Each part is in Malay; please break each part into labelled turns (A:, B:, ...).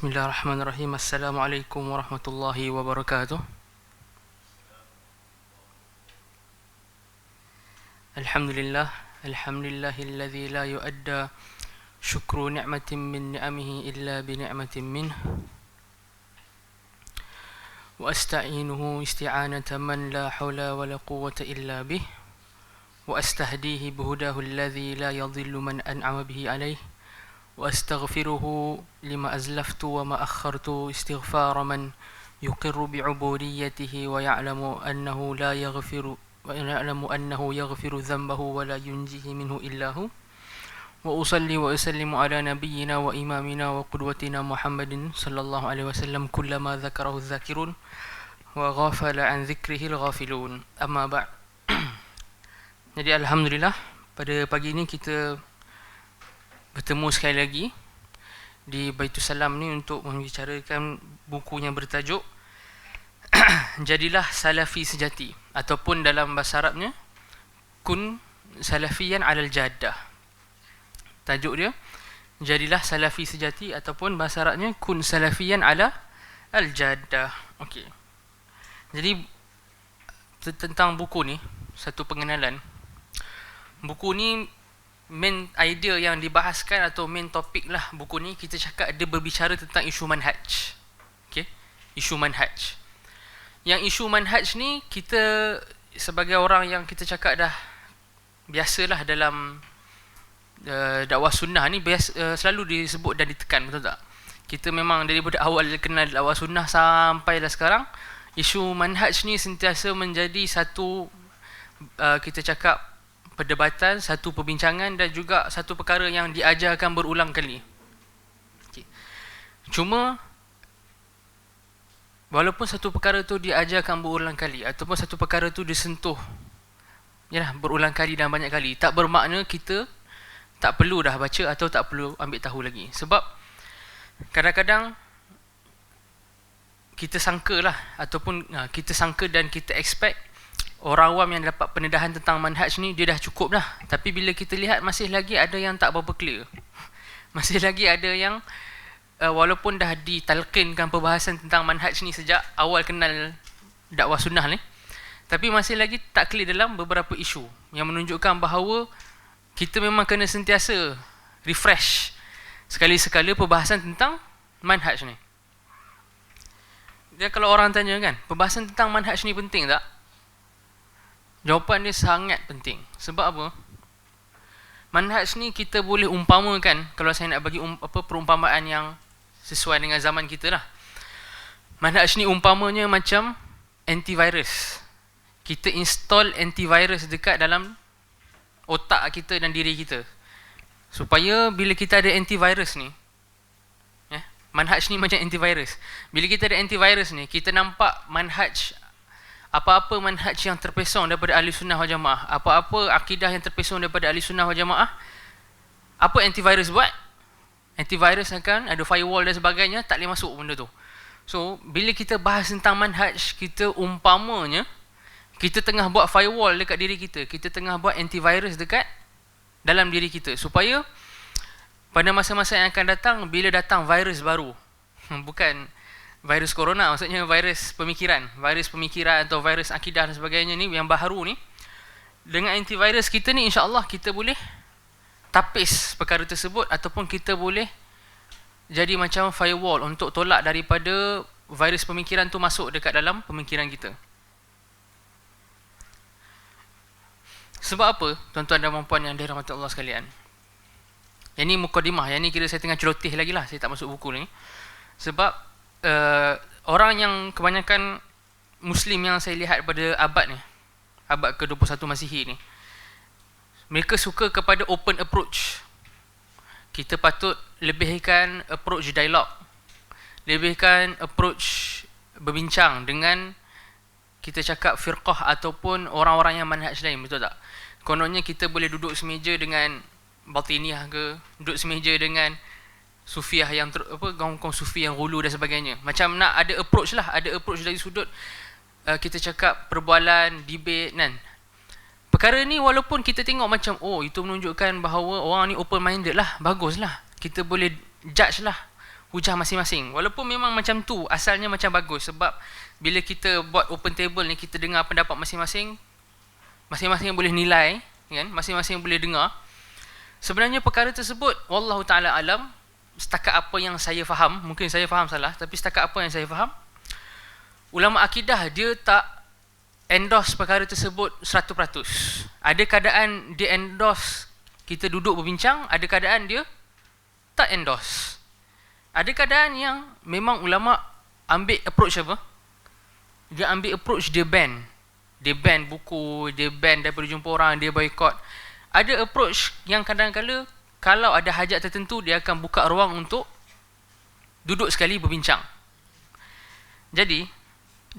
A: Bismillahirrahmanirrahim. Assalamualaikum warahmatullahi wabarakatuh. Alhamdulillah. Alhamdulillahilladzi la yu'adda syukru ni'matin min ni'amihi illa bi ni'matin minh. Wa asta'inuhu isti'anata man la hawla wa la quwwata illa bih. Wa astahdihi bihudahu alladzi la yadhillu man an'ama bihi alayh. وأستغفره لما أزلفت وما أخرت استغفار من يقر بعبوديته ويعلم أنه يغفر ذنبه ولا ينجيه منه إلا هو وأصلي وأسلم على نبينا وإمامنا وقدوتنا محمد صلى الله عليه وسلم كلما ذكره الذاكرون وغافل عن ذكره الغافلون أما بعد. Jadi Alhamdulillah, pada pagi ini kita bertemu sekali lagi di Baitul Salam ni untuk membicarakan buku yang bertajuk Jadilah Salafi Sejati, ataupun dalam bahasa Arabnya Kun Salafiyan Alal Jaddah. Tajuk dia Jadilah Salafi Sejati, ataupun bahasa Arabnya Kun Salafiyan Ala Al-Jaddah. Okey. Jadi tentang buku ni, satu pengenalan. Buku ni main idea yang dibahaskan atau main topik lah buku ni, kita cakap dia berbicara tentang isu manhaj. Okay? Isu manhaj. Yang isu manhaj ni, kita sebagai orang yang kita cakap dah biasalah dalam dakwah sunnah ni, selalu disebut dan ditekan, betul tak? Kita memang daripada awal kenal dakwah sunnah sampailah sekarang, isu manhaj ni sentiasa menjadi satu kita cakap perdebatan, satu perbincangan dan juga satu perkara yang diajarkan berulang kali. Okay. Cuma walaupun satu perkara tu diajarkan berulang kali ataupun satu perkara tu disentuh berulang kali dan banyak kali, tak bermakna kita tak perlu dah baca atau tak perlu ambil tahu lagi. Sebab kadang-kadang kita sangka lah, ataupun kita sangka dan kita expect orang awam yang dapat pendedahan tentang manhaj ni dia dah cukup dah. Tapi bila kita lihat masih lagi ada yang tak berapa clear. Masih lagi ada yang walaupun dah ditalqinkan perbahasan tentang manhaj ni sejak awal kenal dakwah sunnah ni, tapi masih lagi tak clear dalam beberapa isu yang menunjukkan bahawa kita memang kena sentiasa refresh sekali-sekala perbahasan tentang manhaj ni. Dia kalau orang tanya kan, perbahasan tentang manhaj ni penting tak? Jawapan dia sangat penting. Sebab apa? Manhaj ni kita boleh umpamakan, kalau saya nak bagi perumpamaan yang sesuai dengan zaman kita lah. Manhaj ni umpamanya macam antivirus. Kita install antivirus dekat dalam otak kita dan diri kita, supaya bila kita ada antivirus ni, manhaj ni macam antivirus. Bila kita ada antivirus ni, kita nampak manhaj, apa-apa manhaj yang terpesong daripada ahli sunnah wal jamaah, apa-apa akidah yang terpesong daripada ahli sunnah wal jamaah, apa antivirus buat? Antivirus akan ada firewall dan sebagainya, tak boleh masuk benda tu. So, bila kita bahas tentang manhaj, kita umpamanya kita tengah buat firewall dekat diri kita, kita tengah buat antivirus dekat dalam diri kita, supaya pada masa-masa yang akan datang, bila datang virus baru, bukan virus corona, maksudnya virus pemikiran atau virus akidah dan sebagainya ni, yang baharu ni, dengan antivirus kita ni, insya-Allah kita boleh tapis perkara tersebut, ataupun kita boleh jadi macam firewall untuk tolak daripada virus pemikiran tu masuk dekat dalam pemikiran kita. Sebab apa, tuan-tuan dan puan-puan yang dirahmati Allah sekalian? Yang ni mukadimah, yang ni kira saya tengah celoteh lagi lah, saya tak masuk buku ni. Sebab orang yang kebanyakan Muslim yang saya lihat pada abad ni, abad ke-21 Masihi ni, mereka suka kepada open approach. Kita patut lebihkan approach dialog, lebihkan approach berbincang dengan, kita cakap, firqah ataupun orang-orang yang manhaj lain, betul tak? Kononnya kita boleh duduk semeja dengan Batiniyah ke, duduk semeja dengan Sufiah yang kaum Sufi yang hulu dan sebagainya. Macam nak ada approach lah, ada approach dari sudut kita cakap perbualan, debate kan. Perkara ni walaupun kita tengok macam, itu menunjukkan bahawa orang ni open minded lah, bagus lah, kita boleh judge lah hujah masing-masing. Walaupun memang macam tu asalnya macam bagus, sebab bila kita buat open table ni, kita dengar pendapat masing-masing, masing-masing boleh nilai kan, masing-masing boleh dengar. Sebenarnya perkara tersebut wallahu taala alam, setakat apa yang saya faham, mungkin saya faham salah, tapi setakat apa yang saya faham, ulama akidah dia tak endorse perkara tersebut 100%. Ada keadaan dia endorse kita duduk berbincang, ada keadaan dia tak endorse. Ada keadaan yang memang ulama ambil approach apa? Dia ambil approach dia ban. Dia ban buku, dia ban daripada jumpa orang, dia boycott. Ada approach yang kadang-kala kalau ada hajat tertentu dia akan buka ruang untuk duduk sekali berbincang. Jadi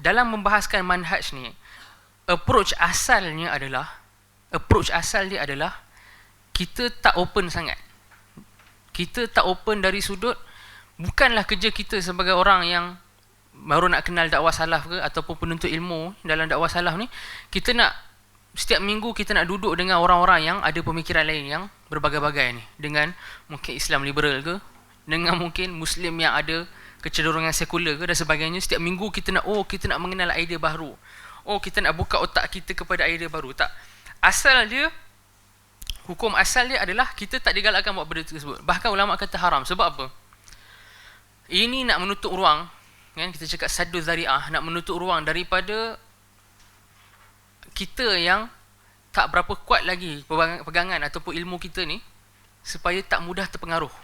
A: dalam membahaskan manhaj ni, approach asal dia adalah kita tak open sangat. Kita tak open dari sudut, bukanlah kerja kita sebagai orang yang baru nak kenal dakwah salaf ke ataupun penuntut ilmu dalam dakwah salaf ni, kita nak setiap minggu kita nak duduk dengan orang-orang yang ada pemikiran lain yang berbagai-bagai ni, dengan mungkin Islam liberal ke, dengan mungkin Muslim yang ada kecenderungan sekular ke dan sebagainya. Setiap minggu kita nak mengenal idea baru. Kita nak buka otak kita kepada idea baru. Tak. Hukum asal dia adalah kita tak digalakkan buat benda tersebut. Bahkan ulama kata haram. Sebab apa? Ini nak menutup ruang, kan, kita cakap saddu zari'ah, nak menutup ruang daripada kita yang tak berapa kuat lagi pegangan ataupun ilmu kita ni, supaya tak mudah terpengaruh.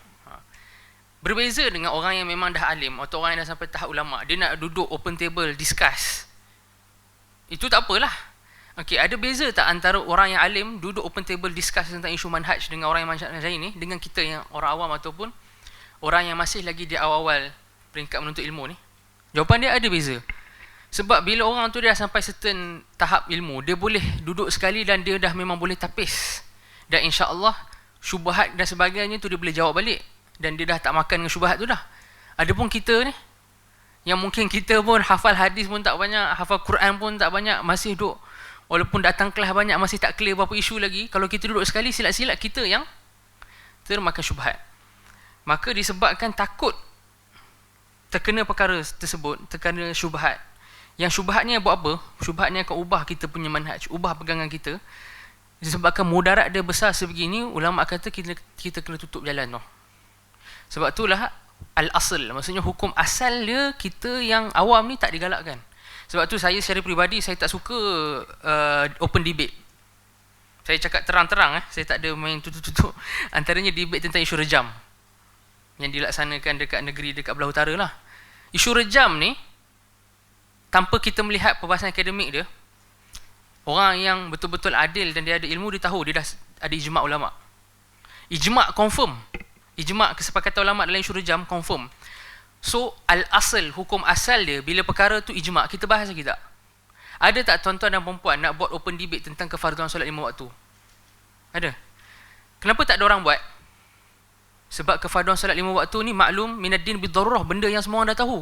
A: Berbeza dengan orang yang memang dah alim atau orang yang dah sampai tahap ulama, dia nak duduk open table discuss, itu tak apalah. Okey, ada beza tak antara orang yang alim duduk open table discuss tentang isu manhaj dengan orang yang manhaj lain ni, dengan kita yang orang awam ataupun orang yang masih lagi di awal-awal peringkat menuntut ilmu ni? Jawapan dia ada beza. Sebab bila orang tu dah sampai certain tahap ilmu, dia boleh duduk sekali dan dia dah memang boleh tapis. Dan insya-Allah syubhat dan sebagainya tu dia boleh jawab balik, dan dia dah tak makan dengan syubhat tu dah. Adapun kita ni, yang mungkin kita pun hafal hadis pun tak banyak, hafal Quran pun tak banyak, masih duduk, walaupun datang kelas banyak, masih tak clear berapa isu lagi. Kalau kita duduk sekali, silat-silat kita yang termakan syubhat. Maka disebabkan takut terkena perkara tersebut, terkena syubhat. Yang syubhat ni buat apa? Syubhat ni akan ubah kita punya manhaj, ubah pegangan kita. Disebabkan mudarat dia besar sebegini, ulama kata kita kena tutup jalan tu. Sebab itulah al-asl, maksudnya hukum asal dia, kita yang awam ni tak digalakkan. Sebab tu saya secara peribadi, saya tak suka open debate. Saya cakap terang-terang, saya tak ada main tutup-tutup. Antaranya debate tentang isu rejam yang dilaksanakan dekat negeri dekat belah utara lah. Isu rejam ni, tanpa kita melihat perbahasan akademik dia, orang yang betul-betul adil dan dia ada ilmu, dia tahu dia dah ada ijma' ulama'. Ijma' confirm. Ijma' kesepakatan ulama' dalam isu rejam confirm. So al-asl, hukum asal dia, bila perkara tu ijma', kita bahas lagi tak? Ada tak tuan-tuan dan perempuan nak buat open debate tentang kefarduan solat 5 waktu? Ada? Kenapa tak ada orang buat? Sebab kefarduan solat 5 waktu ni maklum minaddin bidarurah, benda yang semua orang dah tahu.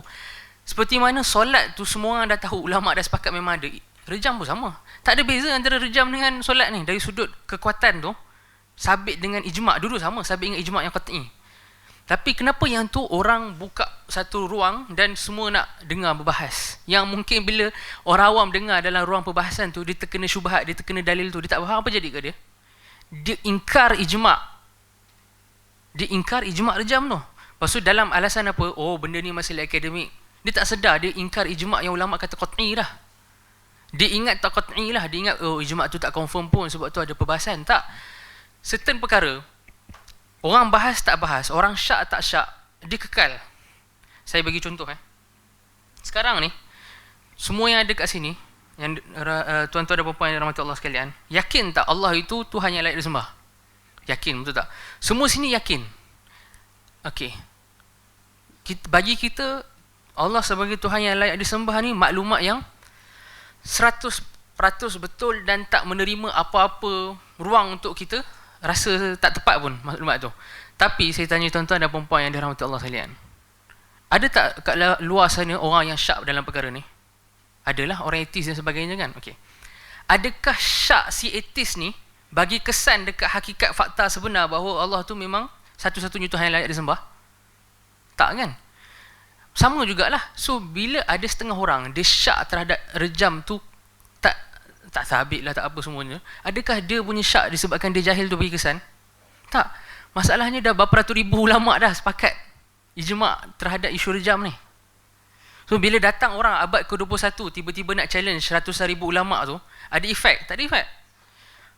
A: Seperti mana solat tu semua orang dah tahu, ulama' dah sepakat memang ada. Rejam pun sama. Tak ada beza antara rejam dengan solat ni. Dari sudut kekuatan tu, sabit dengan ijma', dulu sama, sabit dengan ijma' yang qat'i. Tapi kenapa yang tu orang buka satu ruang dan semua nak dengar berbahas? Yang mungkin bila orang awam dengar dalam ruang perbahasan tu, dia terkena syubhat, dia terkena dalil tu, dia tak faham, apa jadi ke dia? Dia ingkar ijma'. Dia ingkar ijma' rejam tu. Lepas tu dalam alasan apa? Oh, benda ni masalah akademik. Dia tak sedar, dia ingkar ijma' yang ulama' kata qat'i dah. Dia ingat tak qat'i lah, dia ingat oh ijma' tu tak confirm pun sebab tu ada perbahasan. Tak. Certain perkara, orang bahas tak bahas, orang syak tak syak, dia kekal. Saya bagi contoh. Sekarang ni, semua yang ada kat sini, yang tuan-tuan dan puan-puan yang dirahmati Allah sekalian, yakin tak Allah itu Tuhan yang layak disembah? Yakin, betul tak? Semua sini yakin. Okey. Bagi kita, Allah sebagai Tuhan yang layak disembah ni maklumat yang 100% betul dan tak menerima apa-apa ruang untuk kita rasa tak tepat pun maklumat tu. Tapi saya tanya tuan-tuan dan puan-puan yang dirahmati Allah sekalian, ada tak kat luar sana orang yang syak dalam perkara ni? Adalah orang etis dan sebagainya kan? Okey. Adakah syak si etis ni bagi kesan dekat hakikat fakta sebenar bahawa Allah tu memang satu-satunya Tuhan yang layak disembah? Tak kan? Sama jugalah. So bila ada setengah orang dia syak terhadap rejam tu, tak sabit lah, tak apa semuanya, adakah dia punya syak disebabkan dia jahil tu bagi kesan? Tak. Masalahnya dah berapa ratus ribu ulama dah sepakat ijma' terhadap isu rejam ni. So bila datang orang abad ke-21 tiba-tiba nak challenge ratusan ribu ulama tu, ada efek? Tak ada efek.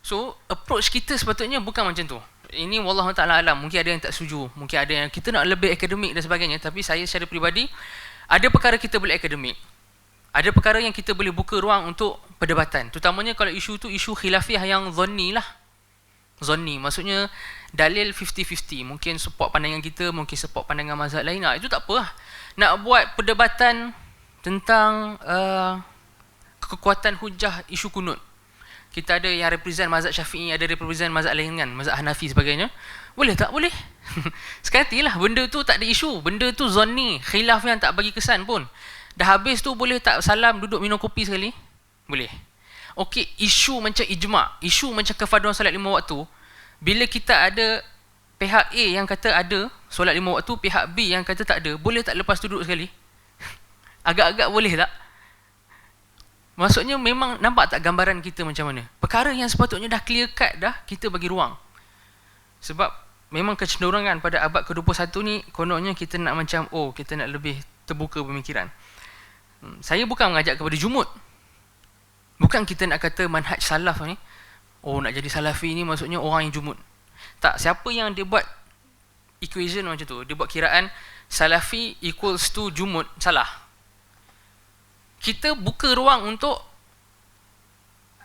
A: So approach kita sepatutnya bukan macam tu. Ini wallahu ta'ala alam, mungkin ada yang tak setuju, mungkin ada yang kita nak lebih akademik dan sebagainya, tapi saya secara peribadi, ada perkara kita boleh akademik, ada perkara yang kita boleh buka ruang untuk perdebatan, terutamanya kalau isu tu isu khilafiah yang zanni lah. Zanni maksudnya dalil 50-50, mungkin support pandangan kita, mungkin support pandangan mazhab lain, itu tak apa lah. Nak buat perdebatan tentang kekuatan hujah isu kunut, kita ada yang represent mazhab Syafi'i, ada represent mazhab lain kan, mazhab Hanafi sebagainya, boleh tak? Boleh. Sekali lah, benda tu tak ada isu, benda tu zanni, khilaf yang tak bagi kesan pun. Dah habis tu boleh tak salam duduk minum kopi sekali? Boleh. Okey, isu macam ijma', isu macam kefarduan solat 5 waktu, bila kita ada pihak A yang kata ada solat 5 waktu, pihak B yang kata tak ada, boleh tak lepas tu duduk sekali? Agak-agak boleh tak? Maksudnya memang nampak tak gambaran kita macam mana? Perkara yang sepatutnya dah clear cut dah, kita bagi ruang. Sebab memang kecenderungan pada abad ke-21 ni, kononnya kita nak macam, kita nak lebih terbuka pemikiran. Saya bukan mengajak kepada jumud. Bukan kita nak kata manhaj salaf ni, nak jadi salafi ni maksudnya orang yang jumud. Tak, siapa yang dia buat equation macam tu, dia buat kiraan salafi equals to jumud, salah. Kita buka ruang untuk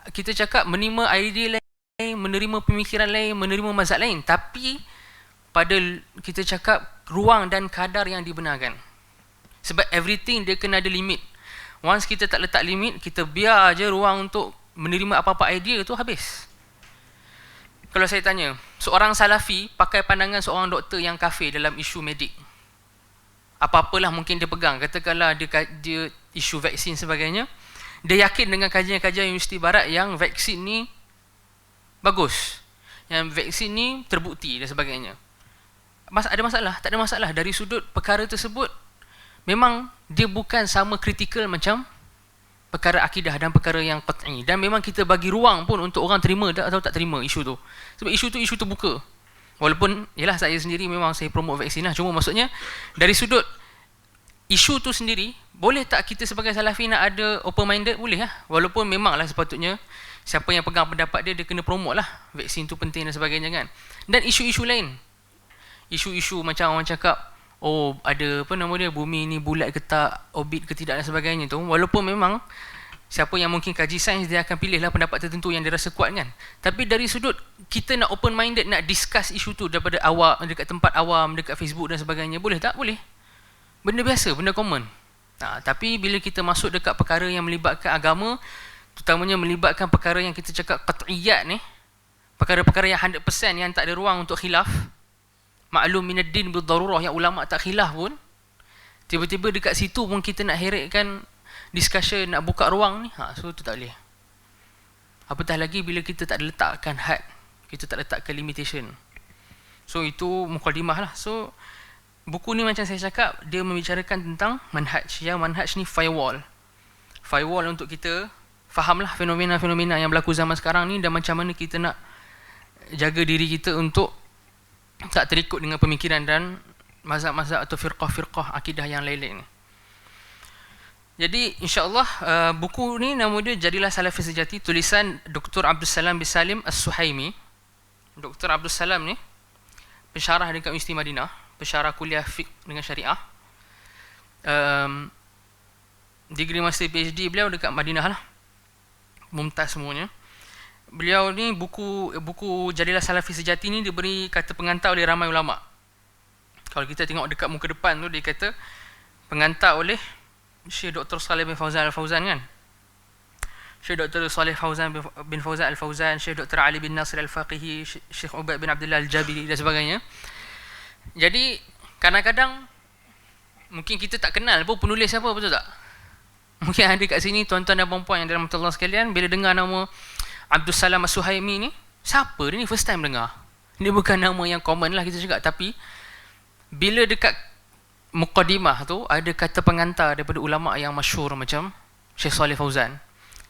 A: kita cakap menerima idea lain, menerima pemikiran lain, menerima mazhab lain, tapi pada kita cakap ruang dan kadar yang dibenarkan. Sebab everything dia kena ada limit. Once kita tak letak limit, kita biar aja ruang untuk menerima apa-apa idea tu, habis. Kalau saya tanya, seorang salafi pakai pandangan seorang doktor yang kafir dalam isu medik, apa-apalah mungkin dia pegang, katakanlah dia isu vaksin sebagainya, dia yakin dengan kajian-kajian Universiti Barat yang vaksin ni bagus, yang vaksin ni terbukti dan sebagainya. Ada masalah? Tak ada masalah. Dari sudut perkara tersebut, memang dia bukan sama kritikal macam perkara akidah dan perkara yang qat'i, dan memang kita bagi ruang pun untuk orang terima atau tak terima isu tu. Sebab isu tu isu terbuka. Walaupun, yelah, saya sendiri memang saya promote vaksin lah, cuma maksudnya dari sudut isu tu sendiri, boleh tak kita sebagai salafi nak ada open minded? Boleh lah. Walaupun memanglah sepatutnya siapa yang pegang pendapat dia kena promote lah, vaksin tu penting dan sebagainya kan. Dan isu-isu lain, isu-isu macam orang cakap, ada apa nama dia, bumi ni bulat ke tak, orbit ke tidak dan sebagainya tu, walaupun memang siapa yang mungkin kaji sains, dia akan pilihlah pendapat tertentu yang dia rasa kuat kan. Tapi dari sudut kita nak open minded, nak discuss isu tu daripada awam, dekat tempat awam, dekat Facebook dan sebagainya, boleh tak? Boleh. Benda biasa, benda common. Tapi bila kita masuk dekat perkara yang melibatkan agama, terutamanya melibatkan perkara yang kita cakap qat'iyat ni, perkara-perkara yang 100% yang tak ada ruang untuk khilaf, maklum minad din bil darurah, yang ulama tak khilaf pun, tiba-tiba dekat situ pun kita nak heretkan discussion, nak buka ruang ni, so tu tak boleh. Apatah lagi bila kita tak ada letakkan had, kita tak letakkan limitation. So itu mukadimah lah. So buku ni macam saya cakap, dia membicarakan tentang manhaj, yang manhaj ni firewall untuk kita fahamlah fenomena-fenomena yang berlaku zaman sekarang ni, dan macam mana kita nak jaga diri kita untuk tak terikut dengan pemikiran dan mazhab-mazhab atau firqah-firqah akidah yang lain-lain. Jadi insya-Allah buku ni nama dia Jadilah Salafi Sejati, tulisan Dr. Abdul Salam bin Salim As-Suhaimi. Dr. Abdul Salam ni pensyarah dekat Universiti Madinah, pensyarah kuliah fiqh dengan syariah. Degree master PhD beliau dekat Madinah lah, mumtaz semuanya. Beliau ni buku Jadilah Salafi Sejati ni diberi kata pengantar oleh ramai ulama. Kalau kita tengok dekat muka depan tu, dia kata pengantar oleh Syekh Dr. Saleh bin Fauzan Al-Fauzan kan, Syekh Dr. Saleh Fauzan bin Fauzan Al-Fauzan, Syekh Dr. Ali bin Nasir Al-Faqihi, Syekh Ubaid bin Abdullah Al-Jabiri dan sebagainya. Jadi kadang-kadang mungkin kita tak kenal pun penulis siapa, betul tak? Mungkin ada kat sini tuan-tuan dan puan-puan yang dirahmati Allah sekalian, bila dengar nama Abdul Salam As-Suhaimi ni, siapa dia ni? First time dengar. Ini bukan nama yang common lah kita cakap, tapi bila dekat muqaddimah tu ada kata pengantar daripada ulama yang masyhur macam Syekh Saleh Fauzan.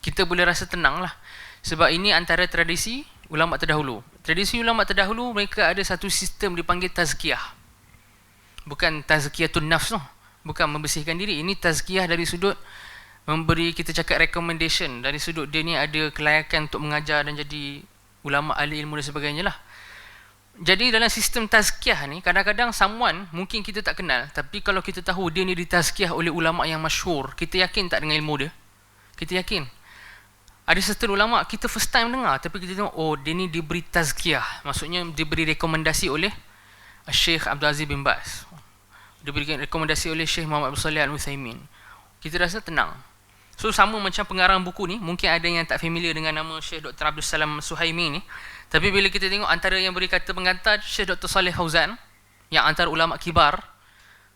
A: Kita boleh rasa tenang lah, sebab ini antara tradisi ulama terdahulu. Tradisi ulama terdahulu, mereka ada satu sistem dipanggil tazkiyah. Bukan tazkiyatun nafs tu, bukan membersihkan diri. Ini tazkiyah dari sudut memberi, kita cakap recommendation, dari sudut dia ni ada kelayakan untuk mengajar dan jadi ulama ahli ilmu dan sebagainya lah. Jadi dalam sistem tazkiyah ni, kadang-kadang someone mungkin kita tak kenal, tapi kalau kita tahu dia ni ditazkiyah oleh ulama yang masyhur, kita yakin tak dengan ilmu dia? Kita yakin. Ada certain ulama kita first time dengar, tapi kita tengok, oh dia ni diberi tazkiyah, maksudnya diberi rekomendasi oleh Syekh Abdul Aziz bin Baz, diberi rekomendasi oleh Syekh Muhammad bin Shalih Al-Utsaimin. Kita rasa tenang. So sama macam pengarang buku ni, mungkin ada yang tak familiar dengan nama Syekh Dr. Abdul Salam Suhaimi ni, tapi bila kita tengok antara yang beri kata pengantar Syekh Dr. Saleh Fauzan, yang antara ulama kibar,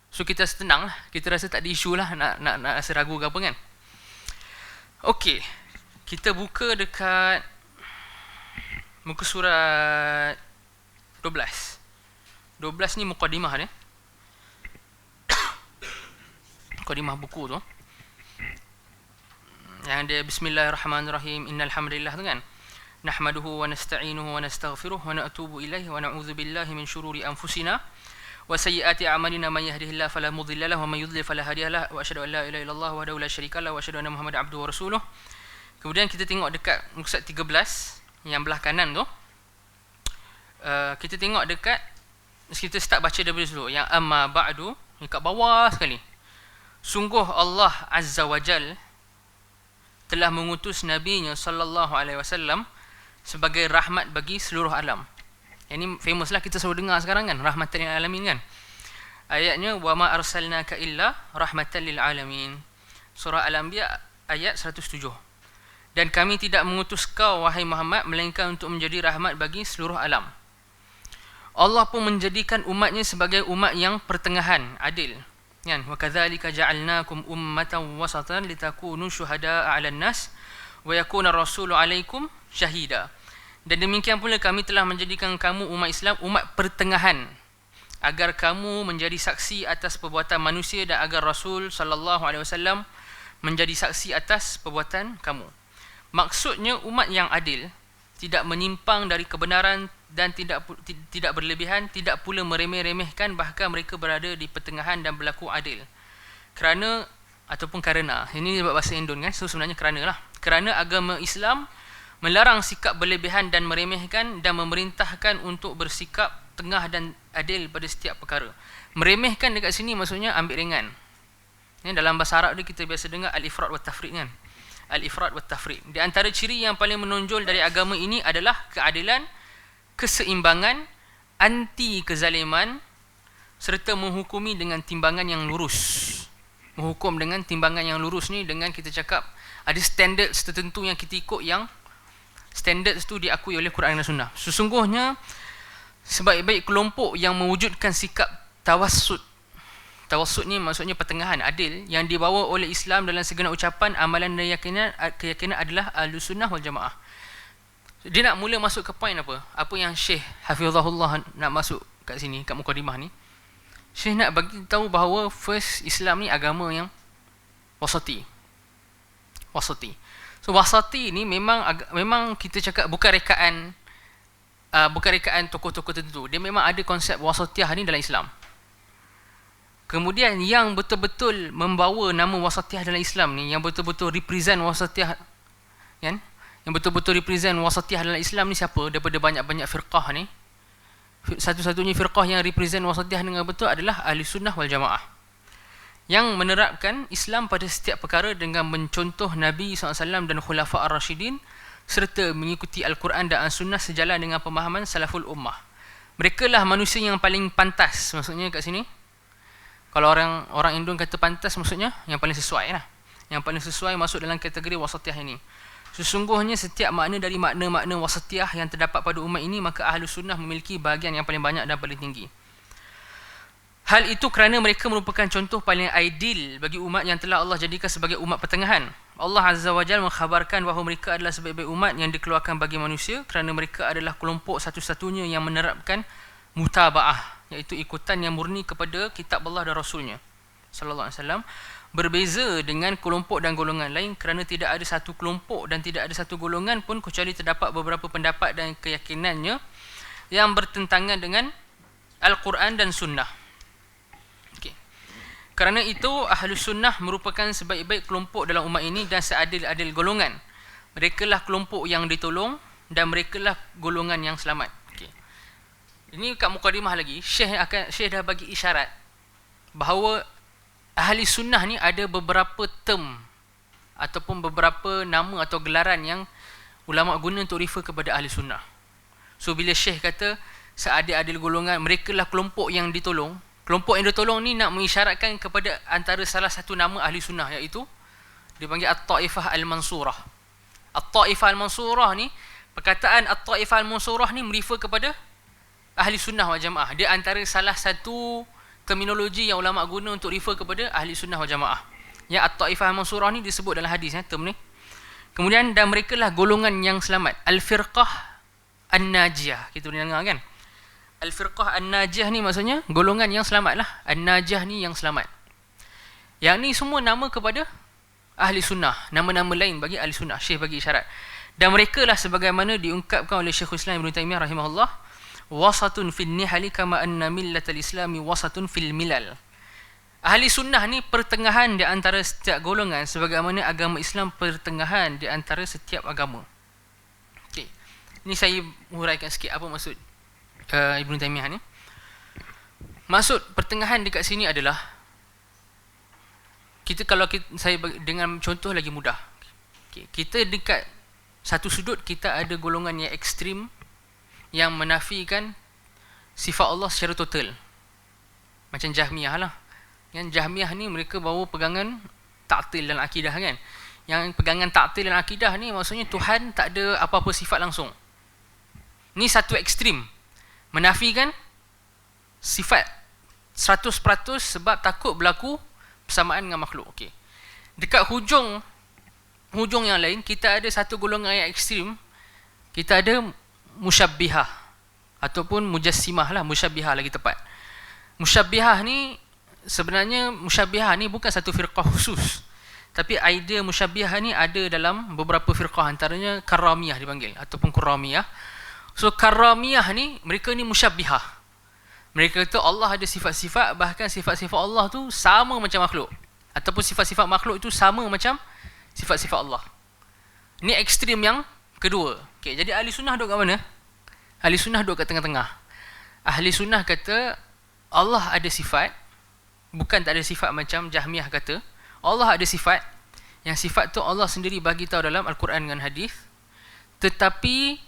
A: so kita rasa tenang lah, kita rasa tak ada isu lah nak rasa ragu ke apa kan. Okey, kita buka dekat muka surat 12. 12 ni muqaddimah dia. Muqaddimah buku tu. Yang dia Bismillahirrahmanirrahim, innal hamdalillah tu kan. Nahmaduhu wa nasta'inuhu wa nastaghfiruh wa natubu ilaihi wa na'udzu billahi min syururi anfusina wa sayyiati a'malina, man yahdihillahu fala mudilla lahu wa man yudlil fala hadiya lahu, wa asyhadu an la ilaha illallah wahdahu la syarika lahu wa asyhadu anna muhammadan abduhu wa rasuluh. Kemudian kita tengok dekat muka surat 13 yang belah kanan tu. Kita tengok dekat, kita start baca daripada dulu. Yang amma ba'du, dekat bawah sekali. Sungguh Allah Azza wa Jal telah mengutus Nabi-Nya sallallahu alaihi wasallam sebagai rahmat bagi seluruh alam. Yang ni famous lah, kita selalu dengar sekarang kan, rahmatan lil alamin kan. Ayatnya wa ma arsalnaka illa rahmatan lil alamin. Surah Al-Anbiya ayat 107. Dan kami tidak mengutus kau wahai Muhammad melainkan untuk menjadi rahmat bagi seluruh alam. Allah pun menjadikan umatnya sebagai umat yang pertengahan, adil. Kan? Wa kadzalika ja'alnakum ummatan wasatan litakunu syuhada'a 'alan nas wa yakuna rasulu 'alaikum syahida. Dan demikian pula kami telah menjadikan kamu umat Islam umat pertengahan, agar kamu menjadi saksi atas perbuatan manusia dan agar Rasul sallallahu alaihi wasallam menjadi saksi atas perbuatan kamu. Maksudnya umat yang adil, tidak menyimpang dari kebenaran dan tidak berlebihan, tidak pula meremeh-remehkan, bahkan mereka berada di pertengahan dan berlaku adil. Kerana ataupun karena, ini bahasa Indon kan, so sebenarnya kerana lah. Kerana agama Islam melarang sikap berlebihan dan meremehkan dan memerintahkan untuk bersikap tengah dan adil pada setiap perkara. Meremehkan dekat sini maksudnya ambil ringan. Ini dalam bahasa Arab dia kita biasa dengar al-ifrat wa tafriq kan. Al-ifrat wa tafriq. Di antara ciri yang paling menonjol dari agama ini adalah keadilan, keseimbangan, anti kezaliman serta menghukumi dengan timbangan yang lurus. Menghukum dengan timbangan yang lurus ni dengan kita cakap ada standard tertentu yang kita ikut, yang standard itu diakui oleh Quran dan Sunnah. Sesungguhnya sebaik-baik kelompok yang mewujudkan sikap tawassut. Tawassut ni maksudnya pertengahan, adil, yang dibawa oleh Islam dalam segenap ucapan, amalan dan keyakinan adalah Ahlus Sunnah wal Jamaah. Dia nak mula masuk ke point apa? Apa yang Syekh Hafizahullah nak masuk kat sini, kat mukadimah ni. Syekh nak bagi tahu bahawa first, Islam ni agama yang wasati. Wasati. So wasati ni memang kita cakap bukan rekaan tokoh-tokoh tertentu. Dia memang ada konsep wasatiyah ni dalam Islam. Kemudian yang betul-betul membawa nama wasatiyah dalam Islam ni, yang betul-betul represent wasatiyah kan? Yang betul-betul represent wasatiyah dalam Islam ni siapa? Daripada banyak-banyak firqah ni, satu-satunya firqah yang represent wasatiyah dengan betul adalah Ahli Sunnah wal Jamaah, yang menerapkan Islam pada setiap perkara dengan mencontoh Nabi SAW dan Khulafa' Ar-Rashidin serta mengikuti Al-Quran dan As-Sunnah sejalan dengan pemahaman Salaful Ummah. Mereka lah manusia yang paling pantas, maksudnya kat sini. Kalau orang Indon kata pantas, maksudnya yang paling sesuai lah. Yang paling sesuai masuk dalam kategori wasatiyah ini. Sesungguhnya setiap makna dari makna-makna wasatiyah yang terdapat pada umat ini, maka Ahlus Sunnah memiliki bahagian yang paling banyak dan paling tinggi. Hal itu kerana mereka merupakan contoh paling ideal bagi umat yang telah Allah jadikan sebagai umat pertengahan. Allah Azza wa Jalla mengkhabarkan bahawa mereka adalah sebaik-baik umat yang dikeluarkan bagi manusia kerana mereka adalah kelompok satu-satunya yang menerapkan mutaba'ah, iaitu ikutan yang murni kepada kitab Allah dan Rasulnya. sallallahu alaihi wasallam berbeza dengan kelompok dan golongan lain kerana tidak ada satu kelompok dan tidak ada satu golongan pun kecuali terdapat beberapa pendapat dan keyakinannya yang bertentangan dengan Al-Quran dan Sunnah. Okay. Kerana itu Ahlus Sunnah merupakan sebaik-baik kelompok dalam umat ini dan seadil-adil golongan. Merekalah kelompok yang ditolong dan merekalah golongan yang selamat. Okay. Ini kat mukadimah lagi, Syekh dah bagi isyarat bahawa Ahli Sunnah ni ada beberapa term ataupun beberapa nama atau gelaran yang ulama guna untuk refer kepada Ahli Sunnah. So bila Syekh kata seadil-adil golongan, mereka lah kelompok yang ditolong. Kelompok yang ditolong ni nak mengisyaratkan kepada antara salah satu nama Ahli Sunnah, iaitu dipanggil At-Ta'ifah Al-Mansurah. At-Ta'ifah Al-Mansurah ni, perkataan At-Ta'ifah Al-Mansurah ni merefer kepada Ahli Sunnah wal Jamaah. Dia antara salah satu terminologi yang ulama guna untuk refer kepada Ahli Sunnah wal Jamaah. Ya, At-Ta'ifah Al-Mansurah ni disebut dalam hadis, term ni. Kemudian, dan mereka lah golongan yang selamat. Al-Firqah An-Najiyah. Kita boleh dengar kan? Al-Firqah An-Najiyah ni maksudnya golongan yang selamat lah. An-Najiyah ni yang selamat. Yang ni semua nama kepada Ahli Sunnah. Nama-nama lain bagi Ahli Sunnah. Syekh bagi isyarat. Dan mereka lah sebagaimana diungkapkan oleh Syekhul Islam Ibn Taymiyah rahimahullah, wasatun fil nihali kama anna millatal islami wasatun fil milal. Ahli Sunnah ni pertengahan di antara setiap golongan sebagaimana agama Islam pertengahan di antara setiap agama. Okey. Ini saya huraikan sikit apa maksud Ibn Taymiyah ni. Maksud pertengahan dekat sini adalah saya dengan contoh lagi mudah. Okay. Kita dekat satu sudut kita ada golongan yang ekstrim yang menafikan sifat Allah secara total. Macam Jahmiyah lah. Yang Jahmiyah ni mereka bawa pegangan ta'til dan akidah kan. Yang pegangan ta'til dan akidah ni maksudnya Tuhan tak ada apa-apa sifat langsung. Ni satu ekstrim. Menafikan sifat 100% sebab takut berlaku persamaan dengan makhluk. Okay. Dekat hujung yang lain kita ada satu golongan yang ekstrim. Kita ada musyabbihah ataupun mujassimah lah, musyabbihah lagi tepat. Musyabbihah ni sebenarnya bukan satu firqah khusus, tapi idea musyabbihah ni ada dalam beberapa firqah, antaranya Karramiyah dipanggil ataupun Qurramiyah. So Karramiyah ni mereka ni musyabbihah. Mereka kata Allah ada sifat-sifat, bahkan sifat-sifat Allah tu sama macam makhluk, ataupun sifat-sifat makhluk itu sama macam sifat-sifat Allah. Ni ekstrim yang kedua. Okay, jadi Ahli Sunnah duduk kat mana? Ahli Sunnah duduk kat tengah-tengah. Ahli Sunnah kata Allah ada sifat, bukan tak ada sifat macam Jahmiyah kata. Allah ada sifat, yang sifat tu Allah sendiri bagi tahu dalam Al-Quran dengan hadis. Tetapi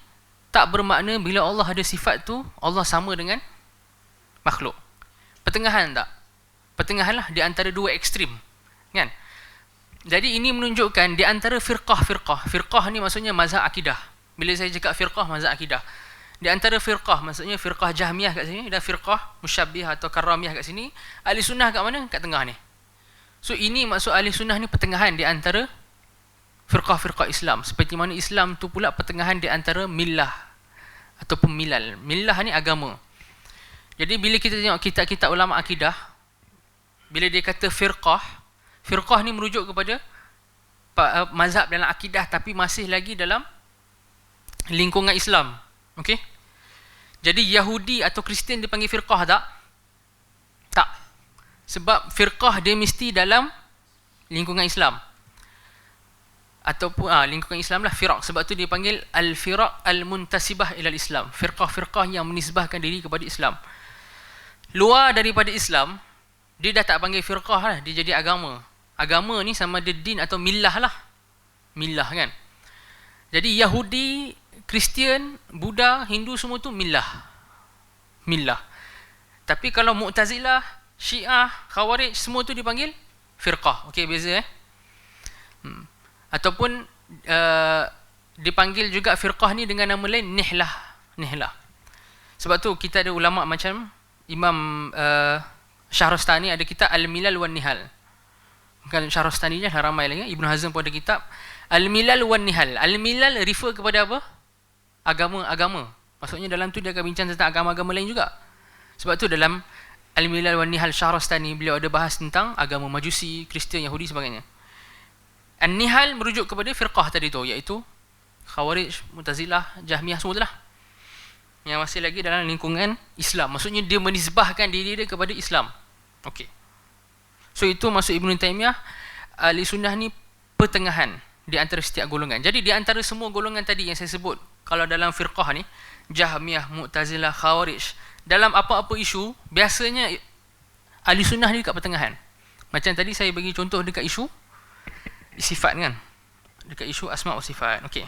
A: tak bermakna bila Allah ada sifat tu Allah sama dengan makhluk. Pertengahan tak? Pertengahan lah di antara dua ekstrim, kan? Jadi ini menunjukkan di antara firqah ni maksudnya mazhab akidah. Bila saya cakap firqah, mazhab akidah. Di antara firqah, maksudnya firqah Jahmiyah kat sini dan firqah Musyabbihah atau Karramiyah kat sini. Ahli Sunnah kat mana? Kat tengah ni. So ini maksud Ahli Sunnah ni pertengahan di antara firqah-firqah Islam. Seperti mana Islam tu pula pertengahan di antara millah ataupun milal. Millah ni agama. Jadi bila kita tengok kitab-kitab ulama akidah, bila dia kata firqah ni merujuk kepada mazhab dalam akidah tapi masih lagi dalam lingkungan Islam. Okey? Jadi Yahudi atau Kristian dipanggil firqah tak? Tak. Sebab firqah dia mesti dalam lingkungan Islam. Ataupun lingkungan Islam lah, firaq. Sebab tu dia panggil al-firaq al-muntasibah ila Islam. Firqah-firqah yang menisbahkan diri kepada Islam. Luar daripada Islam, dia dah tak panggil firqah lah, dia jadi agama. Agama ni sama ada din atau millah lah. Millah kan. Jadi Yahudi, Kristian, Buddha, Hindu semua tu millah. Millah. Tapi kalau Mu'tazilah, Syiah, Khawarij semua tu dipanggil firqah. Okey, beza Ataupun dipanggil juga firqah ni dengan nama lain Nihlah. Sebab tu kita ada ulama macam Imam Syahrastani ada kitab Al-Milal wan Nihal. Bukan Syahrastani je, ramai lagi. Ibn Hazm pun ada kitab Al-Milal wan Nihal. Al-Milal refer kepada apa? Agama. Maksudnya dalam tu dia akan bincang tentang agama-agama lain juga. Sebab tu dalam Al-Milal wa Nihal Syahrastani, beliau ada bahas tentang agama Majusi, Kristian, Yahudi sebagainya. An-Nihal merujuk kepada firqah tadi tu, iaitu Khawarij, Mu'tazilah, Jahmiyah, semua tu lah yang masih lagi dalam lingkungan Islam. Maksudnya dia menisbahkan diri dia kepada Islam. Okey. So itu maksud Ibn Taymiyah, Ahli Sunnah ni pertengahan di antara setiap golongan. Jadi di antara semua golongan tadi yang saya sebut, kalau dalam firqah ni, Jahmiyah, Mu'tazilah, Khawarij, dalam apa-apa isu, biasanya Ahli Sunnah ni kat pertengahan. Macam tadi saya bagi contoh dekat isu sifat kan, dekat isu asma' wa sifat. Okey.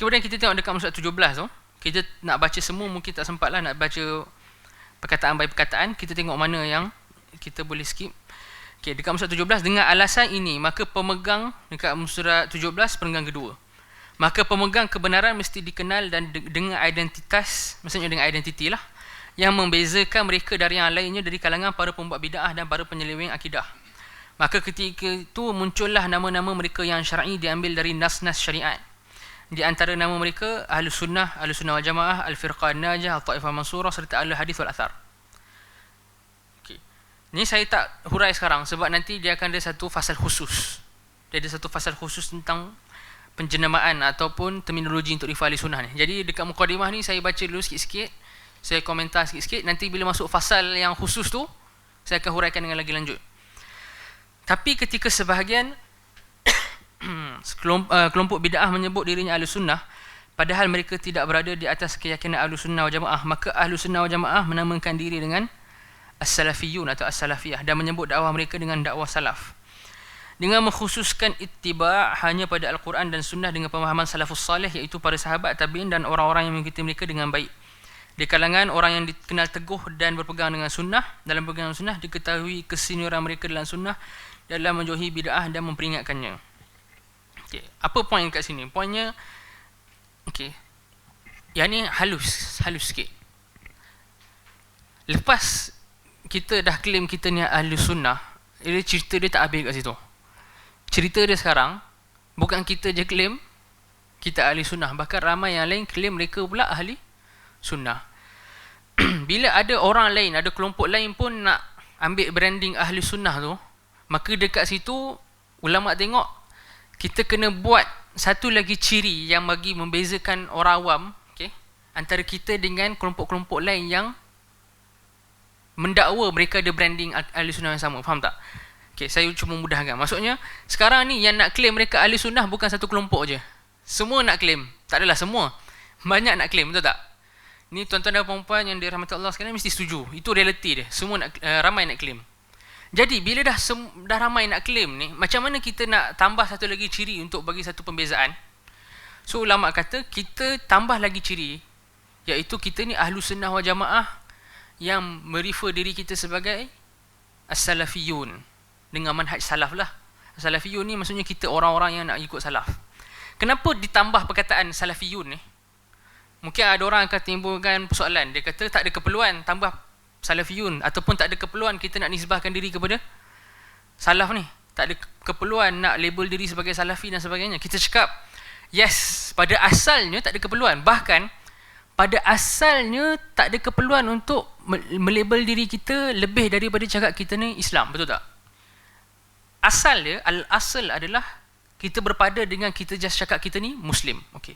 A: Kemudian kita tengok dekat surat 17 tu, kita nak baca semua mungkin tak sempat lah nak baca perkataan by perkataan. Kita tengok mana yang kita boleh skip. Okay, dekat surat 17, dengan alasan ini maka pemegang, dekat surat 17 perenggan kedua, maka pemegang kebenaran mesti dikenal dan dengan identitas, maksudnya dengan identiti lah, yang membezakan mereka dari yang lainnya dari kalangan para pembuat bid'ah dan para penyeleweng akidah. Maka ketika itu muncullah nama-nama mereka yang syar'i diambil dari nas-nas syariat. Di antara nama mereka Ahlus Sunnah, Ahlus Sunnah wal Jamaah, Al-Firqah An-Najah, Al-Ta'ifah Mansurah serta Ahlul Hadis wal Athar. Okey. Ni saya tak hurai sekarang sebab nanti dia akan ada satu fasal khusus. Dia ada satu fasal khusus tentang penjenamaan ataupun terminologi untuk rifa Ahli Sunnah ni. Jadi dekat mukadimah ni saya baca dulu sikit-sikit, saya komentar sikit-sikit, nanti bila masuk fasal yang khusus tu saya akan huraikan dengan lagi lanjut. Tapi ketika sebahagian kelompok bid'ah menyebut dirinya Ahlus Sunnah padahal mereka tidak berada di atas keyakinan Ahlus Sunnah wal Jamaah, maka Ahlus Sunnah wal Jamaah menamakan diri dengan As-Salafiyun atau As-Salafiyah dan menyebut dakwah mereka dengan dakwah salaf. Dengan mengkhususkan ittiba' hanya pada Al-Quran dan Sunnah dengan pemahaman salafus salih, iaitu para sahabat, tabi'in dan orang-orang yang mengikuti mereka dengan baik. Di kalangan orang yang dikenal teguh dan berpegang dengan sunnah, dalam pegangan sunnah diketahui kesenioran mereka dalam sunnah dalam menjauhi bid'ah dan memperingatkannya. Okay. Apa poin kat sini? Poinnya, okay, yang ni halus sikit. Lepas kita dah claim kita ni ahli sunnah, dia cerita dia tak habis kat situ. Cerita dia sekarang, bukan kita je claim kita ahli sunnah, bahkan ramai yang lain claim mereka pula ahli sunnah. Bila ada orang lain, ada kelompok lain pun nak ambil branding ahli sunnah tu, maka dekat situ ulama tengok kita kena buat satu lagi ciri yang bagi membezakan orang awam, okay, antara kita dengan kelompok-kelompok lain yang mendakwa mereka ada branding ahli sunnah yang sama. Faham tak? Okay, saya cuma mudahkan. Maksudnya sekarang ni yang nak claim mereka ahli sunnah bukan satu kelompok je. Semua nak claim. Tak adalah semua. Banyak nak claim, betul tak? Ni tuan-tuan dan puan-puan yang dirahmati Allah sekalian mesti setuju. Itu realiti dia. Semua nak, ramai nak claim. Jadi bila dah ramai nak claim ni, macam mana kita nak tambah satu lagi ciri untuk bagi satu pembezaan? So ulama kata kita tambah lagi ciri, iaitu kita ni Ahlus Sunnah wal Jamaah yang merefer diri kita sebagai As-Salafiyun dengan manhaj salaf lah. As-Salafiyun ni maksudnya kita orang-orang yang nak ikut salaf. Kenapa ditambah perkataan Salafiyun ni? Mungkin ada orang akan timbulkan persoalan. Dia kata tak ada keperluan tambah Salafiyun, ataupun tak ada keperluan kita nak nisbahkan diri kepada salaf ni. Tak ada keperluan nak label diri sebagai salafi dan sebagainya. Kita cakap yes, pada asalnya tak ada keperluan. Bahkan pada asalnya tak ada keperluan untuk melabel diri kita lebih daripada cakap kita ni Islam, betul tak? Asal dia, al-asal adalah kita berpada dengan kita just cakap kita ni Muslim. Okey.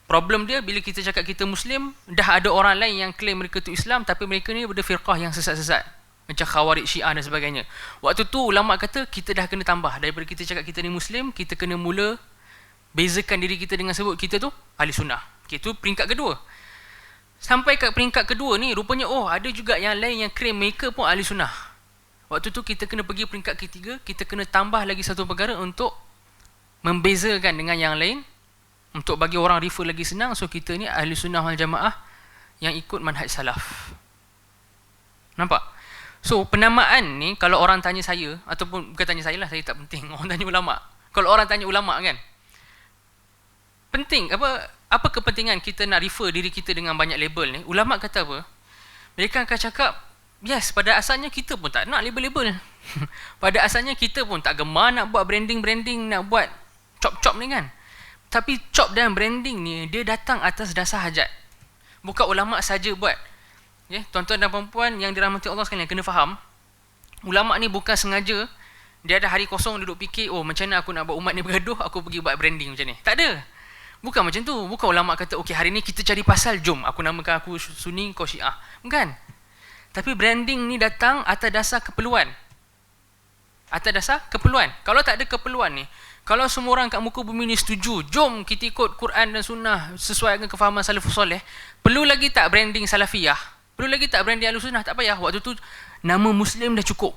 A: Problem dia bila kita cakap kita Muslim, dah ada orang lain yang claim mereka tu Islam, tapi mereka ni ada firqah yang sesat-sesat, macam Khawarij, Syiah dan sebagainya. Waktu tu ulama kata kita dah kena tambah, daripada kita cakap kita ni Muslim, kita kena mula bezakan diri kita dengan sebut kita tu ahli sunnah. Okay, tu peringkat kedua. Sampai kat peringkat kedua ni, rupanya ada juga yang lain yang claim mereka pun ahli sunnah. Waktu tu kita kena pergi peringkat ketiga, kita kena tambah lagi satu perkara untuk membezakan dengan yang lain, untuk bagi orang refer lagi senang. So kita ni Ahli Sunnah wal Jamaah yang ikut manhaj salaf. Nampak? So penamaan ni kalau orang tanya saya, ataupun bukan tanya saya lah, saya tak penting, orang tanya ulama. Kalau orang tanya ulama kan, penting apa kepentingan kita nak refer diri kita dengan banyak label ni? Ulama kata apa? Mereka akan cakap yes, pada asalnya kita pun tak nak label-label. Pada asalnya kita pun tak gemar nak buat branding-branding, nak buat chop-chop ni kan. Tapi chop dan branding ni dia datang atas dasar hajat. Bukan ulama saja buat. Okay? Tuan-tuan dan puan-puan yang dirahmati Allah sekalian, kena faham, ulama ni bukan sengaja dia ada hari kosong duduk fikir, oh macam mana aku nak buat umat ni bergaduh, aku pergi buat branding macam ni. Tak ada. Bukan macam tu. Bukan ulama kata, okey hari ni kita cari pasal, jom aku namakan aku Sunni, kau Syiah. Bukan. Tapi branding ni datang atas dasar keperluan. Atas dasar keperluan. Kalau tak ada keperluan ni, kalau semua orang kat muka bumi ni setuju, jom kita ikut Quran dan Sunnah sesuai dengan kefahaman salafus soleh, perlu lagi tak branding salafiyah? Perlu lagi tak branding Ahlussunnah? Tak payah. Waktu tu nama Muslim dah cukup.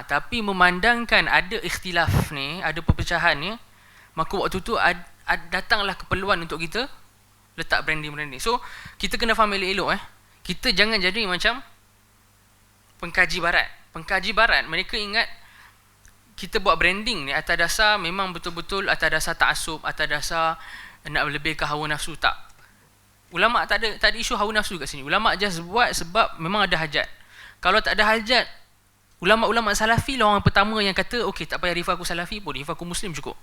A: Tapi memandangkan ada ikhtilaf ni, ada perpecahan ni, maka waktu tu datanglah keperluan untuk kita letak branding. So kita kena faham elok-elok kita jangan jadi macam pengkaji barat. Pengkaji barat mereka ingat kita buat branding ni atas dasar memang betul-betul atas dasar ta'assub, atas dasar nak lebihkan hawa nafsu. Tak. Ulama tak ada isu hawa nafsu kat sini. Ulama just buat sebab memang ada hajat. Kalau tak ada hajat, ulama-ulama salafi lah orang pertama yang kata, okey tak payah refer aku salafi pun, refer aku Muslim cukup.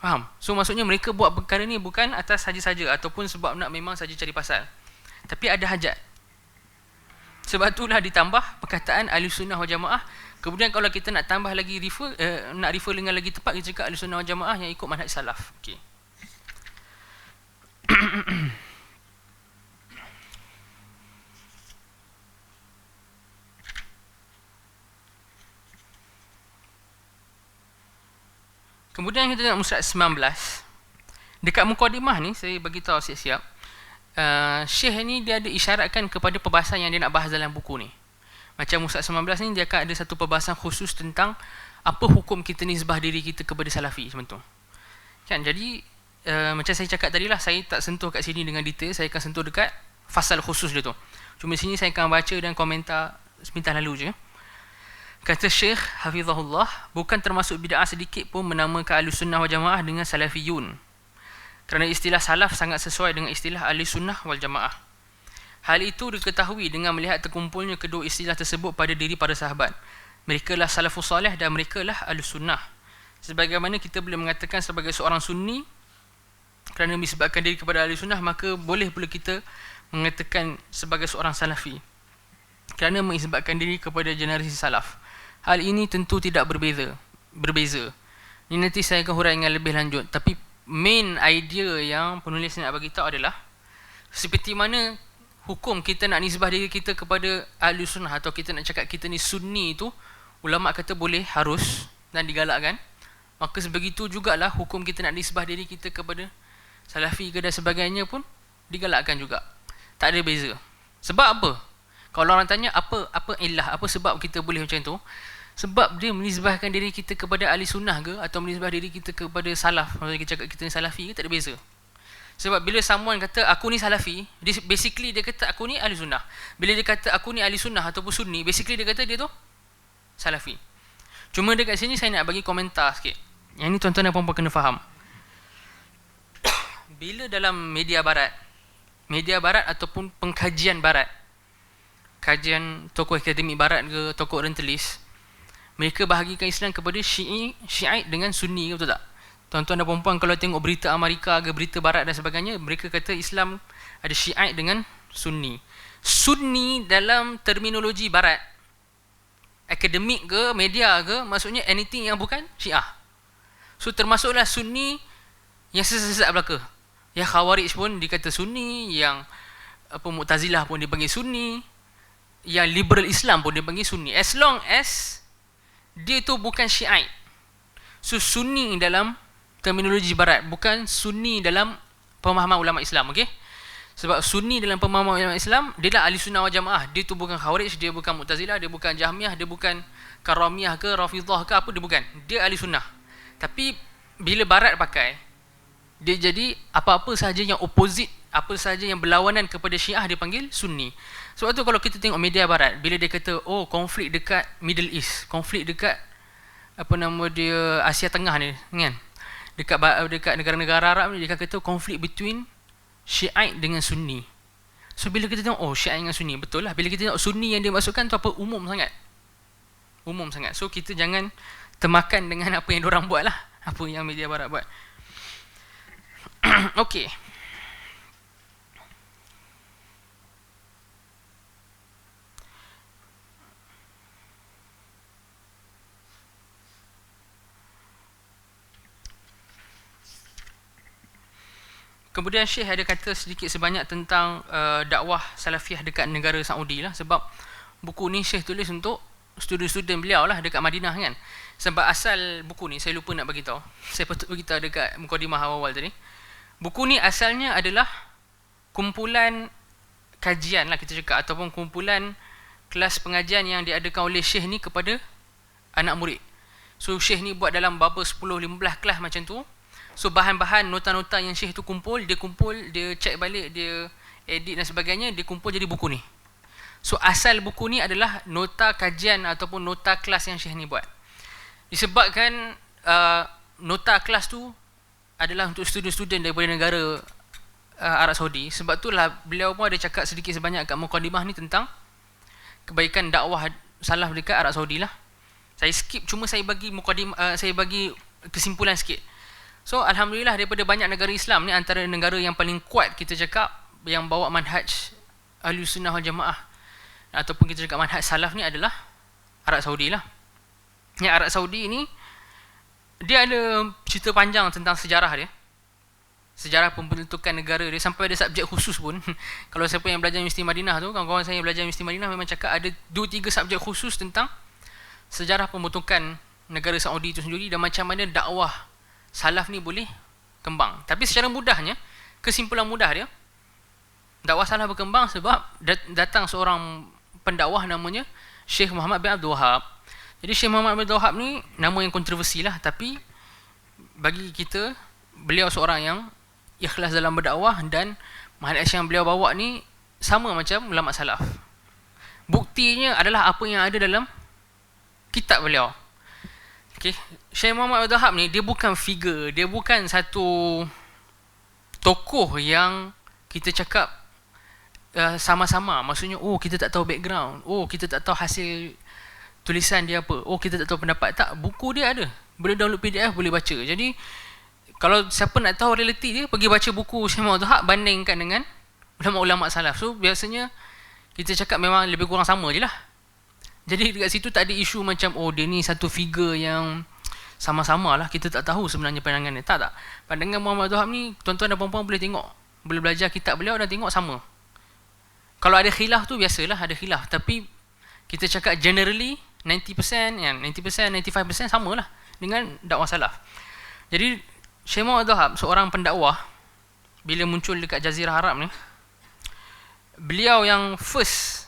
A: Faham? So maksudnya mereka buat perkara ni bukan atas saja-saja ataupun sebab nak memang saja cari pasal, tapi ada hajat. Sebab itulah ditambah perkataan Ahlussunnah wal Jamaah. Kemudian kalau kita nak tambah lagi nak refer dengan lagi tepat, kita cakap Ahlussunnah wal Jamaah yang ikut manhaj salaf. Okey. Kemudian kita tengok musyad 19. Dekat mukadimah ni saya bagi tahu siap-siap. Syekh ni dia ada isyaratkan kepada perbahasan yang dia nak bahas dalam buku ni. Macam musyad 19 ni dia akan ada satu perbahasan khusus tentang apa hukum kita nisbah diri kita kepada salafi macam tu. Kan? Jadi macam saya cakap tadi lah, saya tak sentuh kat sini dengan detail, saya akan sentuh dekat fasal khusus dia tu. Cuma sini saya akan baca dan komentar sepintas lalu je. Kata Syekh Hafizahullah, bukan termasuk bid'ah sedikit pun menamakan Ahlussunnah wal Jamaah dengan Salafiyun. Kerana istilah salaf sangat sesuai dengan istilah Ahlussunnah wal Jamaah. Hal itu diketahui dengan melihat terkumpulnya kedua istilah tersebut pada diri para sahabat. Mereka lah salafus salih dan mereka lah Ahlussunnah. Sebagaimana kita boleh mengatakan sebagai seorang Sunni kerana menisbatkan diri kepada Ahlussunnah, maka boleh pula kita mengatakan sebagai seorang Salafi kerana menisbatkan diri kepada generasi salaf. Hal ini tentu tidak berbeza. Ini nanti saya akan huraikan lebih lanjut. Tapi main idea yang penulis nak bagi tahu adalah seperti mana hukum kita nak nisbah diri kita kepada Ahlussunnah atau kita nak cakap kita ni Sunni itu, ulama kata boleh, harus dan digalakkan. Maka sebegitu jugalah hukum kita nak nisbah diri kita kepada Salafi ke dan sebagainya pun digalakkan juga. Tak ada beza. Sebab apa? Kalau orang tanya apa illah, apa sebab kita boleh macam tu? Sebab dia menisbahkan diri kita kepada ahli sunnah ke atau menisbah diri kita kepada salaf. Maksudnya kita cakap kita ni salafi ke, tak ada beza. Sebab bila someone kata aku ni salafi, basically dia kata aku ni ahli sunnah. Bila dia kata aku ni ahli sunnah ataupun sunni, basically dia kata dia tu salafi. Cuma dekat sini saya nak bagi komentar sikit. Yang ni tuan-tuan dan puan-puan kena faham. Bila dalam media barat ataupun pengkajian barat, kajian tokoh akademik barat ke tokoh orientalis, mereka bahagikan Islam kepada Syiait dengan Sunni, betul tak? Tuan-tuan dan puan-puan kalau tengok berita Amerika ke berita barat dan sebagainya, mereka kata Islam ada Syiait dengan Sunni. Sunni dalam terminologi barat, akademik ke media ke, maksudnya anything yang bukan Syiah. So termasuklah Sunni yang sesat belaka. Yang Khawarij pun dikata Sunni, yang Mu'tazilah pun dipanggil Sunni, yang liberal Islam pun dipanggil Sunni, as long as dia tu bukan Syiait. So Sunni dalam terminologi barat, bukan Sunni dalam pemahaman ulama Islam, okey? Sebab Sunni dalam pemahaman ulama Islam, dia lah ahli sunnah wal jamaah. Dia tu bukan Khawarij, dia bukan Mu'tazilah, dia bukan Jahmiyah, dia bukan Karamiyah ke Rafidhah ke apa, dia bukan. Dia ahli sunnah. Tapi bila barat pakai, dia jadi apa-apa sahaja yang opposite, apa sahaja yang berlawanan kepada Syiah dia panggil Sunni. Sebab tu kalau kita tengok media barat, bila dia kata oh konflik dekat Middle East, konflik dekat Asia Tengah ni kan, dekat negara-negara Arab ni, dia kata konflik between Syiait dengan Sunni. So bila kita tengok oh Syiait dengan Sunni, betul lah. Bila kita tengok Sunni yang dia masukkan tu apa, umum sangat. So kita jangan termakan dengan apa yang diorang buat lah, apa yang media barat buat. Okey. Kemudian Syekh ada kata sedikit sebanyak tentang dakwah Salafiyah dekat negara Saudi lah, sebab buku ni Syekh tulis untuk student-student beliau lah dekat Madinah kan. Sebab asal buku ni, saya lupa nak bagi tahu. Saya patut beritahu dekat mukadimah awal tadi. Buku ni asalnya adalah kumpulan kajian lah kita cakap, ataupun kumpulan kelas pengajian yang diadakan oleh Syekh ni kepada anak murid. So Syekh ni buat dalam baba 10-15 kelas macam tu. So bahan-bahan nota-nota yang Syekh tu kumpul, dia check balik, dia edit dan sebagainya, dia kumpul jadi buku ni. So asal buku ni adalah nota kajian ataupun nota kelas yang Syekh ni buat. Disebabkan nota kelas tu adalah untuk student-student daripada negara Arab Saudi. Sebab tu lah beliau pun ada cakap sedikit sebanyak kat mukadimah ni tentang kebaikan dakwah salaf dekat Arab Saudi lah. Saya skip, cuma saya bagi saya bagi kesimpulan sikit. So alhamdulillah daripada banyak negara Islam ni, antara negara yang paling kuat kita cakap yang bawa manhaj Ahlussunnah wal Jamaah ataupun kita cakap manhaj salaf ni adalah Arab Saudi lah. Yang Arab Saudi ni dia ada cerita panjang tentang sejarah dia. Sejarah pembentukan negara dia, sampai ada subjek khusus pun. Kalau siapa yang belajar Universiti Madinah tu, kawan-kawan saya yang belajar Universiti Madinah memang cakap ada 2-3 subjek khusus tentang sejarah pembentukan negara Saudi itu sendiri dan macam mana dakwah salaf ni boleh kembang. Tapi secara mudahnya, kesimpulan mudah dia, dakwah salaf berkembang sebab datang seorang pendakwah namanya Syekh Muhammad bin Abdul Wahab. Jadi Syekh Muhammad bin Abdul Wahab ni nama yang kontroversi lah, tapi bagi kita, beliau seorang yang ikhlas dalam berdakwah dan manhaj yang beliau bawa ni sama macam ulama salaf. Buktinya adalah apa yang ada dalam kitab beliau. Okay. Syekh Muhammad Abdul Wahab ni dia bukan figure, dia bukan satu tokoh yang kita cakap sama-sama. Maksudnya kita tak tahu background, kita tak tahu hasil tulisan dia apa, kita tak tahu pendapat. Tak, buku dia ada, boleh download PDF, boleh baca. Jadi kalau siapa nak tahu realiti dia, pergi baca buku Syekh Muhammad Abdul Wahab, bandingkan dengan ulama-ulama salaf. So biasanya kita cakap memang lebih kurang sama je lah. Jadi dekat situ tak ada isu macam dia ni satu figure yang sama-sama lah, kita tak tahu sebenarnya pandangan dia. Tak. Pandangan Muhammad Abdul Wahab ni, tuan-tuan dan puan-puan boleh tengok, boleh belajar kitab beliau dan tengok sama. Kalau ada khilaf tu biasalah, ada khilaf. Tapi kita cakap generally 90%, 95% sama lah dengan dakwah salaf. Jadi Syekh Muhammad Abdul Wahab, seorang pendakwah, bila muncul dekat Jazirah Arab ni, beliau yang first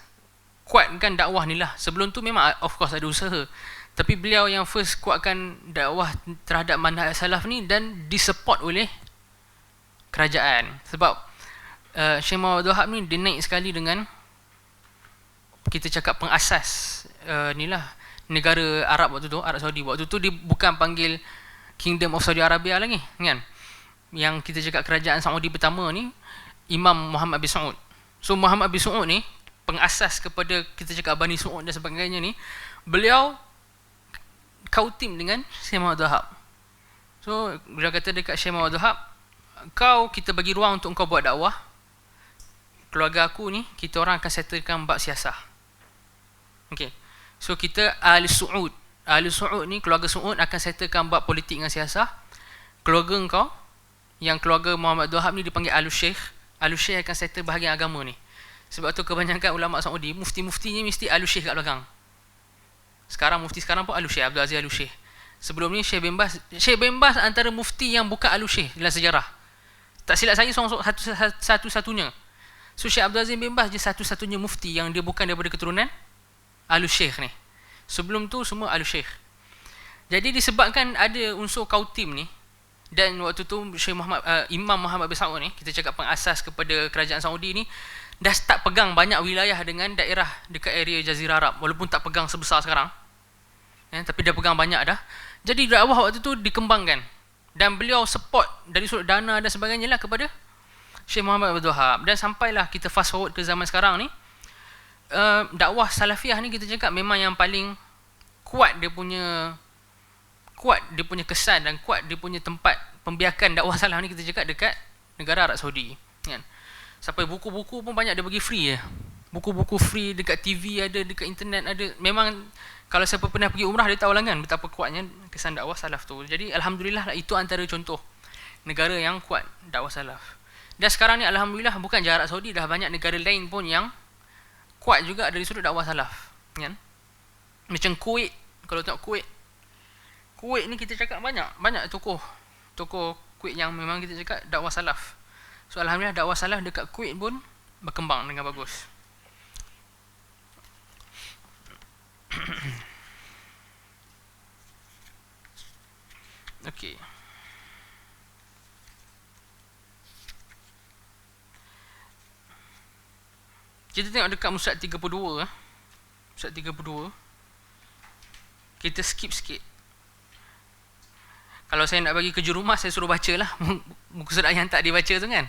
A: kuatkan dakwah ni lah. Sebelum tu memang of course ada usaha, tapi beliau yang first kuatkan dakwah terhadap manhaj salaf ni dan disupport oleh kerajaan. Sebab Syekh Muhammad Abdul Wahab ni dia naik sekali dengan kita cakap pengasas ni lah negara Arab waktu tu, Arab Saudi. Waktu tu dia bukan panggil Kingdom of Saudi Arabia lagi kan. Yang kita cakap kerajaan Saudi pertama ni Imam Muhammad bin Saud. So Muhammad bin Saud ni pengasas kepada kita cakap Bani Saud dan sebagainya ni, beliau kautim dengan Syekh Muhammad Abdul Wahab. So beliau kata dekat Syekh Muhammad Abdul Wahab, kita bagi ruang untuk kau buat dakwah. Keluarga aku ni, kita orang akan settlekan bab siasah. Okay. So kita Ahli Saud ni, keluarga Saud akan settlekan bab politik dengan siasah. Keluarga engkau, yang keluarga Muhammad Abdul Wahab ni dipanggil Al-Syekh akan settle bahagian agama ni. Sebab tu kebanyakan ulama Saudi, mufti-muftinya mesti Al-Syekh kat belakang. Sekarang mufti sekarang pun Al-Syekh, Abdul Aziz Al-Syekh. Sebelum ni Syekh bin Baz antara mufti yang bukan Al-Syekh dalam sejarah. Tak silap saya, satu-satunya. So Syekh Abdul Aziz bin Baz je satu-satunya mufti yang dia bukan daripada keturunan Al-Syekh ni. Sebelum tu semua Al-Syekh. Jadi disebabkan ada unsur kautim ni, dan waktu tu Syekh Imam Muhammad bin Saud ni, kita cakap pengasas kepada kerajaan Saudi ni, dah start pegang banyak wilayah dengan daerah dekat area Jazirah Arab, walaupun tak pegang sebesar sekarang, tapi dia pegang banyak dah. Jadi dakwah waktu tu dikembangkan, dan beliau support dari sudut dana dan sebagainya lah kepada Syekh Muhammad Abdul Wahab. Dan sampailah kita fast forward ke zaman sekarang ni, dakwah salafiyah ni kita cakap memang yang paling kuat dia punya kesan dan kuat dia punya tempat pembiakan dakwah salaf ni kita cakap dekat negara Arab Saudi kan. Sampai buku-buku pun banyak dia bagi free je. Buku-buku free dekat TV ada, dekat internet ada. Memang kalau siapa pernah pergi umrah dia tahu lah kan betapa kuatnya kesan dakwah salaf tu. Jadi alhamdulillah lah, itu antara contoh negara yang kuat dakwah salaf. Dan sekarang ni alhamdulillah bukan je Arab Saudi, dah banyak negara lain pun yang kuat juga dari sudut dakwah salaf, kan? Macam Kuwait, kalau tengok Kuwait ni kita cakap banyak tokoh Kuwait yang memang kita cakap dakwah salaf. So alhamdulillah dakwah salaf dekat Kuwait pun berkembang dengan bagus. Okey. Kita tengok dekat Musad 32. Musad 32. Kita skip sikit. Kalau saya nak bagi kerja rumah, saya suruh baca lah muka surat yang tak dibaca tu kan.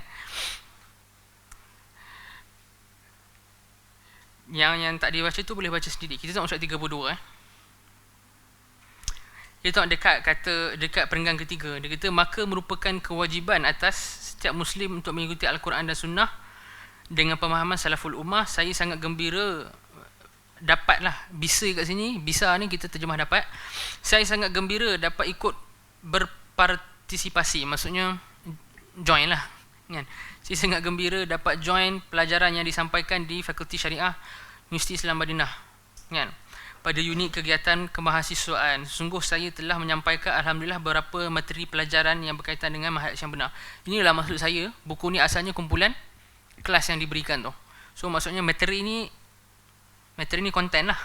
A: Yang tak dibaca tu boleh baca sendiri. Kita tengok Musad 32. Kita tengok dekat perenggan ketiga. Dia kata, maka merupakan kewajiban atas setiap Muslim untuk mengikuti Al-Quran dan Sunnah dengan pemahaman salaful ummah. Saya sangat gembira dapatlah bisa kat sini. Bisa ni kita terjemah dapat. Saya sangat gembira dapat ikut berpartisipasi. Maksudnya join lah, kan? Saya sangat gembira dapat join pelajaran yang disampaikan di Fakulti Syariah Universiti Islam Madinah, kan? Pada unit kegiatan kemahasiswaan. Sungguh saya telah menyampaikan alhamdulillah beberapa materi pelajaran yang berkaitan dengan manhaj yang benar. Inilah maksud saya. Buku ni asalnya kumpulan kelas yang diberikan tu. So maksudnya materi ni konten lah.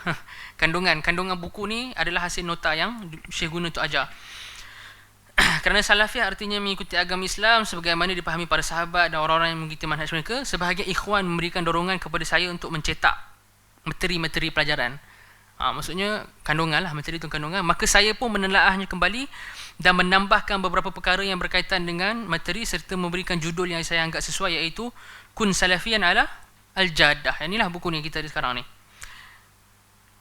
A: Kandungan buku ni adalah hasil nota yang Syekh guna untuk ajar. Kerana salafiyah artinya mengikuti agama Islam sebagaimana dipahami para sahabat dan orang-orang yang mengikuti manhaj mereka. Sebahagian ikhwan memberikan dorongan kepada saya untuk mencetak materi-materi pelajaran. Maksudnya kandungan lah, materi itu kandungan. Maka saya pun menelaahnya kembali dan menambahkan beberapa perkara yang berkaitan dengan materi serta memberikan judul yang saya anggap sesuai, iaitu Kun Salafiyan ala Al-Jaddah. Inilah buku ni kita ada sekarang ni.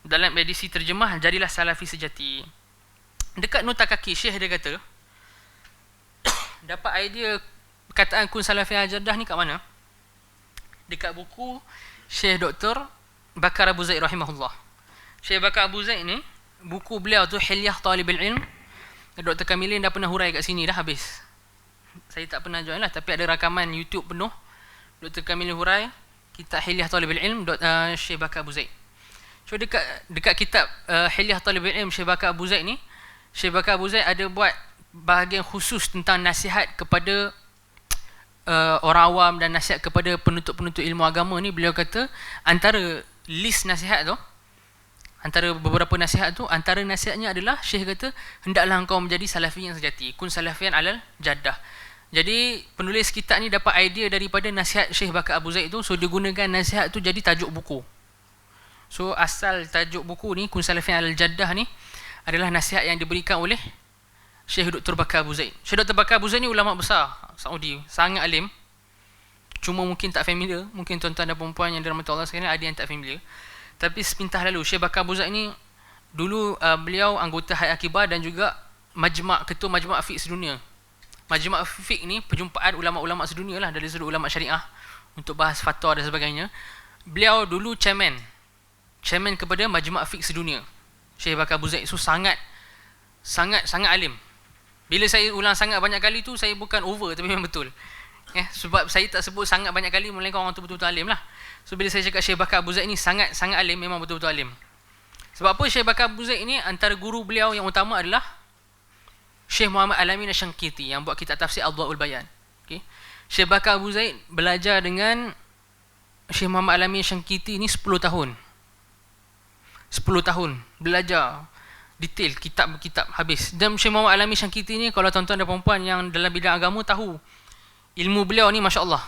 A: Dalam edisi terjemah, Jadilah Salafi Sejati. Dekat nota kaki Syekh dia kata dapat idea perkataan Kun Salafiyan Al-Jaddah ni kat mana? Dekat buku Syekh Dr. Bakar Abu Zaid rahimahullah. Syekh Bakar Abu Zaid ni, buku beliau tu Hilyah Talibul Ilm. Dr. Kamilin dah pernah hurai kat sini dah habis. Saya tak pernah join lah, tapi ada rakaman YouTube penuh Dr. Kamilin hurai kitab Hilyah Talibul Ilm Syekh Bakar Abu Zaid. So dekat kitab Hilyah Talibul Ilm Syekh Bakar Abu Zaid ni, Syekh Bakar Abu Zaid ada buat bahagian khusus tentang nasihat kepada orang awam dan nasihat kepada penuntut-penuntut ilmu agama ni. Beliau kata antara list nasihat tu, antara beberapa nasihat tu, antara nasihatnya adalah Syekh kata, hendaklah engkau menjadi salafi yang sejati. Kun salafiyan alal jaddah. Jadi penulis kitab ni dapat idea daripada nasihat Syekh Bakar Abu Zaid tu. So dia gunakan nasihat tu jadi tajuk buku. So asal tajuk buku ni Kun Salafiyan alal jaddah ni adalah nasihat yang diberikan oleh Syekh Dr. Bakar Abu Zaid. Syekh Dr. Bakar Abu Zaid ni ulama besar Saudi, sangat alim. Cuma mungkin tak familiar. Mungkin tuan-tuan dan puan-puan yang dirahmati Allah sekalian ada yang tak familiar. Tapi sepintah lalu, Syekh Bakar Abu Zaid ni dulu beliau anggota Hayat Akibar dan juga ketua Majma' Fiqh sedunia. Majma' Fiqh ni perjumpaan ulama-ulama sedunia lah, dari sudut ulama syariah untuk bahas fatwa dan sebagainya. Beliau dulu chairman kepada Majma' Fiqh sedunia, Syekh Bakar Abu Zaid. So sangat alim. Bila saya ulang sangat banyak kali tu, saya bukan over, tapi memang betul. Sebab saya tak sebut sangat banyak kali, melainkan orang tu betul-betul alim lah. So bila saya cakap Syekh Bakar Abu Zaid ni sangat alim, memang betul-betul alim. Sebab apa? Syekh Bakar Abu Zaid ni antara guru beliau yang utama adalah Syekh Muhammad Al-Amin Asy-Syanqiti yang buat kitab tafsir Adwa'ul Bayan. Okay. Syekh Bakar Abu Zaid belajar dengan Syekh Muhammad Al-Amin Asy-Syanqiti ni 10 tahun. 10 tahun belajar detail kitab habis. Dan Syekh Muhammad Al-Amin Asy-Syanqiti ni, kalau tuan-tuan dan puan-puan yang dalam bidang agama tahu, ilmu beliau ni masya-Allah.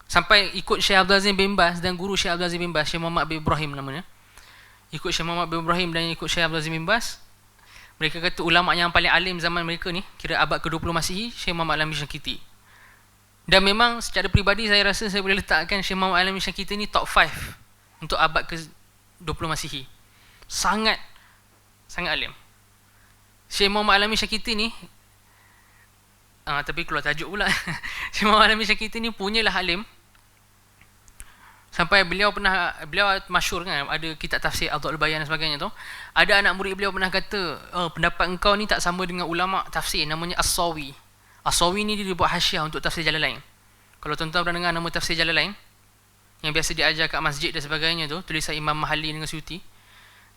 A: Sampai ikut Syekh Abdul Aziz bin Baz dan guru Syekh Abdul Aziz bin Baz, Syekh Muhammad bin Ibrahim namanya. Ikut Syekh Muhammad bin Ibrahim dan ikut Syekh Abdul Aziz bin Baz. Mereka kata ulama yang paling alim zaman mereka ni, kira abad ke-20 Masihi, Syekh Muhammad Al-Amin Asy-Syanqiti. Dan memang secara peribadi saya rasa saya boleh letakkan Syekh Muhammad Al-Amin Asy-Syanqiti ni top 5 untuk abad ke-20 Masihi. Sangat alim. Syekh Muhammad Al-Amin Asy-Syanqiti ni tapi keluar tajuk pula. Syekh Muhammad Al-Amin Asy-Syanqiti ni punyalah alim. Sampai beliau masyhur kan, ada kitab tafsir Adwa'ul Bayan dan sebagainya tu. Ada anak murid beliau pernah kata, pendapat engkau ni tak sama dengan ulama tafsir namanya As-Sawi. As-Sawi ni dia buat hasyiah untuk tafsir Jalalain. Kalau tuan-tuan pernah dengar nama tafsir Jalalain yang biasa diajar kat masjid dan sebagainya tu, tulisan Imam Mahali dengan Suyuti,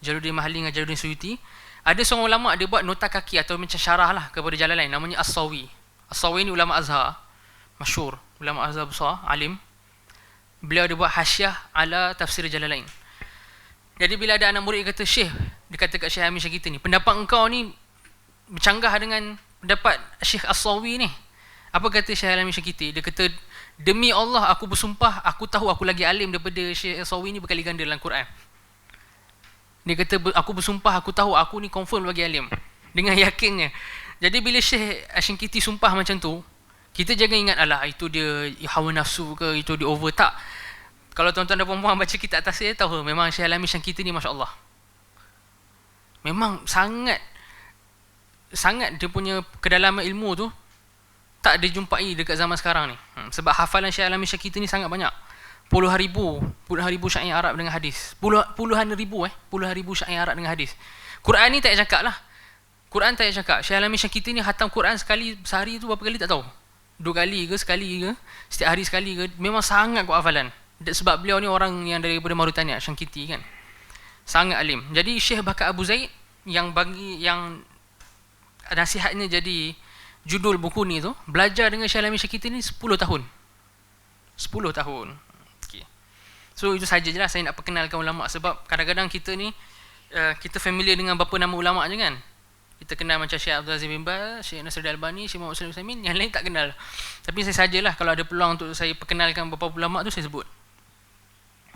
A: Jalaluddin Mahali dengan Jalaluddin Suyuti, ada seorang ulama dia buat nota kaki atau macam syarah lah kepada Jalalain, namanya As-Sawi. As-Sawi ni ulama Azhar masyhur, ulama Azhar besar, alim. Beliau dia buat hasyiah ala tafsir Jalalain. Jadi bila ada anak murid kata, Syekh, dia kata kat Syekh Amin Syakiti ni, pendapat engkau ni bercanggah dengan pendapat Syekh As-Sawi ni. Apa kata Syekh Amin Syakiti? Dia kata, demi Allah aku bersumpah, aku tahu aku lagi alim daripada Syekh As-Sawi ni berkali ganda dalam Quran. Dia kata, aku bersumpah aku tahu aku ni confirm lagi alim, dengan yakinnya. Jadi bila Syekh Syakiti sumpah macam tu, kita jangan ingat alah itu dia hawa nafsu ke, itu dia over, tak. Kalau tuan-tuan dan puan-puan baca kitab atas saya tahu memang Syekh Al-Amin Syakiti ni masya-Allah. Memang sangat dia punya kedalaman ilmu tu tak dijumpai dekat zaman sekarang ni. Sebab hafalan Syekh Al-Amin Syakiti ni sangat banyak. Puluhan ribu syair Arab dengan hadis. Puluhan ribu syair Arab dengan hadis. Quran ni tak payah cakap lah. Quran tak payah cakap. Syekh Al-Amin Syakiti ni khatam Quran sekali sehari tu berapa kali tak tahu. 2 kali ke, sekali ke, setiap hari sekali ke. Memang sangat kuat hafalan. Sebab beliau ni orang yang daripada Mauritania, Syakiti kan. Sangat alim. Jadi Syekh Bakar Abu Zaid yang nasihatnya jadi judul buku ni tu, belajar dengan Syekh Al-Amin Syakiti ni 10 tahun. 10 tahun. Okay. So itu saja je lah saya nak perkenalkan ulama', sebab kadang-kadang kita ni kita familiar dengan beberapa nama ulama' je kan. Kita kenal macam Syekh Abdul Aziz bin Baz, Syekh Nasruddin Albani, Syekh Muhammad Salih Utsaimin, yang lain tak kenal. Tapi saya sajalah kalau ada peluang untuk saya perkenalkan beberapa ulama' tu saya sebut.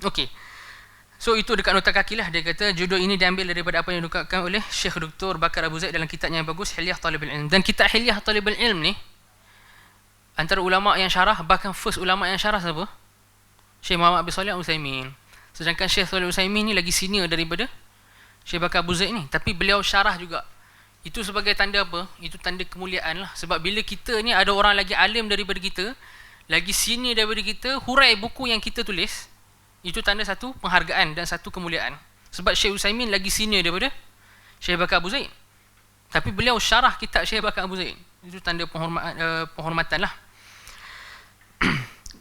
A: Okey. So itu dekat nota kaki lah, dia kata judul ini diambil daripada apa yang dikatakan oleh Syekh Dr. Bakar Abu Zaid dalam kitabnya yang bagus, Hilyah Talibul Ilm. Dan kitab Hilyah Talibul Ilm ni antara ulama' yang syarah, bahkan first ulama' yang syarah siapa? Syekh Muhammad bin Shalih Al-Utsaimin. Sedangkan Syekh Shalih Al-Utsaimin ni lagi senior daripada Syekh Bakar Abu Zaid ni, tapi beliau syarah juga. Itu sebagai tanda apa? Itu tanda kemuliaan lah. Sebab bila kita ni ada orang lagi alim daripada kita, lagi senior daripada kita, hurai buku yang kita tulis, itu tanda satu penghargaan dan satu kemuliaan. Sebab Syekh Utsaimin lagi senior daripada Syekh Bakar Abu Zaid, tapi beliau syarah kitab Syekh Bakar Abu Zaid. Itu tanda penghormatan lah.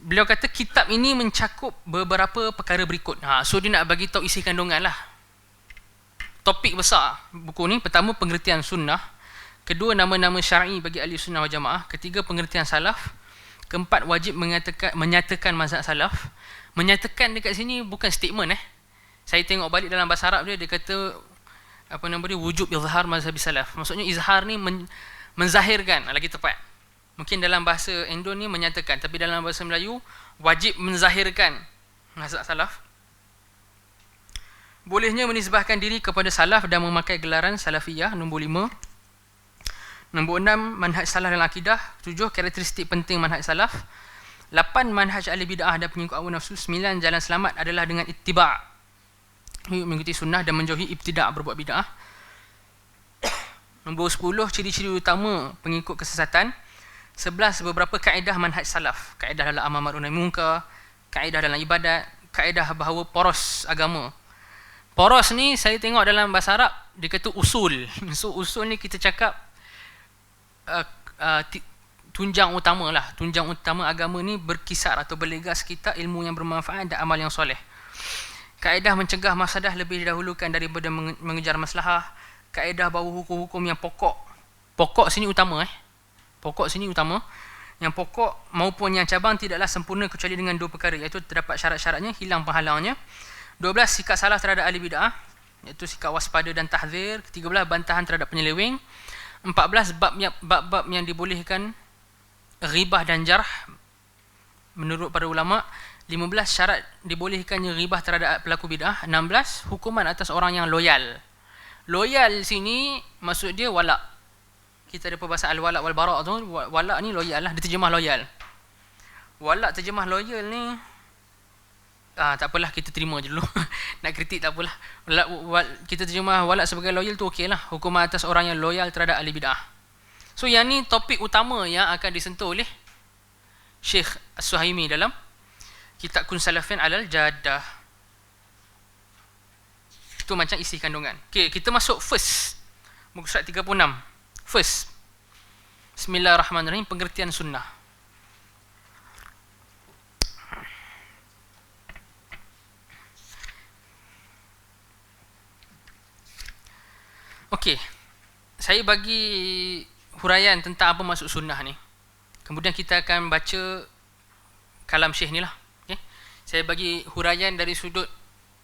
A: Beliau kata kitab ini mencakup beberapa perkara berikut. So dia nak bagi tahu isi kandungan lah. Topik besar buku ni, pertama pengertian sunnah, kedua nama-nama syar'i bagi ahli sunnah wal jamaah, ketiga pengertian salaf, keempat wajib menyatakan mazhab salaf. Menyatakan dekat sini bukan statement Saya tengok balik dalam bahasa Arab dia kata apa nama dia, wujub izhar mazhab salaf. Maksudnya izhar ni menzahirkan, lagi tepat. Mungkin dalam bahasa Indo ni menyatakan, tapi dalam bahasa Melayu wajib menzahirkan mazhab salaf. Bolehnya menisbahkan diri kepada salaf dan memakai gelaran salafiyah. Nombor 5. Nombor 6, manhaj salaf dalam akidah. 7, karakteristik penting manhaj salaf. 8, manhaj ahli bid'ah dan pengikut hawa nafsu. 9, jalan selamat adalah dengan ittiba', mengikuti sunnah dan menjauhi ibtida', berbuat bid'ah. Nombor 10, ciri-ciri utama pengikut kesesatan. 11, beberapa kaedah manhaj salaf. Kaedah dalam amar ma'ruf nahi munkar, kaedah dalam ibadat, kaedah bahawa poros agama. Poros ni saya tengok dalam bahasa Arab dia kata usul. So usul ni kita cakap tunjang utama lah. Tunjang utama agama ni berkisar atau berlega sekitar ilmu yang bermanfaat dan amal yang soleh. Kaedah mencegah mafsadah lebih didahulukan daripada mengejar maslahah. Kaedah bahawa hukum-hukum yang pokok. Pokok sini utama Pokok sini utama. Yang pokok maupun yang cabang tidaklah sempurna kecuali dengan 2 perkara, iaitu terdapat syarat-syaratnya, hilang penghalangnya. 12, sikap salah terhadap ahli bid'ah, iaitu sikap waspada dan tahzir. 13, bantahan terhadap penyeleweng. 14, bab-bab yang dibolehkan ghibah dan jarh menurut para ulama. 15, syarat dibolehkannya ghibah terhadap pelaku bid'ah. 16, hukuman atas orang yang loyal. Loyal sini maksud dia wala'. Kita ada perbahasan al-wala' wal bara' tu. Wala' ni loyal lah, dia terjemah loyal. Wala' terjemah loyal ni tak apalah, kita terima je dulu. Nak kritik tak apalah. Kita terjemah wala' sebagai loyal tu okey lah. Hukuman atas orang yang loyal terhadap ahli bid'ah. So yang ni topik utama yang akan disentuh oleh Syekh As-Suhaimi dalam kitab Kun Salafin Alal Jaddah. Itu macam isi kandungan. Okay, kita masuk first, muka surat 36. First, Bismillahirrahmanirrahim, pengertian sunnah. Okey, saya bagi huraian tentang apa maksud sunnah ni. Kemudian kita akan baca kalam Syekh ni lah. Okay? Saya bagi huraian dari sudut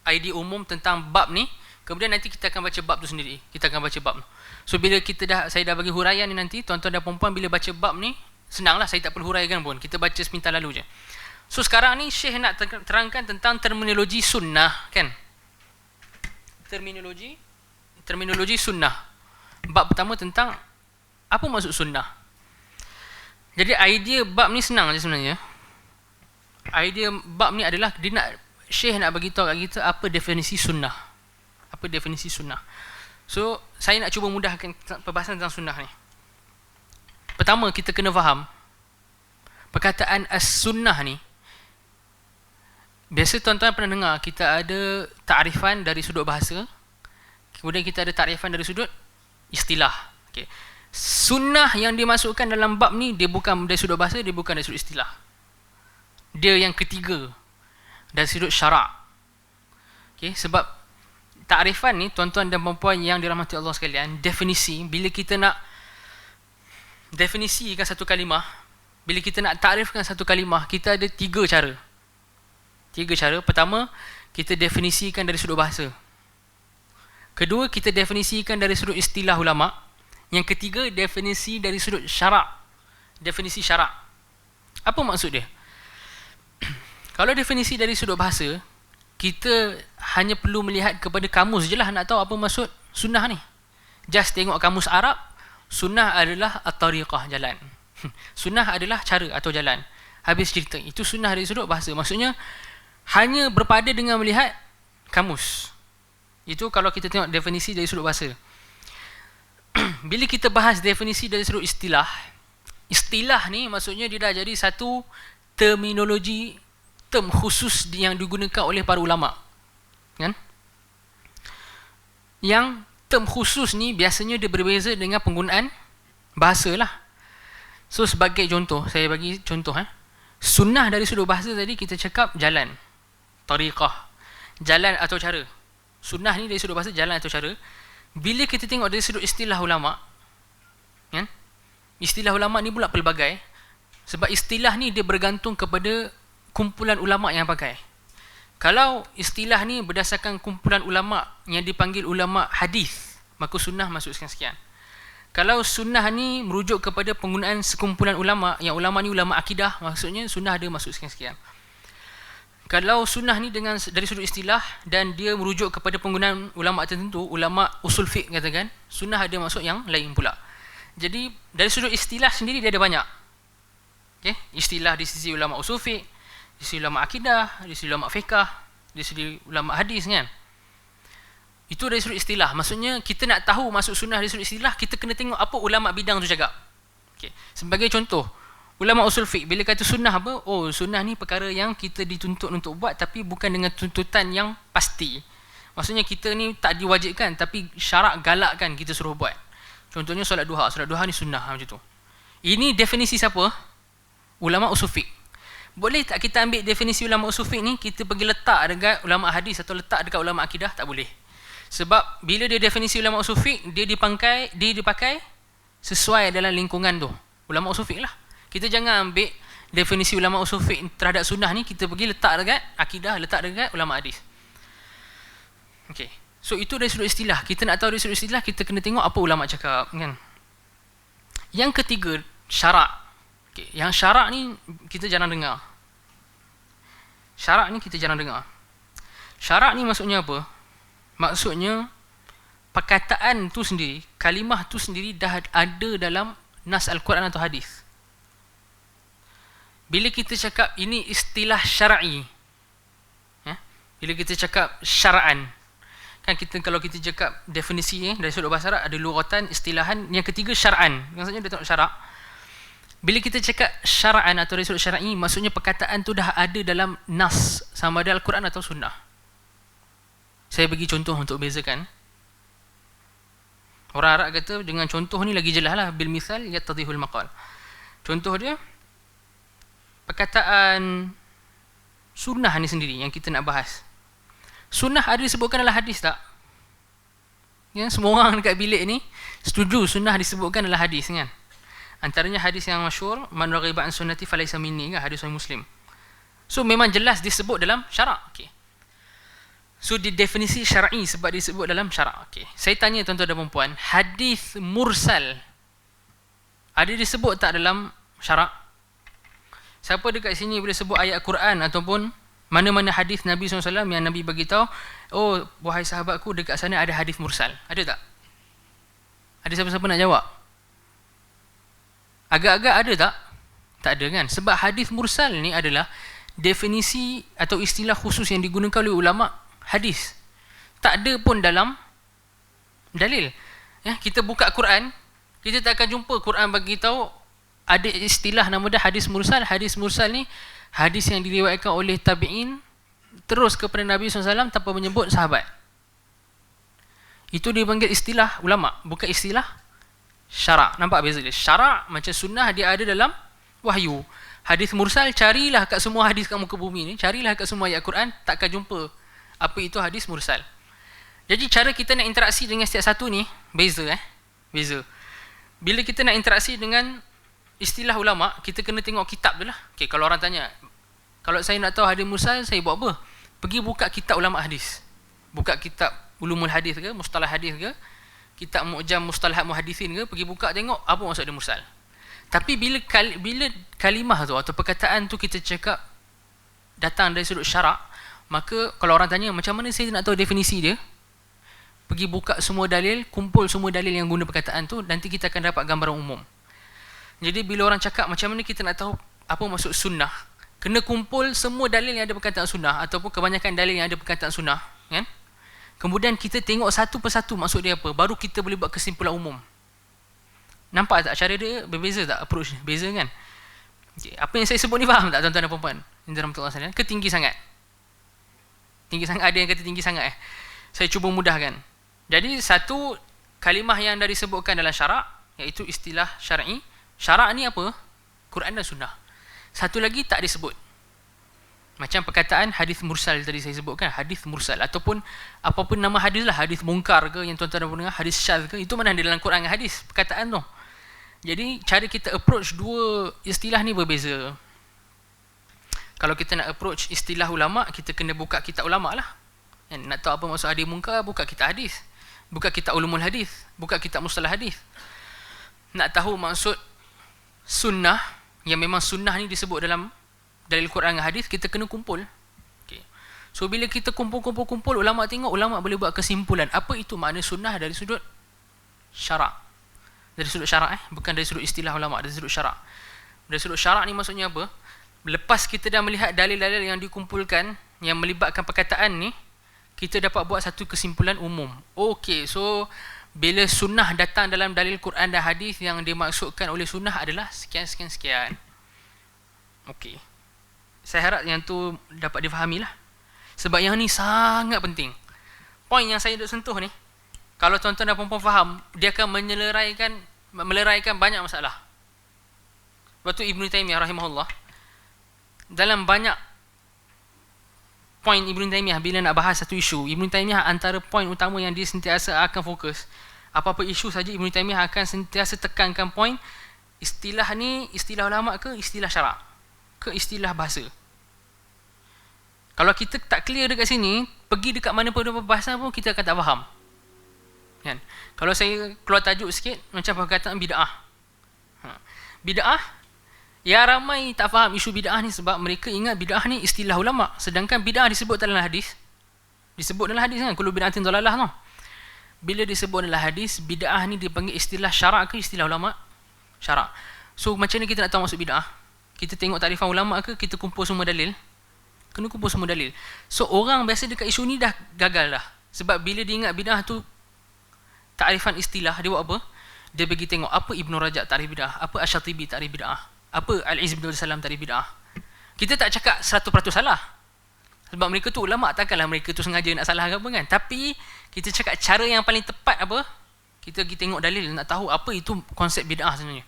A: idea umum tentang bab ni. Kemudian nanti kita akan baca bab tu sendiri. Kita akan baca bab tu. So bila saya dah bagi huraian ni nanti, tuan-tuan dan puan-puan bila baca bab ni, senanglah, saya tak perlu huraikan pun. Kita baca sepintas lalu je. So sekarang ni Syekh nak terangkan tentang terminologi sunnah, kan? Terminologi sunnah. Bab pertama tentang apa maksud sunnah. Jadi idea bab ni senang je sebenarnya. Idea bab ni adalah Syekh nak bagi tahu kat kita apa definisi sunnah. Apa definisi sunnah. So saya nak cuba mudahkan perbahasan tentang sunnah ni. Pertama, kita kena faham perkataan as-sunnah ni. Biasa tuan-tuan pernah dengar kita ada takrifan dari sudut bahasa, kemudian kita ada takrifan dari sudut istilah. Okay. Sunnah yang dimasukkan dalam bab ni, dia bukan dari sudut bahasa, dia bukan dari sudut istilah. Dia yang ketiga, dari sudut syarak. Okay. Sebab takrifan ni, tuan-tuan dan puan-puan yang dirahmati Allah sekalian, definisi, bila kita nak definisikan satu kalimah, bila kita nak takrifkan satu kalimah, kita ada tiga cara. Pertama, kita definisikan dari sudut bahasa. Kedua, kita definisikan dari sudut istilah ulama'. Yang ketiga, definisi dari sudut syarak. Definisi syarak. Apa maksud dia? Kalau definisi dari sudut bahasa, kita hanya perlu melihat kepada kamus je lah nak tahu apa maksud sunnah ni. Just tengok kamus Arab, sunnah adalah at-tariqah, jalan. Sunnah adalah cara atau jalan. Habis cerita. Itu sunnah dari sudut bahasa. Maksudnya, hanya berpada dengan melihat kamus. Itu kalau kita tengok definisi dari sudut bahasa. Bila kita bahas definisi dari sudut istilah, istilah ni maksudnya dia dah jadi satu terminologi, term khusus yang digunakan oleh para ulama'. Kan? Yang term khusus ni biasanya dia berbeza dengan penggunaan bahasa lah. So sebagai contoh, saya bagi contoh. Sunnah dari sudut bahasa tadi kita cakap jalan, tariqah, jalan atau cara. Sunnah ni dari sudut bahasa jalan atau cara. Bila kita tengok dari sudut istilah ulama', kan? Istilah ulama' ni pula pelbagai. Sebab istilah ni dia bergantung kepada kumpulan ulama' yang pakai. Kalau istilah ni berdasarkan kumpulan ulama' yang dipanggil ulama' hadis, maka sunnah masuk sekian-sekian. Kalau sunnah ni merujuk kepada penggunaan sekumpulan ulama', yang ulama' ni ulama' akidah, maksudnya sunnah dia masuk sekian-sekian. Kalau sunnah ni dari sudut istilah dan dia merujuk kepada penggunaan ulama' tertentu, ulama' usul fiqh katakan, sunnah ada maksud yang lain pula. Jadi dari sudut istilah sendiri dia ada banyak. Okay? Istilah di sisi ulama' usul fiqh, di sisi ulama' akidah, di sisi ulama' fiqh, di sisi ulama' hadis, kan? Itu dari sudut istilah. Maksudnya kita nak tahu maksud sunnah dari sudut istilah, kita kena tengok apa ulama' bidang tu cakap. Okay. Sebagai contoh, ulama' usul fiqh bila kata sunnah apa? Oh, sunnah ni perkara yang kita dituntut untuk buat tapi bukan dengan tuntutan yang pasti. Maksudnya kita ni tak diwajibkan tapi syarak galakkan kita suruh buat. Contohnya solat duha. Solat duha ni sunnah macam tu. Ini definisi siapa? Ulama' usul fiqh. Boleh tak kita ambil definisi ulama' usul fiqh ni, kita pergi letak dekat ulama' hadis atau letak dekat ulama' akidah? Tak boleh. Sebab bila dia definisi ulama' usul fiqh, dia dipakai sesuai dalam lingkungan tu. Ulama' usul fiqh lah. Kita jangan ambil definisi ulama' usul fiqh terhadap sunnah ni, kita pergi letak dekat akidah, letak dekat ulama' hadis. Okey. So itu dari sudut istilah. Kita nak tahu dari sudut istilah, kita kena tengok apa ulama' cakap, kan? Yang ketiga, syarak. Okay. Yang syarak ni kita jarang dengar. Syarak ni maksudnya apa? Maksudnya perkataan tu sendiri, kalimah tu sendiri dah ada dalam nas Al-Quran atau hadis. Bila kita cakap ini istilah syar'i, bila kita cakap syara'an, kan kalau kita cakap definisi dari sudut bahasa Arab ada lughatan, istilahan, yang ketiga syar'an. Maksudnya dia tengok syarak. Bila kita cakap syara'an atau dari sudut syar'i, maksudnya perkataan tu dah ada dalam nas, sama ada Al-Quran atau sunnah. Saya bagi contoh untuk bezakan. Orang Arab kata dengan contoh ni lagi jelas lah. Bil misal yattadihul maqal. Contoh dia, perkataan sunnah ni sendiri yang kita nak bahas. Sunnah ada disebutkan dalam hadis tak? Semua orang dekat bilik ni setuju sunnah disebutkan dalam hadis kan. Antaranya hadis yang masyhur, man raghiba an sunnati falaysa minni, kan, hadis Sahih Muslim. So memang jelas disebut dalam syarak. Okey. So di definisi syar'i sebab disebut dalam syarak. Okey. Saya tanya tuan-tuan dan puan-puan, hadis mursal ada disebut tak dalam syarak? Siapa dekat sini boleh sebut ayat Quran ataupun mana-mana hadis Nabi SAW yang Nabi bagi tahu, oh wahai sahabatku, dekat sana ada hadis mursal? Ada tak? Ada siapa-siapa nak jawab? Agak-agak ada tak? Tak ada kan? Sebab hadis mursal ni adalah definisi atau istilah khusus yang digunakan oleh ulama hadis. Tak ada pun dalam dalil. Ya, kita buka Quran, kita tak akan jumpa Quran bagi tahu ada istilah nama dia hadis mursal. Hadis mursal ni hadis yang diriwayatkan oleh tabi'in terus kepada Nabi SAW tanpa menyebut sahabat. Itu dipanggil istilah ulama, bukan istilah syarak. Nampak beza dia? Syarak macam sunnah, dia ada dalam wahyu. Hadis mursal, carilah kat semua hadis kat muka bumi ni, carilah kat semua ayat Quran, takkan jumpa apa itu hadis mursal. Jadi cara kita nak interaksi dengan setiap satu ni beza. Beza. Bila kita nak interaksi dengan istilah ulama, kita kena tengok kitab tu lah. Okay, kalau orang tanya, kalau saya nak tahu hadis mursal, saya buat apa? Pergi buka kitab ulama hadis. Buka kitab ulumul hadis ke, mustalah hadis ke, kitab mu'jam mustalahat muhadithin ke, pergi buka tengok apa maksud dia mursal. Tapi bila kalimah tu atau perkataan tu kita cakap datang dari sudut syarak, maka kalau orang tanya macam mana saya nak tahu definisi dia, pergi buka semua dalil, kumpul semua dalil yang guna perkataan tu, nanti kita akan dapat gambaran umum. Jadi bila orang cakap macam mana kita nak tahu apa maksud sunnah, kena kumpul semua dalil yang ada perkataan sunnah ataupun kebanyakan dalil yang ada perkataan sunnah, kan? Kemudian kita tengok satu persatu maksud dia apa, baru kita boleh buat kesimpulan umum. Nampak tak cara dia berbeza tak approach dia? Beza kan? Okay. Apa yang saya sebut ni faham tak tuan-tuan dan puan-puan? Ketinggi sangat? Tinggi sangat, ada yang kata tinggi sangat Saya cuba mudahkan. Jadi satu kalimah yang dah disebutkan dalam syarak, iaitu istilah syar'i. Syarak ni apa? Quran dan sunnah. Satu lagi tak disebut. Macam perkataan hadis mursal tadi saya sebutkan, hadis mursal ataupun apapun nama hadis lah, hadis mungkar ke yang tuan-tuan dah dengar, hadis syadz ke, itu mana ada dalam Quran dan hadis perkataan tu. Jadi cara kita approach dua istilah ni berbeza. Kalau kita nak approach istilah ulama, kita kena buka kitab ulama lah. Nak tahu apa maksud hadis mungkar, buka kitab hadis. Buka kitab ulumul hadis, buka kitab mustalah hadis. Nak tahu maksud sunnah, yang memang sunnah ni disebut dalam dalil Quran dan hadis, kita kena kumpul. Okay. So bila kita kumpul, ulama tengok, ulama boleh buat kesimpulan apa itu makna sunnah dari sudut syarak. Dari sudut syarak bukan dari sudut istilah ulama, dari sudut syarak. Dari sudut syarak ni maksudnya apa? Lepas kita dah melihat dalil-dalil yang dikumpulkan yang melibatkan perkataan ni, kita dapat buat satu kesimpulan umum. Okey, so bila sunnah datang dalam dalil Quran dan hadis, yang dimaksudkan oleh sunnah adalah sekian. Okey. Saya harap yang tu dapat difahami lah. Sebab yang ni sangat penting. Poin yang saya nak sentuh ni, kalau tuan-tuan dan puan-puan faham, dia akan meleraikan banyak masalah. Sebab tu Ibn Taymiyah rahimahullah, dalam banyak poin Ibn Taymiyah bila nak bahas satu isu, Ibn Taymiyah antara poin utama yang dia sentiasa akan fokus, apa-apa isu saja Ibn Taymiyah akan sentiasa tekankan poin, istilah ni istilah ulama ke istilah syarak ke istilah bahasa. Kalau kita tak clear dekat sini, pergi dekat mana pun bahasa pun kita akan tak faham, kan? Kalau saya keluar tajuk sikit, macam perkataan bid'ah. Bid'ah, ya ramai tak faham isu bid'ah ni sebab mereka ingat bid'ah ni istilah ulama, sedangkan bid'ah disebut dalam hadis. Disebut dalam hadis kan, kullu bid'atin dhalalah tu. Bila disebut dalam hadis, bid'ah ni dipanggil istilah syarak ke istilah ulama? Syarak. So macam ni kita nak tahu maksud bid'ah? Kita tengok takrifan ulama ke kita kumpul semua dalil? Kena kumpul semua dalil. So orang biasa dekat isu ni dah gagal dah. Sebab bila dia ingat bid'ah tu takrifan istilah, dia buat apa? Dia bagi tengok apa Ibn Rajab takrif bid'ah, apa Asy-Syatibi takrif bid'ah, apa Al-Izz bin Abdul Salam takrif bid'ah. Kita tak cakap 100% salah. Sebab mereka tu ulama, takkanlah mereka tu sengaja nak salah ke apa kan. Tapi kita cakap cara yang paling tepat apa? Kita pergi tengok dalil, nak tahu apa itu konsep bid'ah sebenarnya.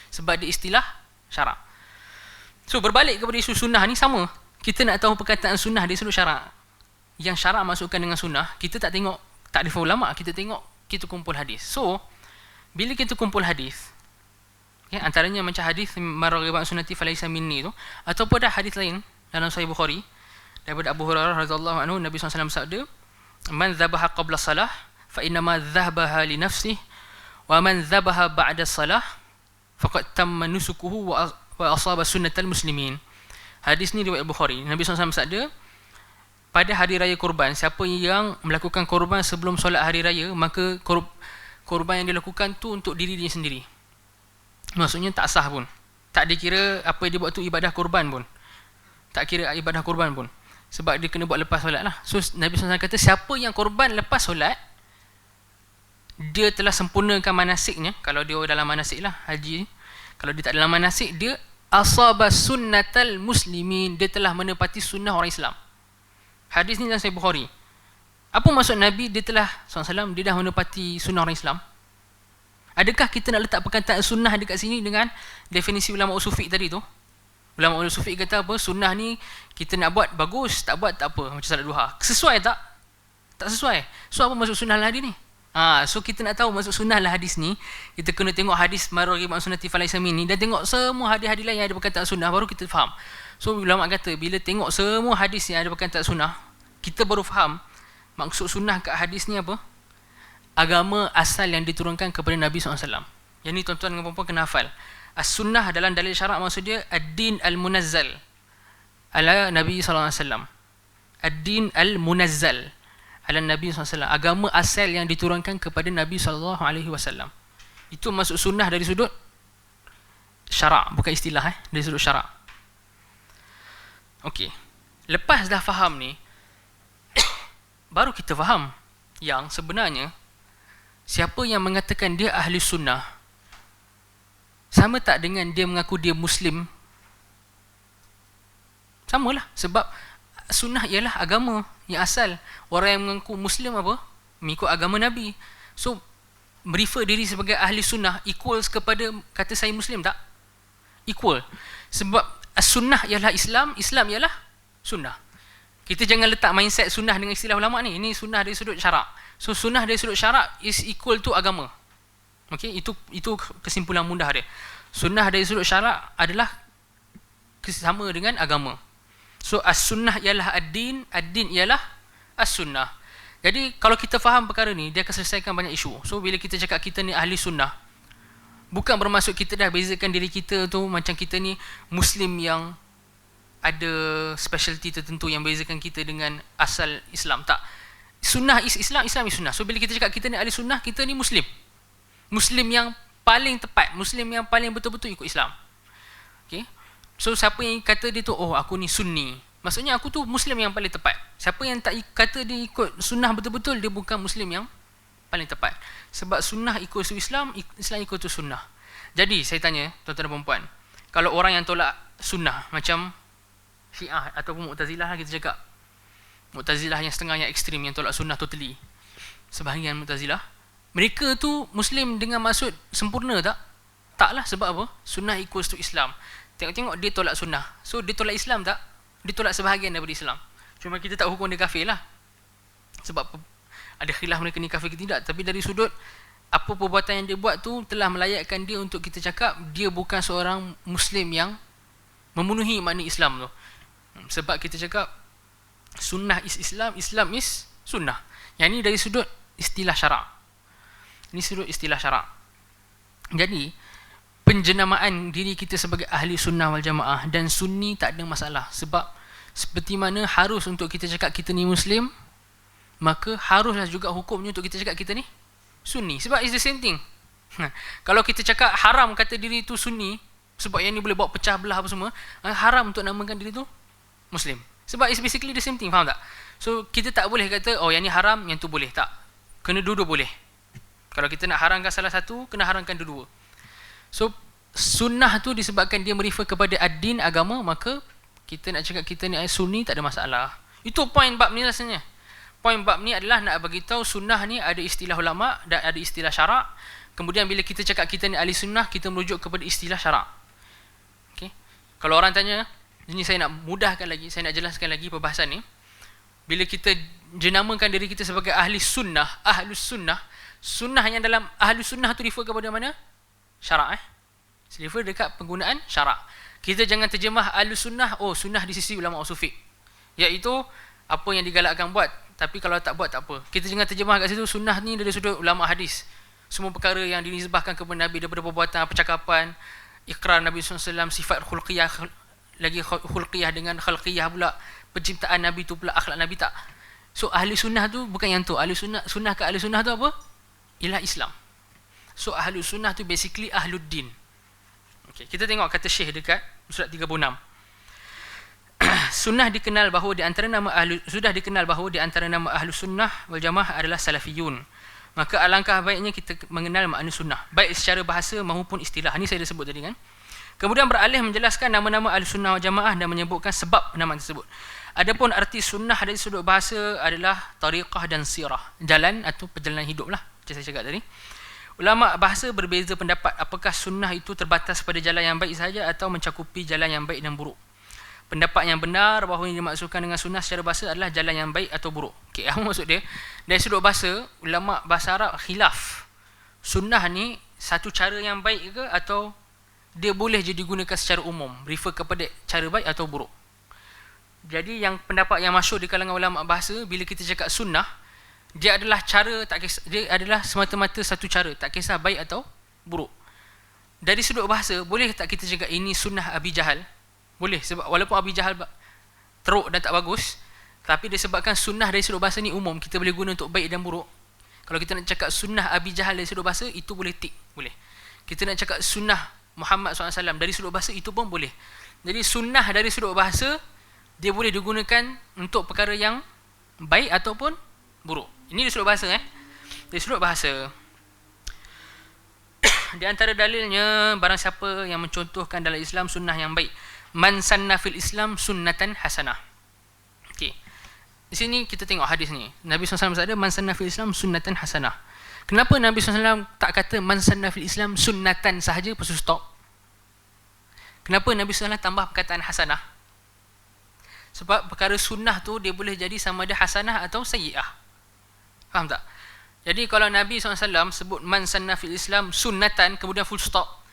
A: Sebab dia istilah syarak. So berbalik kepada isu sunnah ni sama. Kita nak tahu perkataan sunnah di sudut syarak. Yang syarak masukkan dengan sunnah, kita tak tengok takrif ulama, kita tengok kita kumpul hadis. So bila kita kumpul hadis, okay, antaranya macam hadis maraghiba an sunnati falaysa minni tu, ataupun ada hadis lain dalam Sahih Bukhari daripada Abu Hurairah radhiyallahu anhu, Nabi SAW bersabda, man dhabaha qabla salah fa inna ma dhabaha li nafsihi wa man dhabaha ba'da salah faqad tamma nusukuhu wa asaba sunnatal muslimin. Hadis ni riwayat Bukhari. Nabi SAW bersabda, pada hari raya korban, siapa yang melakukan korban sebelum solat hari raya, maka korban yang dilakukan tu untuk diri dia sendiri. Maksudnya tak sah pun. Tak dikira apa dia buat tu ibadah korban pun. Tak kira ibadah korban pun. Sebab dia kena buat lepas solat lah. So Nabi SAW kata, siapa yang korban lepas solat, dia telah sempurnakan manasiknya. Kalau dia dalam manasik lah, haji. Kalau dia tak dalam manasik, dia asaba sunnatal muslimin, dia telah menepati sunnah orang Islam. Hadis ni dalam Sahih Bukhari. Apa maksud Nabi dia telah SAW, dia dah menepati sunnah orang Islam? Adakah kita nak letak perkataan sunnah dekat sini dengan definisi ulama usul fiqh tadi tu? Ulama usul fiqh kata apa? Sunnah ni kita nak buat bagus, tak buat tak apa, macam salat duha. Sesuai tak? Tak sesuai. So apa maksud sunnah hadis ni? So kita nak tahu maksud sunnah hadis ni, kita kena tengok hadis maraghiba an sunnati falaysa minni dan tengok semua hadis-hadis lain yang ada perkataan sunnah, baru kita faham. So ulama kata bila tengok semua hadis yang ada perkataan sunnah, kita baru faham maksud sunnah kat hadis ni apa? Agama asal yang diturunkan kepada Nabi SAW. Yang ni tuan-tuan dan puan-puan kena hafal. As-sunnah dalam dalil syarak maksud dia ad-din al-munazzal ala Nabi SAW. Ad-din al-munazzal ala Nabi SAW. Agama asal yang diturunkan kepada Nabi SAW. Itu masuk sunnah dari sudut syarak, bukan istilah dari sudut syarak. Okey. Lepas dah faham ni, baru kita faham yang sebenarnya siapa yang mengatakan dia ahli sunnah sama tak dengan dia mengaku dia Muslim? Samalah, sebab sunnah ialah agama yang asal. Orang yang mengaku Muslim apa? Mengikut agama Nabi. So merefer diri sebagai ahli sunnah equals kepada kata saya Muslim tak? Equal. Sebab sunnah ialah Islam, Islam ialah sunnah. Kita jangan letak mindset sunnah dengan istilah ulama ni. Ini sunnah dari sudut syarak. So sunnah dari sudut syarak is equal to agama. Okey, itu kesimpulan mudah dia. Sunnah dari sudut syarak adalah sama dengan agama. So as-sunnah ialah ad-din, ad-din ialah as-sunnah. Jadi kalau kita faham perkara ni, dia akan selesaikan banyak isu. So bila kita cakap kita ni ahli sunnah, bukan bermaksud kita dah bezakan diri kita tu macam kita ni Muslim yang ada specialty tertentu yang bezakan kita dengan asal Islam. Tak. Sunnah is Islam, Islam is sunnah. So bila kita cakap kita ni ahli sunnah, kita ni Muslim. Muslim yang paling tepat, Muslim yang paling betul-betul ikut Islam. Okay. So siapa yang kata dia tu, oh aku ni sunni, maksudnya aku tu Muslim yang paling tepat. Siapa yang tak kata dia ikut sunnah betul-betul, dia bukan Muslim yang paling tepat. Sebab sunnah ikut tu Islam, Islam ikut tu sunnah. Jadi saya tanya tuan-tuan dan puan-puan, kalau orang yang tolak sunnah macam Syiah ataupun Mu'tazilah lah kita cakap, Mu'tazilah yang setengah yang ekstrim yang tolak sunnah totally, sebahagian Mu'tazilah, mereka tu Muslim dengan maksud sempurna tak? Taklah, sebab apa? Sunnah equals to Islam. Tengok-tengok dia tolak sunnah. So dia tolak Islam tak? Dia tolak sebahagian daripada Islam. Cuma kita tak hukum dia kafir lah. Sebab ada khilaf mereka ni kafir ke tidak. Tapi dari sudut apa perbuatan yang dia buat tu telah melayakkan dia untuk kita cakap dia bukan seorang Muslim yang memenuhi makna Islam tu. Sebab kita cakap sunnah is Islam, Islam is sunnah. Yang ni dari sudut istilah syarak. Ini sudut istilah syarak. Jadi penjenamaan diri kita sebagai ahli sunnah wal jamaah dan sunni tak ada masalah. Sebab seperti mana harus untuk kita cakap kita ni Muslim, maka haruslah juga hukumnya untuk kita cakap kita ni sunni. Sebab it's the same thing. Kalau kita cakap haram kata diri tu sunni, sebab yang ni boleh bawa pecah belah apa semua, haram untuk namakan diri tu Muslim. Sebab it's basically the same thing, faham tak? So kita tak boleh kata oh yang ni haram, yang tu boleh. Tak. Kena dua-dua boleh. Kalau kita nak haramkan salah satu, kena haramkan dua-dua. So sunnah tu disebabkan dia merefer kepada ad-din, agama, maka kita nak cakap kita ni sunni tak ada masalah. Itu point bab ni rasanya. Point bab ni adalah nak bagi tahu sunnah ni ada istilah ulama dan ada istilah syarak. Kemudian bila kita cakap kita ni ahli sunnah, kita merujuk kepada istilah syarak. Okey. Kalau orang tanya, ini saya nak mudahkan lagi, saya nak jelaskan lagi perbahasan ni. Bila kita jenamakan diri kita sebagai ahli sunnah, ahlus sunnah, sunnah yang dalam ahlus sunnah tu refer kepada mana? Syarak. Refer dekat penggunaan syarak. Kita jangan terjemah ahlus sunnah, oh sunnah di sisi ulama usul fiqh, iaitu apa yang digalakkan buat, tapi kalau tak buat tak apa. Kita jangan terjemah kat situ sunnah ni dari sudut ulama hadis, semua perkara yang dinisbahkan kepada Nabi daripada perbuatan, percakapan, ikrar Nabi SAW, sifat khulqiyah, lagi khulqiyah dengan khalqiyah pula, penciptaan Nabi tu pula, akhlak Nabi, tak. So ahli sunnah tu bukan yang tu. Ahli sunnah, sunnah ke ahli sunnah tu apa? Ialah Islam. So ahli sunnah tu basically ahluddin. Okay, kita tengok kata Syekh dekat surat 36. Sunnah dikenal bahawa di antara nama sudah dikenal bahawa di antara nama ahlu sunnah wal jamaah adalah salafiyun. Maka alangkah baiknya kita mengenal makna sunnah, baik secara bahasa maupun istilah. Ini saya dah sebut tadi kan. Kemudian beralih menjelaskan nama-nama ahlu sunnah wal jamaah dan menyebutkan sebab nama tersebut. Adapun arti sunnah dari sudut bahasa adalah tariqah dan sirah, jalan atau perjalanan hidup lah, macam saya cakap tadi. Ulama bahasa berbeza pendapat apakah sunnah itu terbatas pada jalan yang baik sahaja atau mencakupi jalan yang baik dan buruk. Pendapat yang benar bahawa yang dimaksudkan dengan sunnah secara bahasa adalah jalan yang baik atau buruk. Okey, apa maksud dia? Dari sudut bahasa, ulama bahasa Arab khilaf. Sunnah ni satu cara yang baik ke atau dia boleh je digunakan secara umum, refer kepada cara baik atau buruk. Jadi yang pendapat yang masyhur di kalangan ulama bahasa, bila kita cakap sunnah, dia adalah cara, tak kisah, dia adalah semata-mata satu cara, tak kisah baik atau buruk. Dari sudut bahasa, boleh tak kita cakap ini sunnah Abi Jahal? Boleh, sebab walaupun Abi Jahal teruk dan tak bagus, tapi disebabkan sunnah dari sudut bahasa ni umum, kita boleh guna untuk baik dan buruk. Kalau kita nak cakap sunnah Abi Jahal dari sudut bahasa, itu boleh tik, boleh. Kita nak cakap sunnah Muhammad SAW dari sudut bahasa, itu pun boleh. Jadi sunnah dari sudut bahasa, dia boleh digunakan untuk perkara yang baik ataupun buruk. Ini dari sudut bahasa. Dari sudut bahasa. Di antara dalilnya, barang siapa yang mencontohkan dalam Islam sunnah yang baik, man sanna fil Islam sunnatan hasanah. Okey. Di sini kita tengok hadis ni. Nabi SAW bersabda, man sanna fil Islam sunnatan hasanah. Kenapa Nabi SAW tak kata man sanna fil Islam sunnatan sahaja, lepas tu stop? Kenapa Nabi SAW tambah perkataan hasanah? Sebab perkara sunnah tu dia boleh jadi sama ada hasanah atau sayyi'ah. Faham tak? Jadi kalau Nabi SAW sebut man sanna fil Islam sunnatan, kemudian full stop,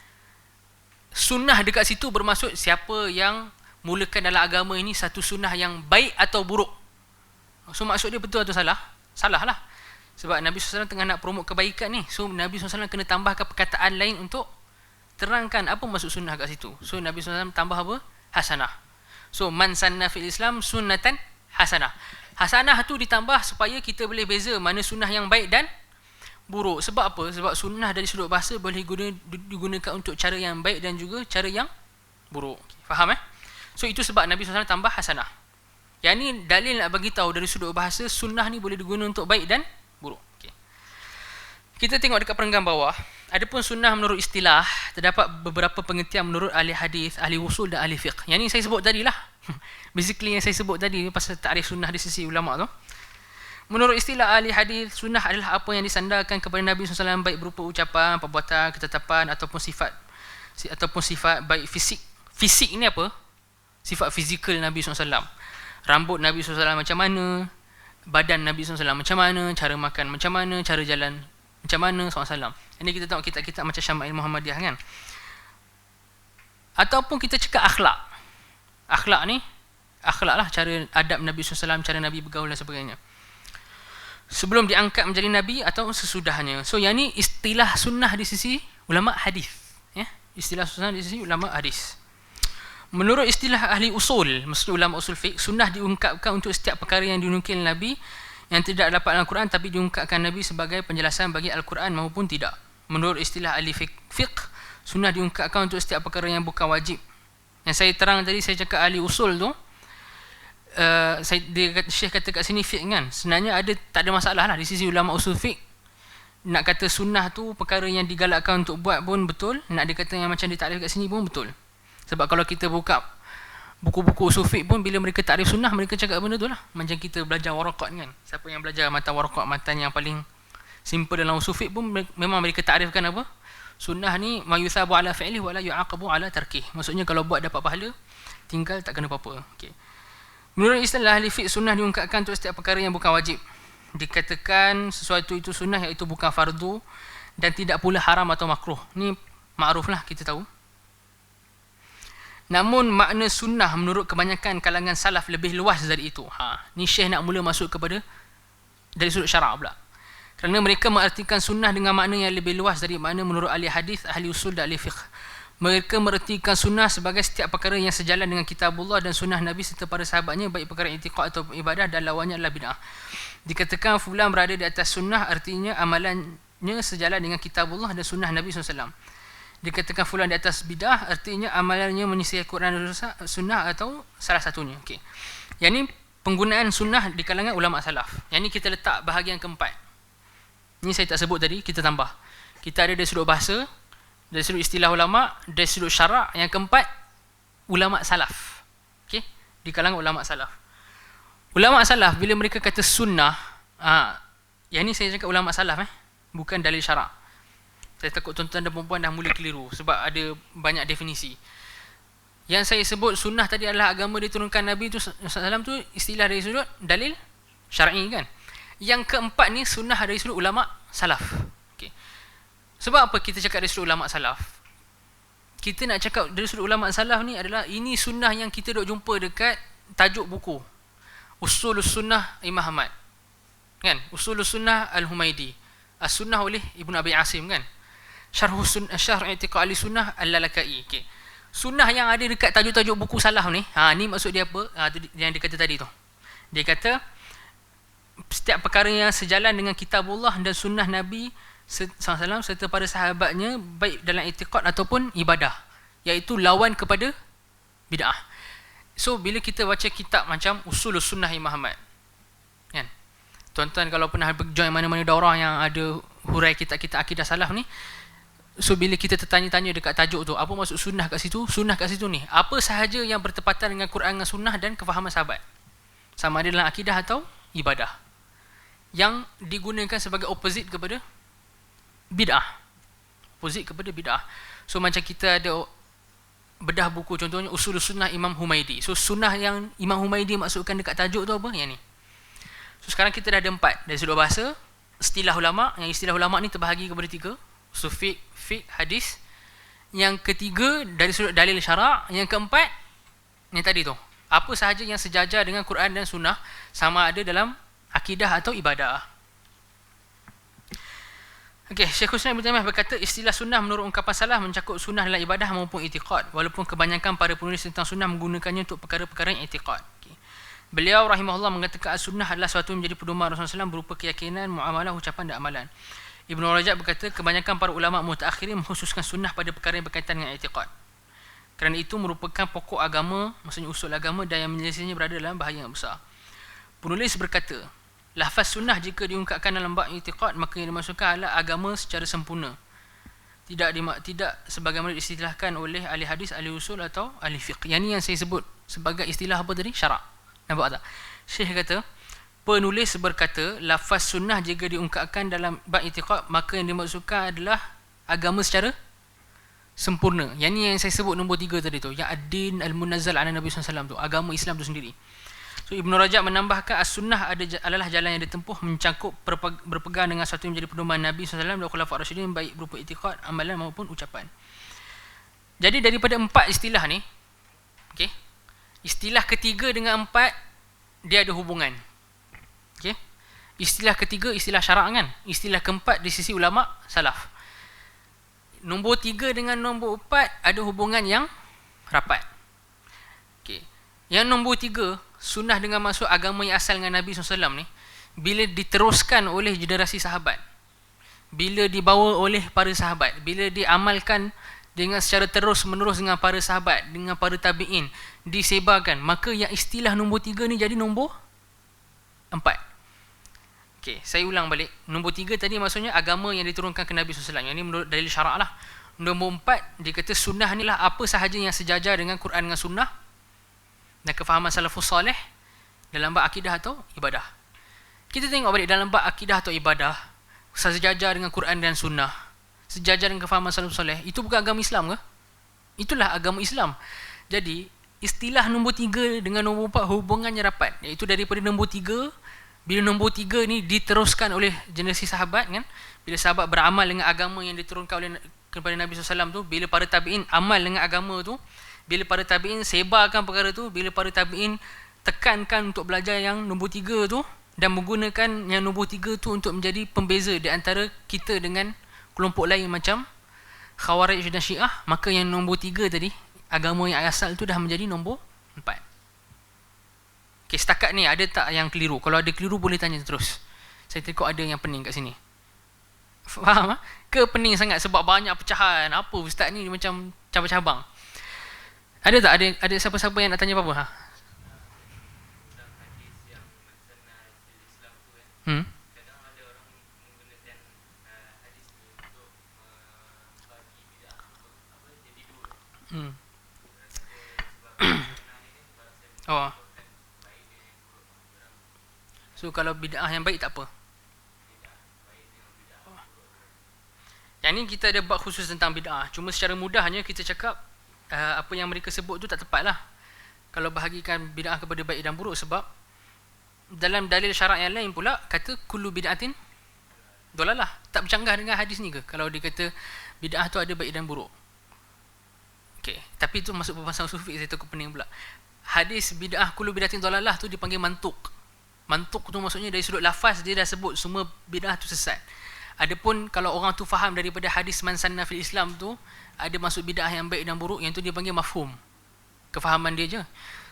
A: sunnah dekat situ bermaksud siapa yang mulakan dalam agama ini satu sunnah yang baik atau buruk. So maksud dia betul atau salah? Salah lah. Sebab Nabi SAW tengah nak promote kebaikan ni. So Nabi SAW kena tambahkan perkataan lain untuk terangkan apa maksud sunnah kat situ. So Nabi SAW tambah apa? Hasanah. So man sanna fil Islam sunnatan hasanah. Hasanah tu ditambah supaya kita boleh beza mana sunnah yang baik dan buruk. Sebab apa? Sebab sunnah dari sudut bahasa boleh digunakan untuk cara yang baik dan juga cara yang buruk. Faham So itu sebab Nabi SAW tambah hasanah. Yang ni dalil nak bagi tahu dari sudut bahasa sunnah ni boleh digunakan untuk baik dan buruk. Okay. Kita tengok dekat perenggan bawah. Adapun sunnah menurut istilah, terdapat beberapa pengertian menurut ahli hadis, ahli usul dan ahli fiqh. Yang ni saya sebut tadi lah. Basically yang saya sebut tadi pasal takrif sunnah di sisi ulama tu. Menurut istilah ahli hadis, sunnah adalah apa yang disandarkan kepada Nabi SAW baik berupa ucapan, perbuatan, ketetapan ataupun sifat baik fisik. Fisik ni apa? Sifat fizikal Nabi SAW. Rambut Nabi SAW macam mana, badan Nabi SAW macam mana, cara makan macam mana, cara jalan macam mana SAW. Ini kita tengok kitab-kitab macam Syama'il Muhammadiyah kan. Ataupun kita cakap akhlak. Akhlak ni, akhlak lah cara adab Nabi SAW, cara Nabi bergaul dan sebagainya. Sebelum diangkat menjadi Nabi atau sesudahnya. So yang ni istilah sunnah di sisi ulama hadis. Istilah sunnah di sisi ulama hadis. Menurut istilah ahli usul, maksud ulama usul fiqh, sunnah diungkapkan untuk setiap perkara yang dinukil Nabi yang tidak dapat dalam Al-Quran tapi diungkapkan Nabi sebagai penjelasan bagi Al-Quran maupun tidak. Menurut istilah ahli fiqh, sunnah diungkapkan untuk setiap perkara yang bukan wajib. Yang saya terang tadi, saya cakap ahli usul tu, Syekh kata kat sini fiqh kan. Sebenarnya tak ada masalah lah di sisi ulama usul fiqh. Nak kata sunnah tu perkara yang digalakkan untuk buat pun betul. Nak dikata yang macam ditakrif kat sini pun betul. Sebab kalau kita buka buku-buku usul fiqh pun, bila mereka takrif sunnah, mereka cakap benda tu lah. Macam kita belajar waraqat kan. Siapa yang belajar mata waraqat, matan yang paling simple dalam usul fiqh pun, memang mereka takrifkan apa? Sunnah ni ma yuthabu ala fi'lihi wa la yu'aqabu ala tarkih. Maksudnya kalau buat dapat pahala, tinggal tak kena apa-apa. Okay. Menurut istilah ahli fiqh, sunnah diungkapkan untuk setiap perkara yang bukan wajib. Dikatakan sesuatu itu sunnah iaitu bukan fardu dan tidak pula haram atau makruh. Ni makruf lah, kita tahu. Namun makna sunnah menurut kebanyakan kalangan salaf lebih luas dari itu. Ni Syekh nak mula masuk kepada dari sudut syarak pula. Kerana mereka mengartikan sunnah dengan makna yang lebih luas dari makna menurut ahli hadis, ahli usul dan ahli fiqh. Mereka mengertikan sunnah sebagai setiap perkara yang sejalan dengan kitabullah dan sunnah Nabi serta para sahabatnya, baik perkara i'tiqad atau ibadah, dan lawannya adalah bid'ah. Dikatakan fulan berada di atas sunnah, artinya amalannya sejalan dengan kitabullah dan sunnah Nabi SAW. Dikatakan fulan di atas bid'ah, artinya amalannya menyisih Quran dan sunnah atau salah satunya. Okay. Yang ni penggunaan sunnah di kalangan ulama salaf. Yang ni kita letak bahagian keempat. Ni saya tak sebut tadi, kita tambah. Kita ada dari sudut bahasa, dari sudut istilah ulama, dari sudut syarak. Yang keempat, ulama salaf. Okay? Di kalangan ulama salaf. Ulama salaf bila mereka kata sunnah, yang ni saya cakap ulama salaf, bukan dalil syarak. Saya takut tuan-tuan dan perempuan dah mula keliru sebab ada banyak definisi. Yang saya sebut sunnah tadi adalah agama diturunkan Nabi tu SAW, tu istilah dari sudut dalil syar'i kan. Yang keempat ni sunnah dari sudut ulama salaf. Okay. Sebab apa kita cakap dari sudut ulama salaf? Kita nak cakap dari sudut ulama salaf ni adalah ini sunnah yang kita duk jumpa dekat tajuk buku Usulus Sunnah Imam Ahmad, kan? Usulus Sunnah Al-Humaidi, As-Sunnah oleh Ibn Abi Asim, kan? Syarh I'tiqad Ahli Sunnah Al-Lalakai. Okay. Sunnah yang ada dekat tajuk-tajuk buku salaf ni, ni maksud dia apa? Yang dia kata tadi tu. Dia kata setiap perkara yang sejalan dengan kitabullah dan sunnah Nabi SAW serta para sahabatnya, baik dalam i'tiqad ataupun ibadah, iaitu lawan kepada bid'ah. So bila kita baca kitab macam Usulus Sunnah Imam Ahmad, kan, tuan-tuan kalau pernah join mana-mana daurah yang ada hurai kitab-kitab akidah salaf ni, so bila kita tertanya-tanya dekat tajuk tu, apa maksud sunnah kat situ? Sunnah kat situ ni, apa sahaja yang bertepatan dengan Quran dan sunnah dan kefahaman sahabat, sama ada dalam akidah atau ibadah, yang digunakan sebagai opposite kepada bid'ah. Opposite kepada bid'ah. So macam kita ada bedah buku, contohnya Usulus Sunnah Imam Humaidi. So sunnah yang Imam Humaidi maksudkan dekat tajuk tu apa? Yang ni. So sekarang kita dah ada 4. Dari sudut bahasa, istilah ulama'. Yang istilah ulama' ni terbahagi kepada 3. Usul fiqh, hadis. Yang ketiga dari sudut dalil syarak. Yang keempat, yang tadi tu, apa sahaja yang sejajar dengan Quran dan sunnah, sama ada dalam akidah atau ibadah. Okey, Syekhul Islam Ibn Taimiyah berkata istilah sunnah menurut ungkapan salaf mencakup sunnah dalam ibadah maupun i'tiqad, walaupun kebanyakan para penulis tentang sunnah menggunakannya untuk perkara-perkara yang i'tiqad. Okay. Beliau rahimahullah mengatakan sunnah adalah suatu yang menjadi pedoman Rasulullah SAW berupa keyakinan, muamalah, ucapan dan amalan. Ibn Rajab berkata kebanyakan para ulama mutaakhirin mengkhususkan sunnah pada perkara yang berkaitan dengan i'tiqad. Kerana itu merupakan pokok agama, maksudnya usul agama, dan yang menyelesaikannya berada dalam bahaya yang besar. Penulis berkata, lafaz sunnah jika diungkapkan dalam bab i'tiqad, maka yang dimaksudkan adalah agama secara sempurna. Tidak sebagaimana diistilahkan oleh ahli hadis, ahli usul atau ahli fiqh. Yang ni yang saya sebut sebagai istilah apa tadi? Syarak. Nampak tak? Syekh kata, penulis berkata, lafaz sunnah jika diungkapkan dalam bab i'tiqad, maka yang dimaksudkan adalah agama secara sempurna. Yang ni yang saya sebut nombor 3 tadi tu, yang ad-din al-munazzal ala Nabi SAW tu, agama Islam tu sendiri. So Ibn Rajab menambahkan as-sunnah adalah jalan yang ditempuh mencakup berpegang dengan satu yang menjadi pedoman Nabi SAW dan khulafa'ur rasyidin, baik berupa i'tiqad, amalan maupun ucapan. Jadi daripada 4 istilah ni, okay, istilah ketiga dengan 4 dia ada hubungan. Okay. Istilah ketiga istilah syarak, kan? Istilah keempat di sisi ulama salaf. Nombor 3 dengan nombor 4 ada hubungan yang rapat. Okay. Yang nombor 3, sunnah dengan maksud agama yang asal dengan Nabi SAW ni, bila diteruskan oleh generasi sahabat, bila dibawa oleh para sahabat, bila diamalkan dengan secara terus menerus dengan para sahabat, dengan para tabi'in, disebarkan, maka yang istilah nombor 3 ni jadi nombor 4. Okay, saya ulang balik. Nombor 3 tadi maksudnya agama yang diturunkan ke Nabi SAW. Yang ni menurut dalil syarak lah. Nombor 4, dia kata sunnah ni lah apa sahaja yang sejajar dengan Quran dengan sunnah dan kefahaman salafus salih dalam bab akidah atau ibadah. Kita tengok balik dalam bab akidah atau ibadah, sejajar dengan Quran dan sunnah, sejajar dengan kefahaman salafus salih, itu bukan agama Islam ke? Itulah agama Islam. Jadi istilah nombor 3 dengan nombor 4 hubungannya rapat, iaitu daripada nombor 3, bila nombor 3 ni diteruskan oleh generasi sahabat kan, bila sahabat beramal dengan agama yang diturunkan oleh kepada Nabi SAW tu, bila para tabi'in amal dengan agama tu, bila para tabi'in sebarkan perkara tu, bila para tabi'in tekankan untuk belajar yang nombor 3 tu dan menggunakan yang nombor 3 tu untuk menjadi pembeza di antara kita dengan kelompok lain macam Khawarij dan Syiah, maka yang nombor 3 tadi, agama yang asal tu dah menjadi nombor 4. Okay, setakat ni ada tak yang keliru? Kalau ada keliru boleh tanya terus. Saya tengok ada yang pening kat sini. Faham? Ke pening sangat sebab banyak pecahan? Apa ustaz ni macam cabang-cabang? Ada tak? Ada siapa-siapa yang nak tanya apa-apa? Ha? Hmm? Hmm. Oh. So kalau bid'ah yang baik tak apa. Yang ni kita ada bab khusus tentang bid'ah. Cuma secara mudahnya kita cakap apa yang mereka sebut tu tak tepat lah kalau bahagikan bid'ah kepada baik dan buruk, sebab dalam dalil syarak yang lain pula kata kullu bid'atin dolalah. Tak bercanggah dengan hadis ni ke kalau dia kata bid'ah tu ada baik dan buruk? Okay. Tapi tu masuk pembahasan sufi, saya takut pening pula. Hadis bid'ah kullu bid'atin dolalah tu dipanggil mantuk. Mantuk tu maksudnya dari sudut lafaz dia dah sebut semua bid'ah tu sesat. Adapun kalau orang tu faham daripada hadis man sanna fil Islam tu ada masuk bid'ah yang baik dan buruk, yang tu dia panggil mafhum. Kefahaman dia je.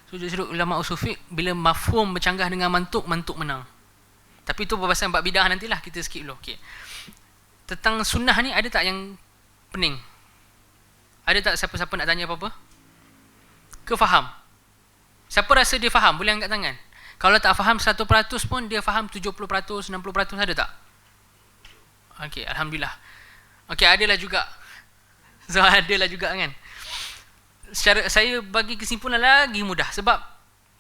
A: So dari sudut ulama usul fiqh, bila mafhum bercanggah dengan mantuk, mantuk menang. Tapi tu pembahasan bab bid'ah nantilah, kita skip dulu. Okey. Tentang sunnah ni ada tak yang pening? Ada tak siapa-siapa nak tanya apa-apa? Ke faham? Siapa rasa dia faham? Boleh angkat tangan. Kalau tak faham 100% pun dia faham 70%, 60%, ada tak? Okey, alhamdulillah. Okey, adalah juga. So adalah juga kan. Secara saya bagi kesimpulan lagi mudah, sebab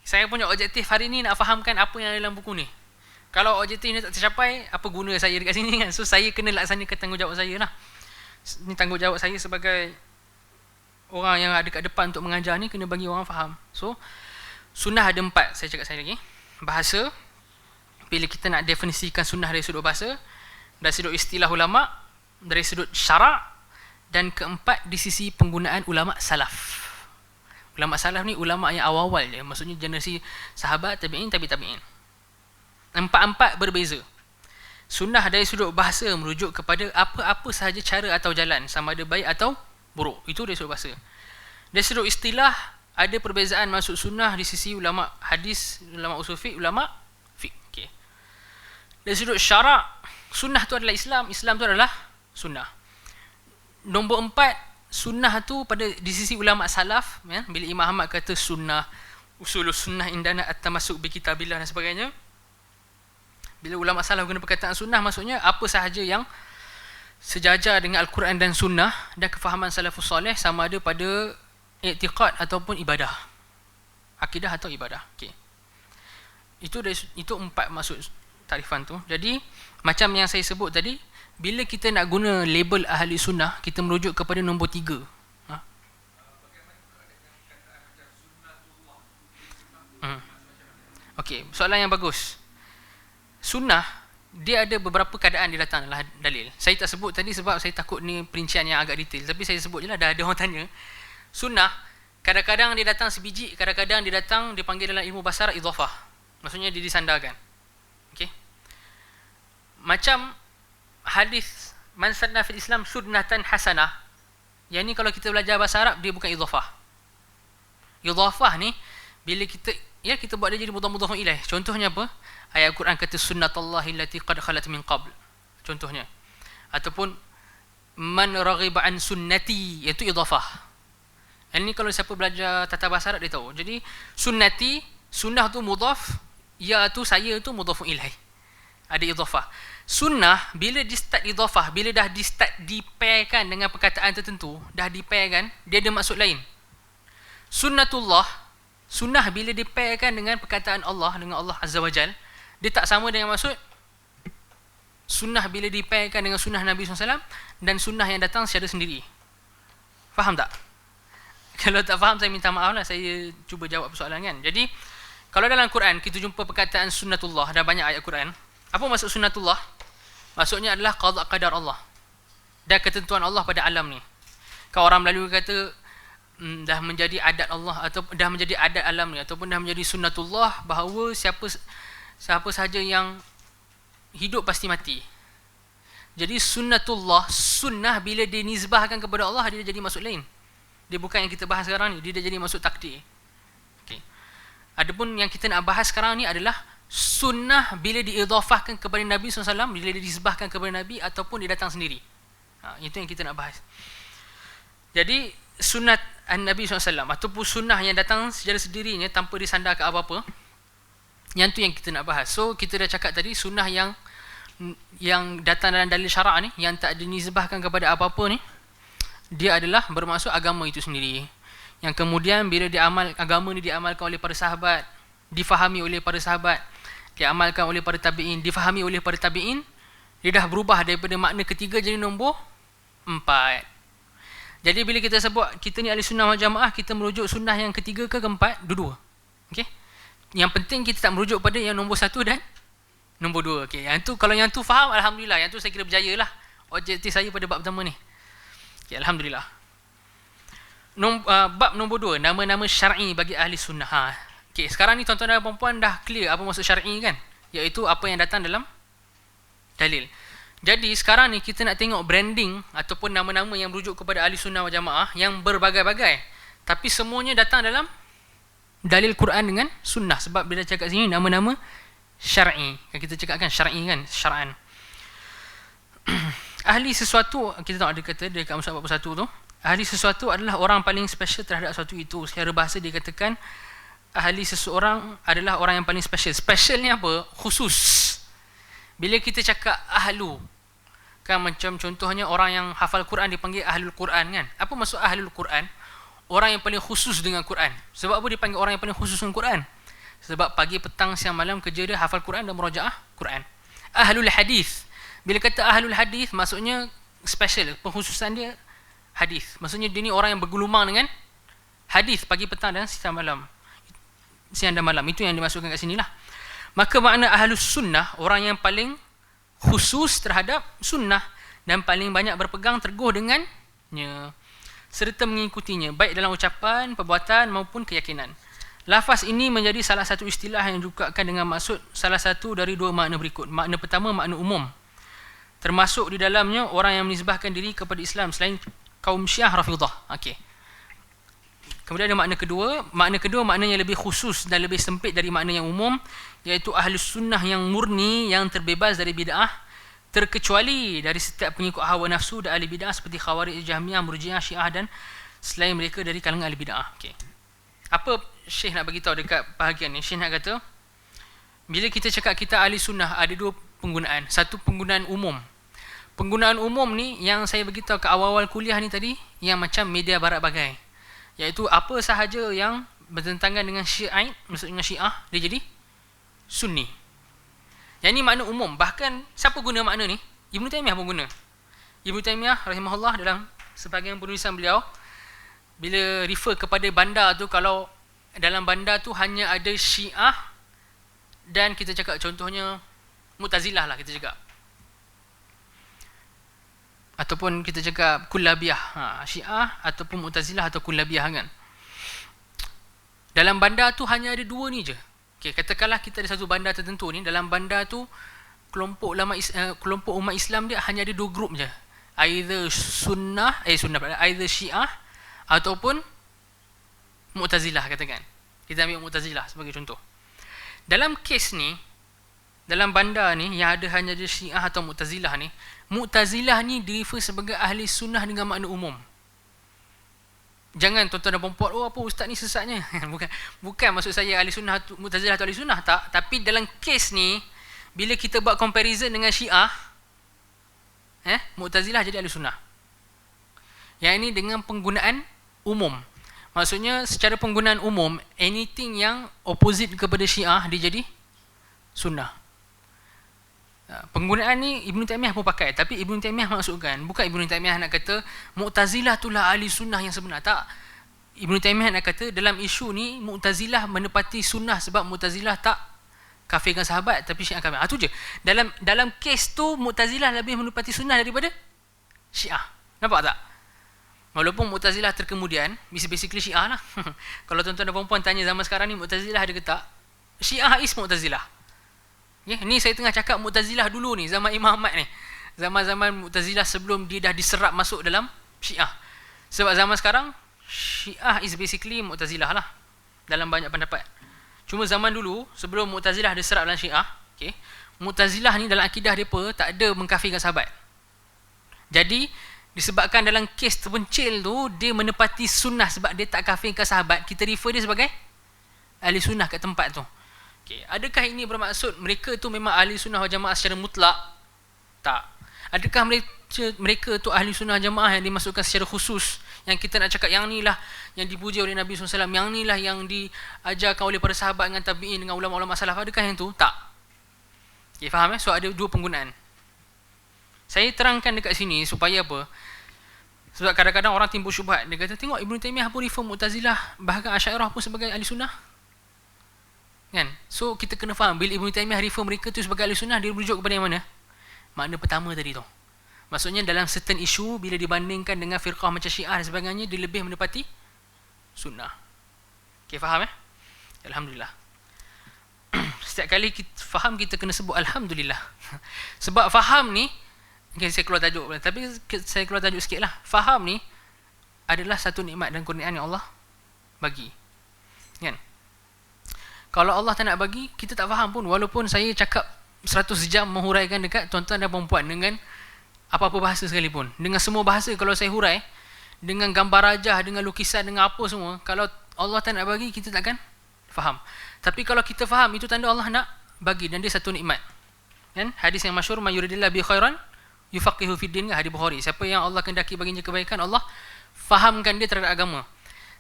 A: saya punya objektif hari ni nak fahamkan apa yang ada dalam buku ni. Kalau objektif ni tak tercapai, apa guna saya dekat sini kan? So saya kena laksanakan tanggungjawab saya lah. Ni tanggungjawab saya sebagai orang yang ada kat depan untuk mengajar ni, kena bagi orang faham. So sunnah ada 4, saya cakap sekali lagi. Bahasa, bila kita nak definisikan sunnah dari sudut bahasa, dari sudut istilah ulama', dari sudut syarak, dan keempat di sisi penggunaan ulama' salaf. Ulama' salaf ni ulama' yang awal-awal je, maksudnya generasi sahabat, tabi'in, tabi'in. Empat-empat berbeza. Sunnah dari sudut bahasa merujuk kepada apa-apa sahaja cara atau jalan, sama ada baik atau buruk. Itu dari sudut bahasa. Dari sudut istilah, ada perbezaan masuk sunnah di sisi ulama' hadis, ulama' usul fiqh, ulama' fiqh. Okay. Dari sudut syarak, sunnah tu adalah Islam, Islam tu adalah sunnah. Nombor 4, sunnah tu pada di sisi ulama' salaf, ya, bila Imam Ahmad kata sunnah, usulus sunnah indana at-tamassuk bi kitabillah dan sebagainya. Bila ulama' salaf guna perkataan sunnah, maksudnya apa sahaja yang sejajar dengan Al-Quran dan sunnah dan kefahaman salafus soleh, sama ada pada i'tiqad ataupun ibadah, akidah atau ibadah. Okay. Itu 4 maksud tarifan tu. Jadi macam yang saya sebut tadi, bila kita nak guna label ahli sunnah, kita merujuk kepada nombor 3. Ha? Okey, soalan yang bagus. Sunnah dia ada beberapa keadaan dia datang dalam dalil. Saya tak sebut tadi sebab saya takut ni perincian yang agak detail, tapi saya sebut je lah, dah ada orang tanya. Sunnah kadang-kadang dia datang sebiji, kadang-kadang dia datang, dipanggil dalam ilmu bahasa idhafah. Maksudnya dia disandarkan. Okey. Macam hadis man sanna fil Islam sunnatan hasanah. Yang ni kalau kita belajar bahasa Arab, dia bukan idhafah. Idhafah ni bila kita buat dia jadi mudhaf ilaih. Contohnya apa? Ayat Quran kata sunnatullahi allati qad khalat min qabl. Contohnya. Ataupun man raghiba an sunnati, iaitu idhafah. Ini kalau siapa belajar tata bahasa Arab dia tahu. Jadi sunnati, sunnah tu mudhaf, ya tu saya tu mudhaf ilaih. Ada idhafah. Sunnah bila di start idhafah, bila dah di start dipairkan dengan perkataan tertentu, dah dipairkan, dia ada maksud lain. Sunnatullah, sunnah bila dipairkan dengan perkataan Allah, dengan Allah Azza wa Jal, dia tak sama dengan maksud sunnah bila dipairkan dengan sunnah Nabi SAW dan sunnah yang datang secara sendiri. Faham tak? Kalau tak faham saya minta maaf lah, saya cuba jawab soalan kan. Jadi kalau dalam Quran kita jumpa perkataan sunnatullah, ada banyak ayat Quran. Apa maksud sunnatullah? Maksudnya adalah qada qadar Allah dan ketentuan Allah pada alam ni. Kalau orang Melayu kata dah menjadi adat Allah atau dah menjadi adat alam ni, ataupun dah menjadi sunnatullah, bahawa siapa sahaja yang hidup pasti mati. Jadi sunnatullah, sunnah bila dinisbahkan kepada Allah, dia jadi maksud lain. Dia bukan yang kita bahas sekarang ni, dia jadi maksud takdir. Okay. Adapun yang kita nak bahas sekarang ni adalah sunnah bila diidhafahkan kepada Nabi SAW, bila dinisbahkan kepada Nabi ataupun dia datang sendiri. Itu yang kita nak bahas. Jadi sunnat Nabi SAW ataupun sunnah yang datang secara sendirinya tanpa disandar ke apa-apa, yang tu yang kita nak bahas. So kita dah cakap tadi, sunnah yang datang dalam dalil syarak ni, yang tak dinisbahkan kepada apa-apa ni, dia adalah bermaksud agama itu sendiri, yang kemudian bila agama ni diamalkan oleh para sahabat, difahami oleh para sahabat, diamalkan oleh para tabi'in, difahami oleh para tabi'in, dia dah berubah daripada makna ketiga jadi nombor 4. Jadi bila kita sebut kita ni ahli sunnah wal jamaah, kita merujuk sunnah yang ketiga ke keempat, dua-dua. Okey. Yang penting kita tak merujuk pada yang nombor 1 dan nombor 2. Okey. Yang tu, kalau yang tu faham, alhamdulillah. Yang tu saya kira berjayalah objektif saya pada bab pertama ni. Okay, alhamdulillah. Bab nombor 2, nama-nama syar'i bagi ahli sunnah. Okay, sekarang ni tuan-tuan dan puan-puan dah clear apa maksud syar'i kan? Iaitu apa yang datang dalam dalil. Jadi sekarang ni kita nak tengok branding ataupun nama-nama yang merujuk kepada ahli sunnah wal jamaah yang berbagai-bagai. Tapi semuanya datang dalam dalil Quran dengan sunnah. Sebab bila cakap sini nama-nama syar'i. Kan kita cakap kan syar'i kan, syar'an. Ahli sesuatu, kita tahu ada kata dekat Musab 41 tu, ahli sesuatu adalah orang paling special terhadap sesuatu itu. Secara bahasa dia katakan ahli seseorang adalah orang yang paling special. Special ni apa? Khusus. Bila kita cakap ahlu, kan macam contohnya orang yang hafal Quran dipanggil ahlul Quran kan. Apa maksud ahlul Quran? Orang yang paling khusus dengan Quran. Sebab apa dipanggil orang yang paling khusus dengan Quran? Sebab pagi, petang, siang, malam kerja dia hafal Quran dan murajaah Quran. Ahlul hadis, bila kata ahlul hadis, maksudnya special, pengkhususan dia hadis. Maksudnya dia ni orang yang bergelumang dengan hadis pagi, petang dan siang dan malam. Itu yang dimasukkan kat sini lah. Maka makna ahlus sunnah, orang yang paling khusus terhadap sunnah dan paling banyak berpegang teguh dengannya serta mengikutinya, baik dalam ucapan, perbuatan maupun keyakinan. Lafaz ini menjadi salah satu istilah yang diukuhkan dengan maksud salah satu dari dua makna berikut. Makna pertama, makna umum. Termasuk di dalamnya orang yang menisbahkan diri kepada Islam selain kaum Syiah Rafidah. Okey. Kemudian ada makna kedua. Makna kedua maknanya lebih khusus dan lebih sempit dari makna yang umum, iaitu ahlus sunnah yang murni, yang terbebas dari bid'ah, terkecuali dari setiap pengikut hawa nafsu dan ahli bid'ah seperti Khawarij, Jahmiyah, Murji'ah, Syiah dan selain mereka dari kalangan ahli bid'ah. Okey. Apa Syekh nak bagi tahu dekat bahagian ni? Syekh nak kata, bila kita cakap kita ahli sunnah, ada dua penggunaan. Satu, penggunaan umum. Penggunaan umum ni yang saya bagi tahu ke awal-awal kuliah ni tadi, yang macam media barat bagai. Iaitu apa sahaja yang bertentangan dengan Syiah, maksud dengan Syiah, dia jadi Sunni. Yang ni makna umum. Bahkan siapa guna makna ni? Ibn Taymiyah pun guna. Ibn Taymiyah rahimahullah dalam sebahagian penulisan beliau, bila refer kepada bandar tu, kalau dalam bandar tu hanya ada Syiah dan kita cakap contohnya Mu'tazilah lah kita cakap, ataupun kita cakap Kullabiyah, Syiah ataupun Mu'tazilah atau Kullabiyah kan. Dalam bandar tu hanya ada dua ni je. Okay, katakanlah kita ada satu bandar tertentu ni, dalam bandar tu kelompok umat Islam dia hanya ada dua grup je. Either either Syiah ataupun Mu'tazilah katakan. Kita ambil Mu'tazilah sebagai contoh. Dalam kes ni, dalam bandar ni yang ada hanya ada Syiah atau Mu'tazilah ni, Mu'tazilah ni direfer sebagai ahli sunnah dengan makna umum. Jangan tuan-tuan dan puan-puan, oh apa ustaz ni sesatnya. bukan maksud saya ahli sunnah Mu'tazilah atau ahli sunnah, tak. Tapi dalam kes ni, bila kita buat comparison dengan Syiah, Mu'tazilah jadi ahli sunnah. Yang ini dengan penggunaan umum. Maksudnya secara penggunaan umum, anything yang opposite kepada Syiah dia jadi sunnah. Penggunaan ni Ibn Taymiyah pun pakai, tapi Ibn Taymiyah maksudkan, bukan Ibn Taymiyah nak kata Mu'tazilah itulah ahli sunnah yang sebenar. Tak. Ibn Taymiyah nak kata dalam isu ni Mu'tazilah menepati sunnah sebab Mu'tazilah tak kafirkan sahabat, tapi Syiah kafir. Tu je. Dalam kes tu Mu'tazilah lebih menepati sunnah daripada Syiah. Nampak tak? Walaupun Mu'tazilah terkemudian, basically Syiah lah. Kalau tuan-tuan dan puan-puan tanya zaman sekarang ni Mu'tazilah ada ke tak? Syiah is Mu'tazilah. Okay? Ni saya tengah cakap Mu'tazilah dulu ni, zaman Imam Ahmad ni. Zaman-zaman Mu'tazilah sebelum dia dah diserap masuk dalam Syiah. Sebab zaman sekarang Syiah is basically Mu'tazilah lah dalam banyak pendapat. Cuma zaman dulu sebelum Mu'tazilah diserap dalam Syiah, okay, Mu'tazilah ni dalam akidah mereka tak ada mengkafirkan sahabat. Jadi disebabkan dalam kes terpencil tu dia menepati sunnah sebab dia tak kafirkan sahabat, kita refer dia sebagai ahli sunnah kat tempat tu. Okay. Adakah ini bermaksud mereka tu memang ahli sunnah wal jamaah secara mutlak? Tak. Adakah mereka tu ahli sunnah jamaah yang dimasukkan secara khusus, yang kita nak cakap yang ni lah yang dipuji oleh Nabi SAW, yang ni lah yang diajarkan oleh para sahabat dengan tabi'in dengan ulama-ulama salaf? Adakah yang tu? Tak. Okay, faham So ada dua penggunaan. Saya terangkan dekat sini supaya apa? Sebab kadang-kadang orang timbul syubhat. Dia kata, tengok Ibn Taymiyah pun refer Mu'tazilah, bahkan Asy'ariyah pun sebagai ahli sunnah. Kan? So kita kena faham, bila Ibn Taymiyah refer mereka tu sebagai ahli sunnah, dia merujuk kepada yang mana? Makna pertama tadi tu. Maksudnya dalam certain issue, bila dibandingkan dengan firqah macam Syiah dan sebagainya, dia lebih menepati sunnah. Okay, faham Alhamdulillah. Setiap kali kita faham, kita kena sebut Alhamdulillah. Sebab faham ni, okay, saya keluar tajuk, tapi saya keluar tajuk sikit lah. Faham ni adalah satu nikmat dan kurniaan yang Allah bagi. Kan? Kalau Allah tak nak bagi, kita tak faham pun. Walaupun saya cakap 100 jam menghuraikan dekat tuan-tuan dan perempuan dengan apa-apa bahasa sekalipun, dengan semua bahasa, kalau saya hurai dengan gambar rajah, dengan lukisan, dengan apa semua, kalau Allah tak nak bagi, kita takkan faham. Tapi kalau kita faham, itu tanda Allah nak bagi, dan dia satu nikmat. Kan? Hadis yang masyhur, man yuridillahu bi khairan yufaqihu fid din, hadis Bukhari. Siapa yang Allah kehendaki baginya kebaikan, Allah fahamkan dia terhadap agama.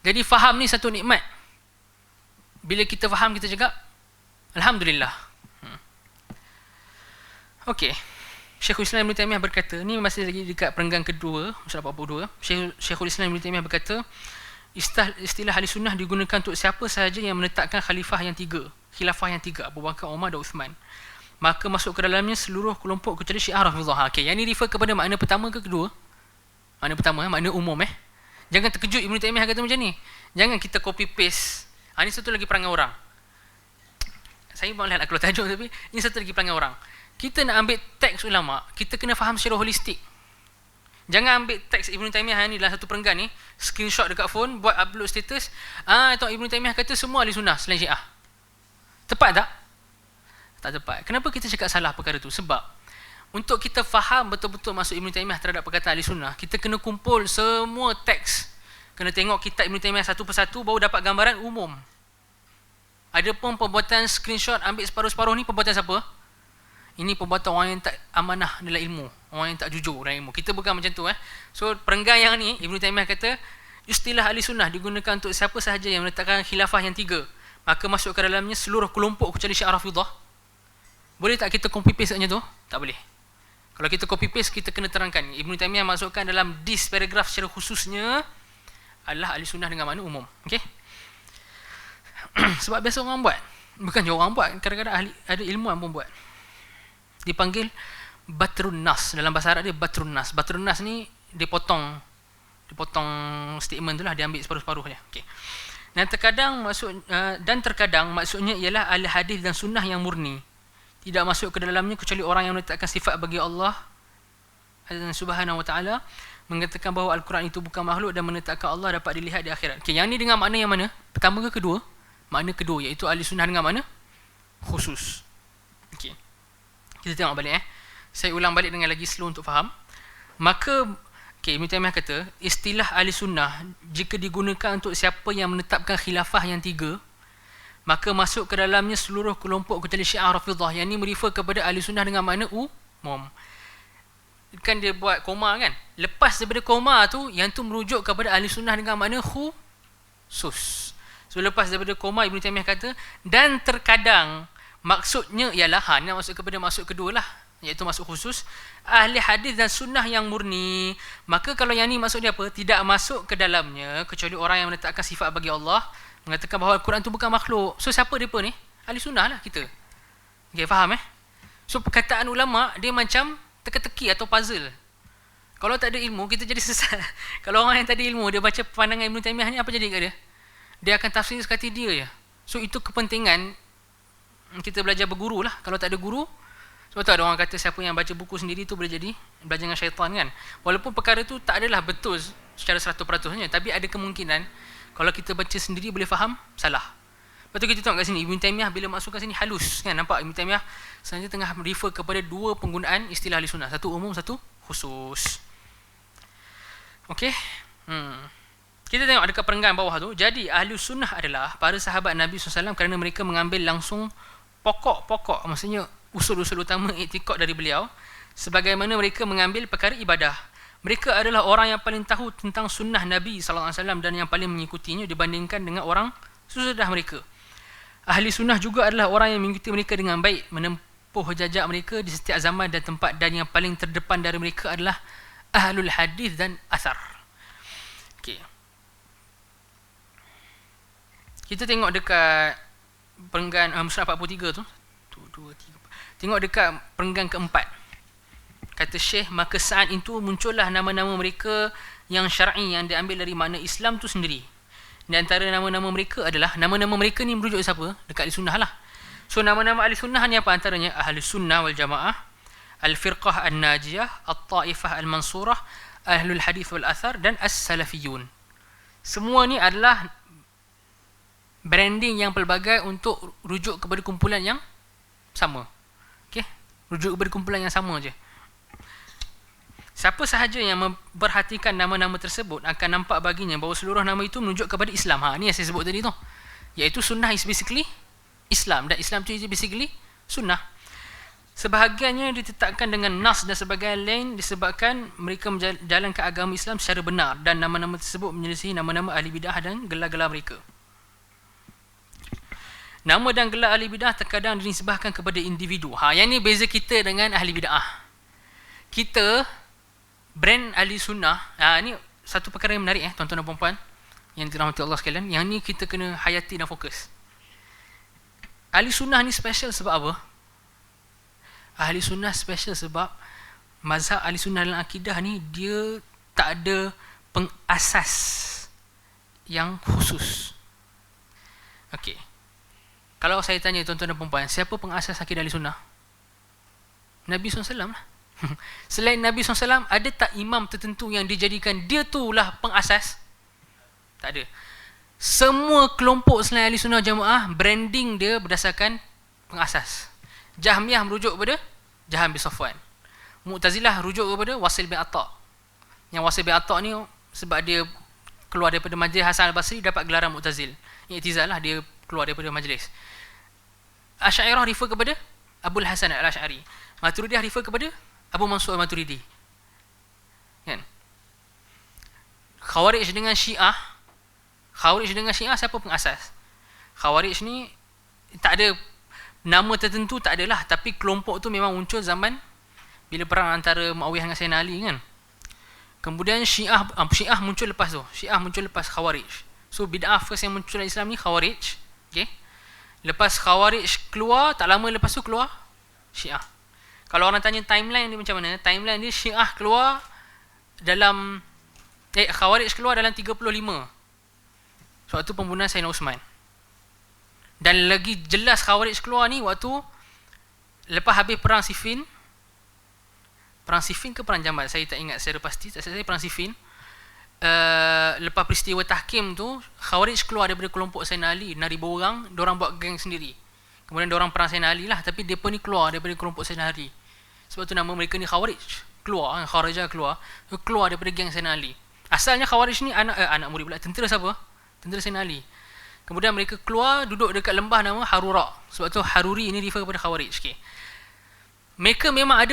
A: Jadi faham ni satu nikmat. Bila kita faham, kita cakap Alhamdulillah. Okey. Syekhul Islam Ibn Taymiyah berkata, ni masih lagi dekat perenggan kedua, surah 42. Syekhul Islam Ibn Taymiyah berkata, istilah ahli sunnah digunakan untuk siapa sahaja yang menetapkan khilafah yang tiga, Abu Bakar, Umar dan Uthman. Maka masuk ke dalamnya seluruh kelompok kecuali Syiah Rafidhah. Okey, yang ni refer kepada makna pertama ke kedua? Makna pertama, makna umum Jangan terkejut Ibn Taymiyah kata macam ni. Jangan kita copy paste. Ini satu lagi perangai orang. Saya malah nak keluar tajuk, tapi ini satu lagi perangai orang. Kita nak ambil teks ulama, kita kena faham secara holistik. Jangan ambil teks Ibn Taymiyah ni dalam satu perenggan ni, screenshot dekat phone, buat upload status. Tengok Ibn Taymiyah kata semua ahli sunnah selain Syiah. Tepat tak? Tak tepat. Kenapa kita cakap salah perkara tu? Sebab untuk kita faham betul-betul maksud Ibn Taymiyah terhadap perkataan ahli sunnah, kita kena kumpul semua teks. Kena tengok kitab Ibn Taymiyah satu persatu, baru dapat gambaran umum. Ada pun perbuatan screenshot ambil separuh-separuh ni, perbuatan siapa? Ini perbuatan orang yang tak amanah dalam ilmu, orang yang tak jujur dalam ilmu. Kita bukan macam tu. So perenggan yang ni, Ibn Taymiyah kata, istilah ahli sunnah digunakan untuk siapa sahaja yang meletakkan khilafah yang tiga, maka masuk ke dalamnya seluruh kelompok kecuali Syiah Rafidhah. Boleh tak kita copy paste macam tu? Tak boleh. Kalau kita copy paste, kita kena terangkan. Ibn Taymiyah masukkan dalam this paragraph secara khususnya adalah ahli sunnah dengan makna umum. Okay? Sebab biasa orang buat. Bukan je orang buat, kadang-kadang ada ilmuwan pun buat. Dipanggil Batrun Nas. Dalam bahasa Arab dia Batrun Nas. Batrun Nas ni dia potong statement tu lah, dia ambil separuh-separuh je. Okay. Dan terkadang maksudnya ialah ahli hadis dan sunnah yang murni. Tidak masuk ke dalamnya kecuali orang yang meletakkan sifat bagi Allah Subhanahu wa ta'ala, mengatakan bahawa Al-Quran itu bukan makhluk dan menetapkan Allah dapat dilihat di akhirat. Okay, yang ni dengan makna yang mana? Pertama ke kedua? Makna kedua, iaitu ahli sunnah dengan makna khusus. Okay. Kita tengok balik Saya ulang balik dengan lagi slow untuk faham. Maka Ibn Taymiyah kata, istilah ahli sunnah jika digunakan untuk siapa yang menetapkan khilafah yang tiga, maka masuk ke dalamnya seluruh kelompok kecuali Syiah Rafidhah. Yang ni merefer kepada ahli sunnah dengan makna umum. Kan dia buat koma kan? Lepas daripada koma tu, yang tu merujuk kepada ahli sunnah dengan makna khusus. So lepas daripada koma, Ibn Taymiyah kata, dan terkadang, maksudnya ialah, nak masuk kepada maksud kedua lah. iaitu masuk khusus ahli hadis dan sunnah yang murni. Maka kalau yang ni maksud dia apa? Tidak masuk ke dalamnya kecuali orang yang menetapkan sifat bagi Allah, mengatakan bahawa Al-Quran tu bukan makhluk. So siapa mereka ni? Ahli sunnah lah kita. Okay, faham So perkataan ulama dia macam teka-teki atau puzzle. Kalau tak ada ilmu kita jadi sesat. Kalau orang yang tak ada ilmu dia baca pandangan Ibn Taymiyah ni, apa jadi kat dia? Dia akan tafsir sekati dia je. So itu kepentingan kita belajar berguru lah. Kalau tak ada guru, sebab tu ada orang kata siapa yang baca buku sendiri tu boleh jadi belajar dengan syaitan kan. Walaupun perkara tu tak adalah betul secara 100% tapi ada kemungkinan kalau kita baca sendiri boleh faham salah. Lepas tu kita tengok kat sini Ibn Taymiyah bila masuk kat sini halus kan, nampak Ibn Taymiyah sebenarnya tengah refer kepada dua penggunaan istilah ahli sunnah, satu umum, satu khusus. Okey. Kita tengok dekat perenggan bawah tu. Jadi ahli sunnah adalah para sahabat Nabi SAW kerana mereka mengambil langsung pokok-pokok, maksudnya usul-usul utama iktikad dari beliau, sebagaimana mereka mengambil perkara ibadah. Mereka adalah orang yang paling tahu tentang sunnah Nabi SAW dan yang paling mengikutinya dibandingkan dengan orang sesudah mereka. Ahli sunnah juga adalah orang yang mengikuti mereka dengan baik, menempuh jejak mereka di setiap zaman dan tempat, dan yang paling terdepan dari mereka adalah ahlul hadis dan athar. Okey. Kita tengok dekat perenggan Musnad 43 tu. 1 2 3. Tengok dekat perenggan keempat. Kata Syekh, maka saat itu muncullah nama-nama mereka yang syar'i yang diambil dari makna Islam tu sendiri. Di antara nama-nama mereka adalah, nama-nama mereka ni merujuk siapa? Dekat ahli sunnah lah. So nama-nama ahli sunnah ni apa antaranya? Ahli sunnah wal jamaah, al-firqah an-najiyah, at-taifah al-mansurah, ahlul hadith wal athar, dan as-salafiyun. Semua ni adalah branding yang pelbagai untuk rujuk kepada kumpulan yang sama. Okay? Rujuk kepada kumpulan yang sama je. Siapa sahaja yang memperhatikan nama-nama tersebut akan nampak baginya bahawa seluruh nama itu menunjuk kepada Islam. Ni yang saya sebut tadi tu. Iaitu sunnah is basically Islam, dan Islam tu is basically sunnah. Sebahagiannya ditetapkan dengan nas dan sebahagian lain disebabkan mereka menjalankan agama Islam secara benar, dan nama-nama tersebut menyelisihi nama-nama ahli bidah dan gelar-gelar mereka. Nama dan gelar ahli bidah terkadang dinisbahkan kepada individu. Yang ni beza kita dengan ahli bidah. Kita brand ahli sunnah, ni satu perkara yang menarik tuan-tuan dan puan-puan yang dirahmati Allah sekalian. Yang ni kita kena hayati dan fokus. Ahli sunnah ni special sebab apa? Ahli sunnah special sebab mazhab ahli sunnah dalam akidah ni dia tak ada pengasas yang khusus. Okey. Kalau saya tanya tuan-tuan dan puan-puan, siapa pengasas akidah ahli sunnah? Nabi SAW lah. Selain Nabi SAW, ada tak imam tertentu yang dijadikan dia tu lah pengasas? Tak ada. Semua kelompok selain ahli sunnah jamaah, branding dia berdasarkan pengasas. Jahmiyah merujuk kepada Jaham bin Safwan. Mu'tazilah rujuk kepada Wasil bin Atta'. Yang Wasil bin Atta' ni sebab dia keluar daripada majlis Hasan al-Basri dapat gelaran Mu'tazil. I'tizal lah, dia keluar daripada majlis. Asy'ariyah refer kepada Abul Hasan al-Asy'ari. Maturidiyah refer kepada Abu Mansur al-Maturidi. Kan? Khawarij dengan Syiah. Khawarij dengan Syiah siapa pengasas? Khawarij ni tak ada nama tertentu, tak adalah, tapi kelompok tu memang muncul zaman bila perang antara Muawiyah dengan Sayyidina Ali kan. Kemudian Syiah muncul lepas tu. Syiah muncul lepas Khawarij. So bid'ah first yang muncul dalam Islam ni Khawarij. Okay? Lepas Khawarij keluar, tak lama lepas tu keluar Syiah. Kalau orang tanya timeline ni macam mana? Timeline ni Syiah keluar dalam Khawarij keluar dalam 35. Waktu pembunuhan Sayyidina Uthman. Dan lagi jelas Khawarij keluar ni waktu lepas habis perang Siffin. Perang Siffin ke perang Jamal? Saya tak ingat secara pasti. Saya perang Siffin. Lepas peristiwa tahkim tu, Khawarij keluar daripada kelompok Sayyidina Ali, 6,000 orang, diorang buat geng sendiri. Kemudian diorang perang Sayyidina Ali lah, tapi mereka ni keluar daripada kelompok Sayyidina Ali. Sebab tu nama mereka ni Khawarij. Keluar, Khawarijah keluar daripada geng Sayyidina Ali. Asalnya Khawarij ni anak murid pula, tentera siapa? Tentera Sayyidina Ali. Kemudian mereka keluar duduk dekat lembah nama Harura. Sebab tu Haruri ini refer kepada Khawarij. Okay. Mereka memang ada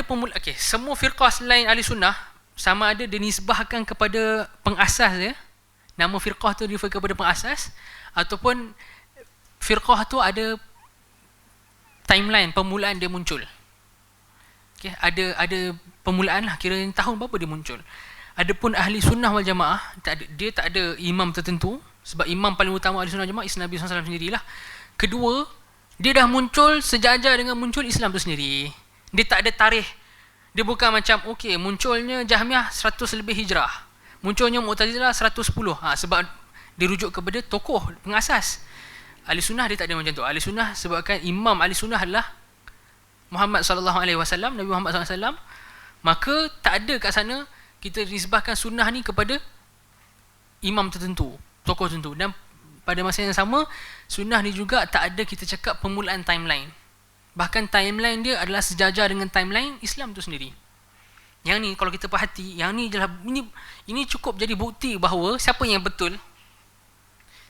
A: semua firqah selain ahli sunnah sama ada dinisbahkan kepada pengasas dia. Nama firqah tu refer kepada pengasas, ataupun firqah tu ada timeline permulaan dia muncul. Okay, ada permulaan lah, kira tahun berapa dia muncul. Adapun ahli sunnah wal jamaah, dia tak ada imam tertentu, sebab imam paling utama ahli sunnah wal jamaah Nabi SAW sendirilah. Kedua, dia dah muncul sejajar dengan muncul Islam tu sendiri. Dia tak ada tarikh. Dia bukan macam, okey, munculnya Jahmiyah 100 lebih hijrah, munculnya Mu'tazilah 110. Sebab dia rujuk kepada tokoh pengasas. Ahli sunnah dia tak ada macam tu. Ahli sunnah sebabkan imam ahli sunnah adalah Muhammad sallallahu alaihi wasallam, Nabi Muhammad sallallahu alaihi wasallam, maka tak ada kat sana kita nisbahkan sunnah ni kepada imam tertentu, tokoh tertentu. Dan pada masa yang sama, sunnah ni juga tak ada kita cakap permulaan timeline. Bahkan timeline dia adalah sejajar dengan timeline Islam tu sendiri. Yang ni kalau kita perhati, yang ni adalah ini cukup jadi bukti bahawa siapa yang betul,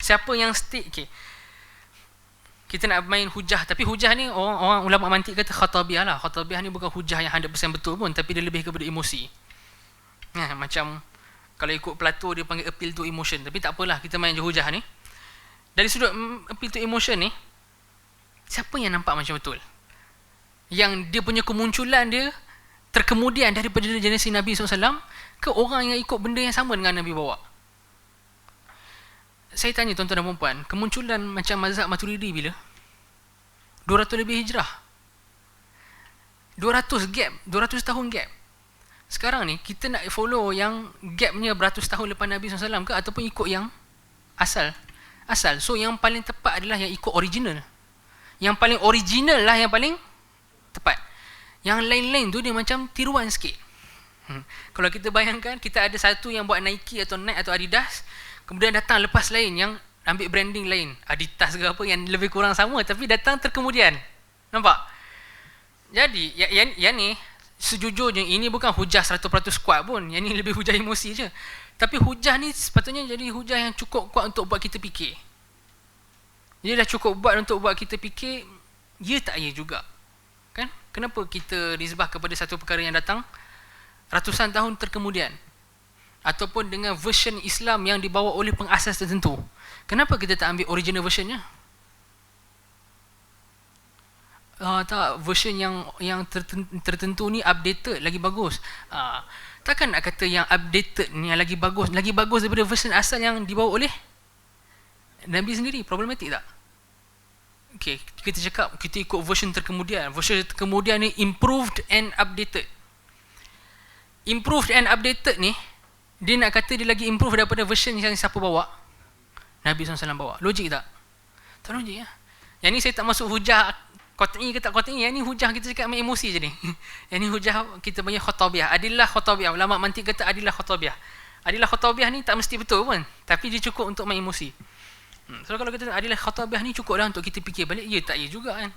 A: siapa yang stick. Okay, kita nak main hujah, tapi hujah ni orang ulama mantik kata khatabiah lah. Khatabiah ni bukan hujah yang 100% betul pun, tapi dia lebih kepada emosi. Macam kalau ikut Plato dia panggil appeal to emotion, tapi tak apalah, kita main je hujah ni. Dari sudut appeal to emotion ni, siapa yang nampak macam betul? Yang dia punya kemunculan dia terkemudian daripada generasi Nabi SAW ke orang yang ikut benda yang sama dengan Nabi bawa? Saya tanya tuan-tuan dan puan, kemunculan macam mazhab Maturidi bila? 200 lebih hijrah. 200 tahun gap. Sekarang ni kita nak follow yang gapnya beratus tahun lepas Nabi SAW ke, ataupun ikut yang asal? So yang paling tepat adalah yang ikut original. Yang paling original lah yang paling tepat. Yang lain-lain tu dia macam tiruan sikit. Kalau kita bayangkan, kita ada satu yang buat Nike atau Nike atau Adidas, kemudian datang lepas lain yang ambil branding lain, Adidas ke apa, yang lebih kurang sama tapi datang terkemudian. Nampak? Jadi yang ni sejujurnya ini bukan hujah 100% kuat pun. Yang ni lebih hujah emosi je. Tapi hujah ni sepatutnya jadi hujah yang cukup kuat untuk buat kita fikir. Dia dah cukup buat untuk buat kita fikir, ya tak ya juga. Kan? Kenapa kita nisbah kepada satu perkara yang datang ratusan tahun terkemudian, ataupun dengan version Islam yang dibawa oleh pengasas tertentu? Kenapa kita tak ambil original versionnya? Tak, version yang tertentu ni updated lagi bagus. Takkan nak kata yang updated ni yang lagi bagus daripada version asal yang dibawa oleh Nabi sendiri? Problematik tak? Okay, kita cakap kita ikut version terkemudian. Version terkemudian ni improved and updated. Improved and updated ni, dia nak kata dia lagi improve daripada version yang siapa bawa? Nabi SAW bawa. Logik tak? Tak logik ya. Yang ni saya tak masuk hujah qat'i ke tak qat'i. Yang ni hujah kita cakap main emosi je ni. Yang ni hujah kita panggil khatabiah. Adillah khatabiah. Ulama mantik kata adillah khatabiah. Adillah khatabiah ni tak mesti betul pun, tapi dia cukup untuk main emosi. So kalau kita adillah khatabiah ni cukup dah untuk kita fikir balik, ya tak ya juga kan.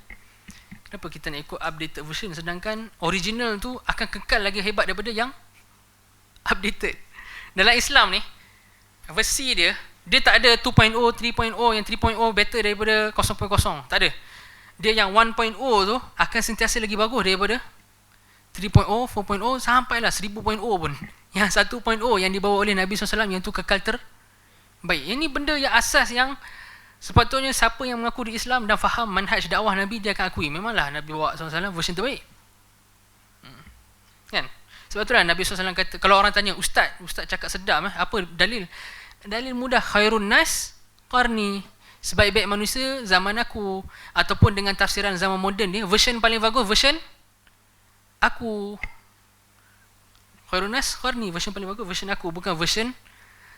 A: Kenapa kita nak ikut updated version sedangkan original tu akan kekal lagi hebat daripada yang updated? Dalam Islam ni, versi dia tak ada 2.0, 3.0, yang 3.0 better daripada 0.0. Tak ada. Dia yang 1.0 tu akan sentiasa lagi bagus daripada 3.0, 4.0 sampailah 1000.0 pun. Yang 1.0 yang dibawa oleh Nabi SAW yang tu kekal terbaik. Ini benda yang asas yang sepatutnya siapa yang mengaku di Islam dan faham manhaj dakwah Nabi, dia akan akui memanglah Nabi bawa SAW version terbaik. Kan? Sebab itulah Nabi SAW kata, kalau orang tanya, Ustaz cakap sedap, apa dalil? Dalil mudah, khairun nas qarni, sebaik-baik manusia zaman aku. Ataupun dengan tafsiran zaman moden ni, version paling bagus version aku. Khairun nas qarni, version paling bagus version aku, bukan version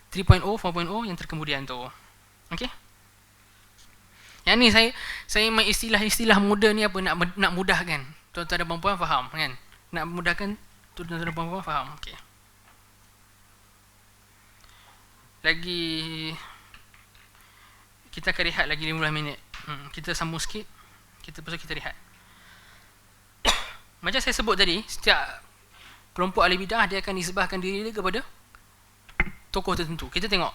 A: 3.0, 4.0 yang terkemudian tu. Okey? Yang ni saya main istilah-istilah muda ni apa, nak mudahkan tuan-tuan dan puan-puan faham kan? Nak mudahkan tuan-tuan dan puan-puan faham. Okey. Lagi kita akan rehat lagi 15 minit. Kita sambung sikit. Kita rehat. Macam saya sebut tadi, setiap kelompok ahli bidah dia akan nisbahkan diri dia kepada tokoh tertentu. Kita tengok.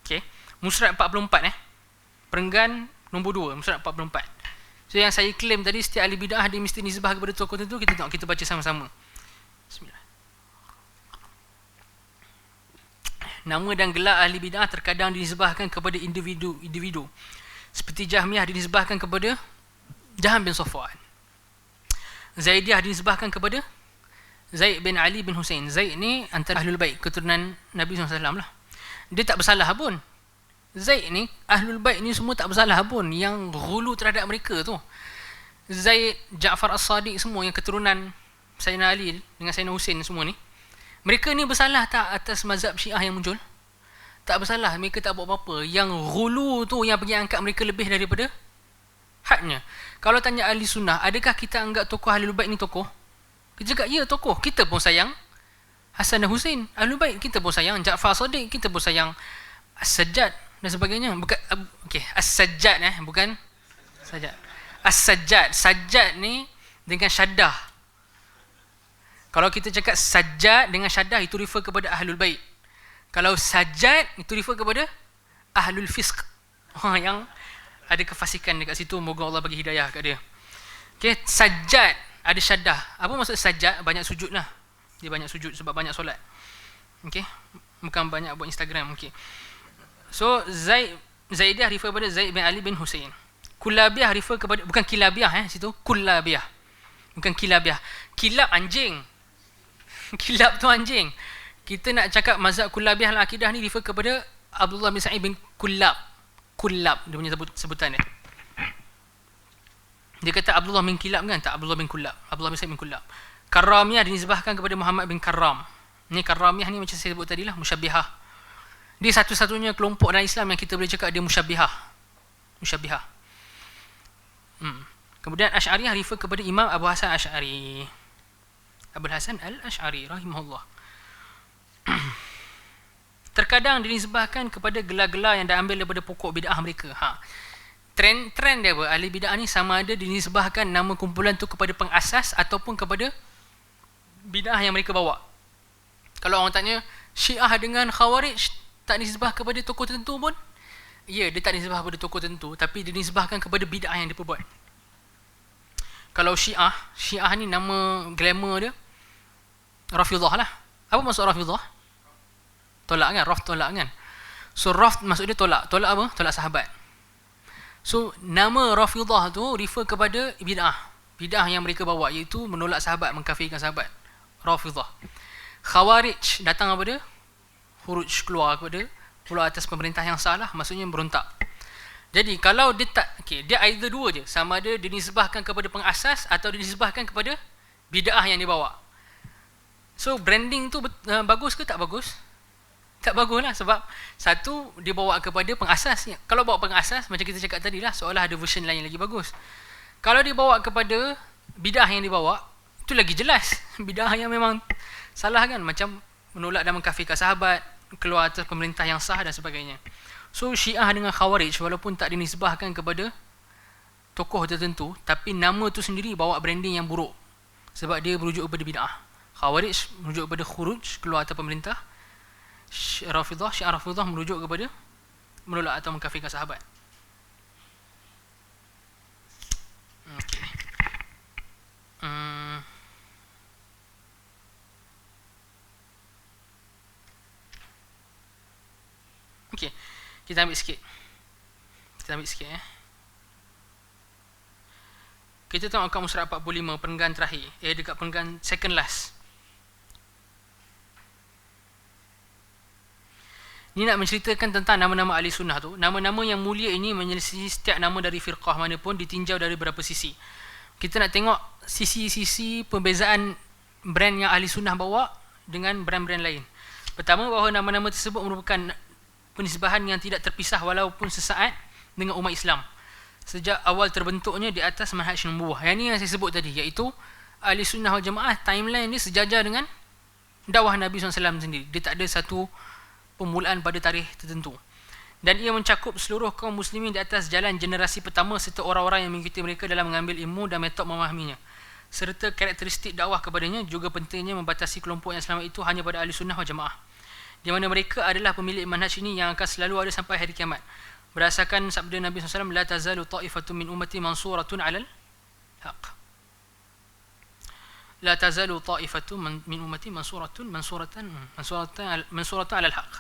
A: Okey. Musrat 44 Perenggan nombor 2, musrat 44. So yang saya claim tadi, setiap ahli bidah dia mesti nisbah kepada tokoh tertentu. Kita tengok, kita baca sama-sama. Bismillah. Nama dan gelar ahli bidah terkadang dinisbahkan kepada individu. Seperti Jahmiyah dinisbahkan kepada Jaham bin Safwan. Zaidiyah dinisbahkan kepada Zaid bin Ali bin Hussein. Zaid ni antara Ahlul Bait, keturunan Nabi SAW lah. Dia tak bersalah pun. Zaid ni, Ahlul Bait ni semua tak bersalah pun. Yang ghulu terhadap mereka tu. Zaid, Ja'far As-Sadiq semua yang keturunan Sayyidina Ali dengan Sayyidina Hussein semua ni. Mereka ni bersalah tak atas mazhab Syiah yang muncul? Tak bersalah, mereka tak buat apa-apa. Yang ghulu tu yang pergi angkat mereka lebih daripada hadnya. Kalau tanya ahli sunnah, adakah kita anggap tokoh Ahlul Bait ni tokoh? Kita cakap, ya tokoh. Kita pun sayang Hasan dan Hussein. Ahlul Bait kita pun sayang Ja'far As-Sadiq, kita pun sayang As-Sajjad dan sebagainya. Bukan okey, As-Sajjad bukan Sajjad. As-Sajjad. Sajjad ni dengan syaddah. Kalau kita cakap Sajjad dengan syaddah, itu refer kepada Ahlul Bait. Kalau Sajjad, itu refer kepada Ahlul Fisq. Yang ada kefasikan dekat situ. Moga Allah bagi hidayah kat dia. Okay, Sajjad ada syaddah. Apa maksud Sajjad? Banyak sujud lah. Dia banyak sujud sebab banyak solat. Okay, bukan banyak buat Instagram. Okay. So Zaidiyah refer kepada Zaid bin Ali bin Hussein. Kullabiyah refer kepada, bukan Kilabiyah situ, Kullabiyah. Bukan Kilabiyah. Kilab anjing. Kilab tu anjing. Kita nak cakap mazhab Kullabiyah al-Aqidah ni refer kepada Abdullah bin Sa'id bin Kullab. Kullab dia punya sebutan dia. Dia kata Abdullah bin Kilab kan? Tak, Abdullah bin Kullab. Abdullah bin Sa'id bin Kullab. Karramiyah dinisbahkan kepada Muhammad bin Karram. Ni Karramiyah ni macam saya sebut tadi lah, musyabbihah. Dia satu-satunya kelompok dalam Islam yang kita boleh cakap dia musyabbihah. Musyabbihah. Kemudian Asy'ariyah refer kepada Imam Abu Hasan Asy'ari. Abul Hasan Al-Asy'ari rahimahullah. Terkadang dinisbahkan kepada gelar-gelar yang diambil daripada pokok bid'ah mereka. Trend dia apa? Ahli bid'ah ni sama ada dinisbahkan nama kumpulan tu kepada pengasas ataupun kepada bid'ah yang mereka bawa. Kalau orang tanya, Syiah dengan Khawarij tak dinisbah kepada tokoh tertentu pun? Ya, dia tak dinisbah kepada tokoh tertentu, tapi dinisbahkan kepada bid'ah yang dia perbuat. Kalau Syiah ni nama glamour dia Rafidhah lah. Apa maksud Rafidhah? Tolak kan? Tolak kan? So Raf maksud dia tolak. Tolak apa? Tolak sahabat. So nama Rafidhah tu refer kepada bid'ah. Bid'ah yang mereka bawa, iaitu menolak sahabat, mengkafirkan sahabat. Rafidhah. Khawarij datang apa dia? Khuruj, keluar atas pemerintah yang salah, maksudnya berontak. Jadi kalau dia tak, dia either dua je, sama ada dinisbahkan kepada pengasas atau dinisbahkan kepada bid'ah yang dia bawa. So branding tu bagus ke tak bagus? Tak bagus lah, sebab satu dia bawa kepada pengasas. Kalau bawa pengasas, macam kita cakap tadi lah, seolah ada version lain yang lagi bagus. Kalau dia bawa kepada bid'ah yang dia bawa, itu lagi jelas bid'ah yang memang salah kan, macam menolak dan mengkafirkan sahabat, keluar atas pemerintah yang sah dan sebagainya. So Syiah dengan Khawarij walaupun tak dinisbahkan kepada tokoh tertentu, tapi nama tu sendiri bawa branding yang buruk, sebab dia merujuk kepada bid'ah. Khawarij merujuk kepada khuruj, keluar atas pemerintah. Syiah Rafidhah merujuk kepada menolak atau mengkafirkan sahabat. Okey. Okey. Kita ambil sikit. Kita tengok kat musyarah 45, perenggan terakhir. Dekat perenggan second last. Ini nak menceritakan tentang nama-nama ahli sunnah tu. Nama-nama yang mulia ini menyelesaikan setiap nama dari firqah mana pun, ditinjau dari beberapa sisi. Kita nak tengok sisi-sisi perbezaan brand yang ahli sunnah bawa dengan brand-brand lain. Pertama, bahawa nama-nama tersebut merupakan penisbahan yang tidak terpisah walaupun sesaat dengan umat Islam sejak awal terbentuknya di atas manhaj nubuwah. Yang ni yang saya sebut tadi, iaitu ahli sunnah wal jamaah timeline dia sejajar dengan dakwah Nabi SAW sendiri. Dia tak ada satu permulaan pada tarikh tertentu, dan ia mencakup seluruh kaum muslimin di atas jalan generasi pertama serta orang-orang yang mengikuti mereka dalam mengambil ilmu dan metod memahaminya, serta karakteristik dakwah kepadanya. Juga pentingnya membatasi kelompok yang selamat itu hanya pada ahli sunnah wal jamaah, di mana mereka adalah pemilik manhaj ini yang akan selalu ada sampai hari kiamat. Berdasarkan sabda Nabi SAW, la tazalu ta'ifatun min ummati mansuratun 'alal haqq. La tazalu ta'ifatun min ummati mansuratan 'alal haqq.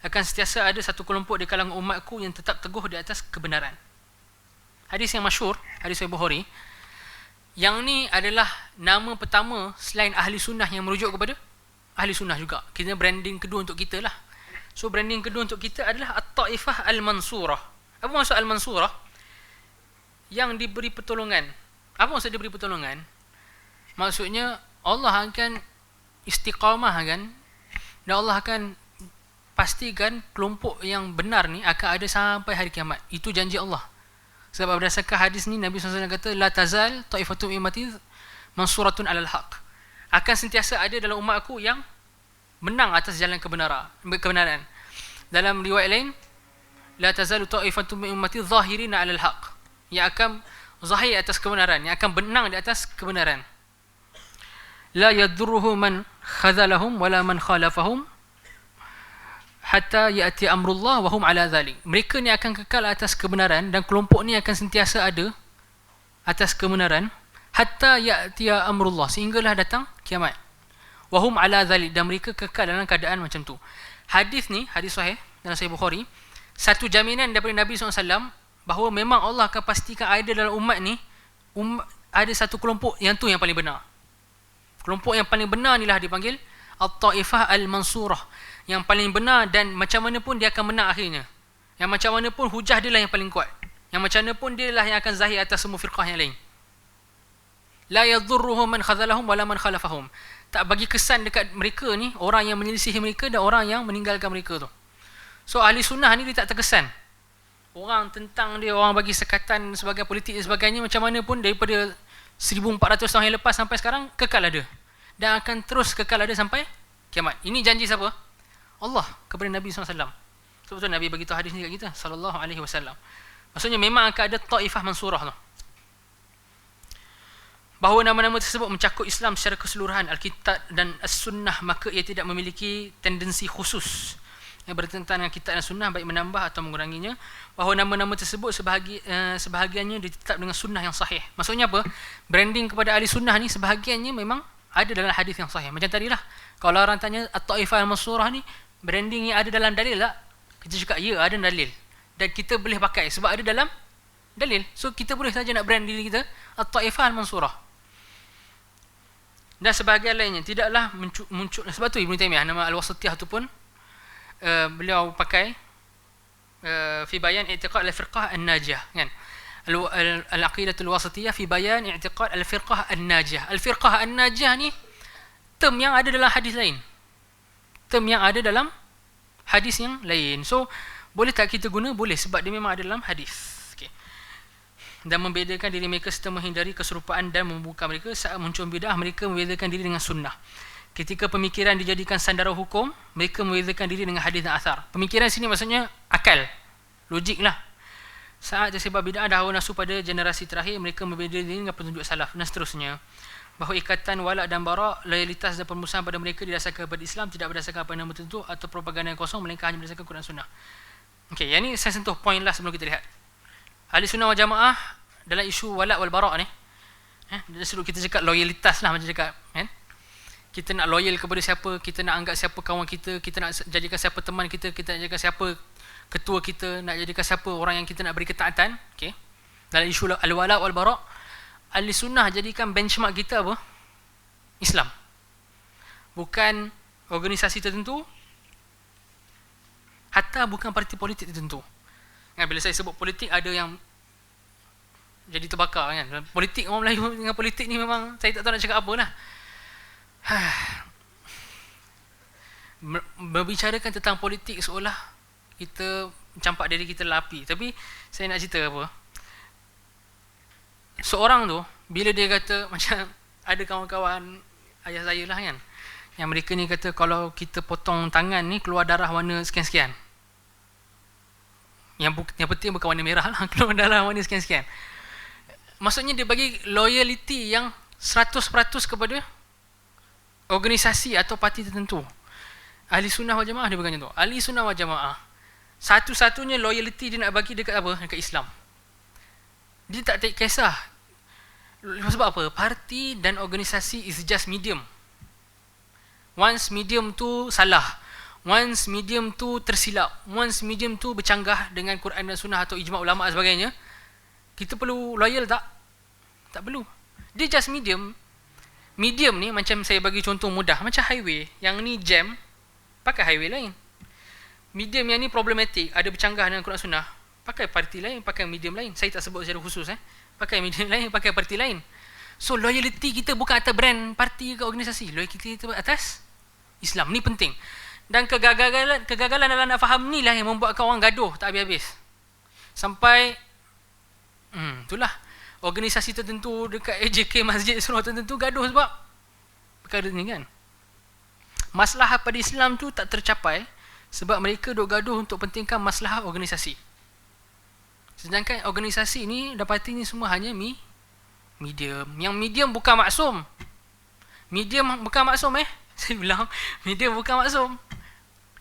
A: Akan sentiasa ada satu kelompok di kalangan umatku yang tetap teguh di atas kebenaran. Hadis yang masyhur, hadis Sahih Bukhari. Yang ni adalah nama pertama selain ahli sunnah yang merujuk kepada ahli sunnah juga. Kita branding kedua untuk kita lah. So branding kedua untuk kita adalah At-Taifah Al-Mansurah. Apa maksud Al-Mansurah? Yang diberi pertolongan. Apa maksud diberi pertolongan? Maksudnya Allah akan istiqamah kan, dan Allah akan pastikan kelompok yang benar ni akan ada sampai hari kiamat. Itu janji Allah. Sebab berdasarkan hadis ni Nabi SAW kata la tazal ta'ifatun ummati mansuratun alal haq. Akan sentiasa ada dalam umat aku yang menang atas jalan kebenaran. Dalam riwayat lain la tazalu ta'ifatun min ummati zahirina alal haq. Yang akan zahir atas kebenaran, yang akan menang di atas kebenaran. La yadurruhu man khazalahum wala man khalafahum hatta ya'ti amrullah wa hum ala dhalik. Mereka ni akan kekal atas kebenaran dan kelompok ni akan sentiasa ada atas kebenaran hatta ya'ti amrullah, sehinggalah datang kiamat. Wa hum ala dhalik, dan mereka kekal dalam keadaan macam tu. Hadis ni, hadis sahih dalam Sahih Bukhari, satu jaminan daripada Nabi SAW bahawa memang Allah akan pastikan ada dalam umat ni ada satu kelompok yang tu yang paling benar. Kelompok yang paling benar inilah dipanggil At-Taifah Al-Mansurah, yang paling benar, dan macam mana pun dia akan menang akhirnya. Yang macam mana pun hujah dia lah yang paling kuat. Yang macam mana pun dia lah yang akan zahir atas semua firqah yang lain. La yadhurruhum man khazalahum wala man khalafahum. Tak bagi kesan dekat mereka ni orang yang menyelisihi mereka dan orang yang meninggalkan mereka tu. So ahli sunnah ni dia tak terkesan. Orang tentang dia, orang bagi sekatan sebagai politik dan sebagainya, macam mana pun daripada 1400 tahun yang lepas sampai sekarang kekal ada. Dan akan terus kekal ada sampai kiamat. Ini janji siapa? Allah kepada Nabi SAW. Sebab tu Nabi bagi tahu hadis ni kat kita sallallahu alaihi wasallam. Maksudnya memang akan ada taifah mansurah tu. Bahawa nama-nama tersebut mencakup Islam secara keseluruhan, Alkitab dan As-Sunnah, maka ia tidak memiliki tendensi khusus yang bertentangan dengan kitab dan sunnah, baik menambah atau menguranginya. Bahawa nama-nama tersebut sebahagiannya ditetap dengan sunnah yang sahih. Maksudnya apa? Branding kepada ahli sunnah ni sebahagiannya memang ada dalam hadis yang sahih. Macam tadi lah, kalau orang tanya At-Taifah Al-Mansurah ni brandingnya ada dalam dalil tak? Kita cakap ya, ada dalil, dan kita boleh pakai sebab ada dalam dalil. So kita boleh saja nak brand diri kita At-Taifah Al-Mansurah. Dan sebahagian lainnya tidaklah muncul. Sebab tu Ibn Taymiyah nama Al-Wasatiyah tu pun beliau pakai fi bayan i'tiqad al-firqah an-najiyah kan, al-aqidatul wasatiyah fi bayan i'tiqad al-firqah an-najiyah. Al-firqah an-najiyah ni term yang ada dalam hadis lain, term yang ada dalam hadis yang lain. So boleh tak kita guna? Boleh, sebab dia memang ada dalam hadis. Okay. Dan membedakan diri mereka serta menghindari keserupaan dan membuka mereka saat muncul bidah. Mereka membedakan diri dengan sunnah. Ketika pemikiran dijadikan sandaran hukum, mereka membezakan diri dengan hadis dan athar. Pemikiran sini maksudnya akal, logik lah. Saat tersebar bid'ah dan hawa nafsu pada generasi terakhir, mereka membedakan diri dengan petunjuk salaf dan seterusnya. Bahawa ikatan walak dan barak, loyalitas dan permusuhan pada mereka didasarkan kepada Islam, tidak berdasarkan apa nama tertentu atau propaganda yang kosong, melainkan hanya berdasarkan Quran Sunnah. Okey, yang ni saya sentuh poin lah sebelum kita lihat. Ahli Sunnah wal Jamaah dalam isu walak wal barak ni, sebelum kita cakap loyalitas lah, macam cakap kan, kita nak loyal kepada siapa, kita nak anggap siapa kawan kita, kita nak jadikan siapa teman kita, kita nak jadikan siapa ketua kita, nak jadikan siapa orang yang kita nak beri ketaatan. Okay. Dalam isu al-wala' wal-bara', ahli sunnah jadikan benchmark kita apa? Islam. Bukan organisasi tertentu, hatta bukan parti politik tertentu. Kan, bila saya sebut politik, ada yang jadi terbakar kan. Politik, orang Melayu dengan politik ni memang saya tak tahu nak cakap apa lah. Berbicarakan tentang politik seolah kita campak diri kita dalam api. Tapi saya nak cerita apa, seorang tu bila dia kata, macam ada kawan-kawan ayah saya lah kan, yang mereka ni kata kalau kita potong tangan ni keluar darah warna sekian-sekian, yang penting bukan warna merah lah, keluar darah warna sekian-sekian. Maksudnya dia bagi loyalty yang 100% kepada organisasi atau parti tertentu. Ahli Sunnah wal Jamaah dia bukan macam tu. Ahli Sunnah wal Jamaah, satu-satunya loyalty dia nak bagi dekat apa? Dekat Islam. Dia tak kisah. Sebab apa? Parti dan organisasi is just medium. Once medium tu salah, once medium tu tersilap, once medium tu bercanggah dengan Quran dan Sunnah atau ijma' ulama' dan sebagainya, kita perlu loyal tak? Tak perlu. Dia just medium. Medium ni macam saya bagi contoh mudah, macam highway. Yang ni jam, pakai highway lain. Medium yang ni problematik, ada bercanggah dengan Quran Sunnah, pakai parti lain, pakai medium lain. Saya tak sebut secara khusus, pakai medium lain, pakai parti lain. So loyalty kita bukan atas brand, parti ke organisasi. Loyalty kita atas Islam. Ni penting. Dan kegagalan dalam nak faham ni lah yang membuatkan orang gaduh tak habis-habis. Sampai itulah organisasi tertentu dekat AJK masjid surau tertentu gaduh sebab perkara ni kan. Masalah pada Islam tu tak tercapai sebab mereka duk gaduh untuk pentingkan masalah organisasi. Sedangkan organisasi ni dapati ni semua hanya medium. Yang medium bukan maksum. Medium bukan maksum Saya bilang medium bukan maksum.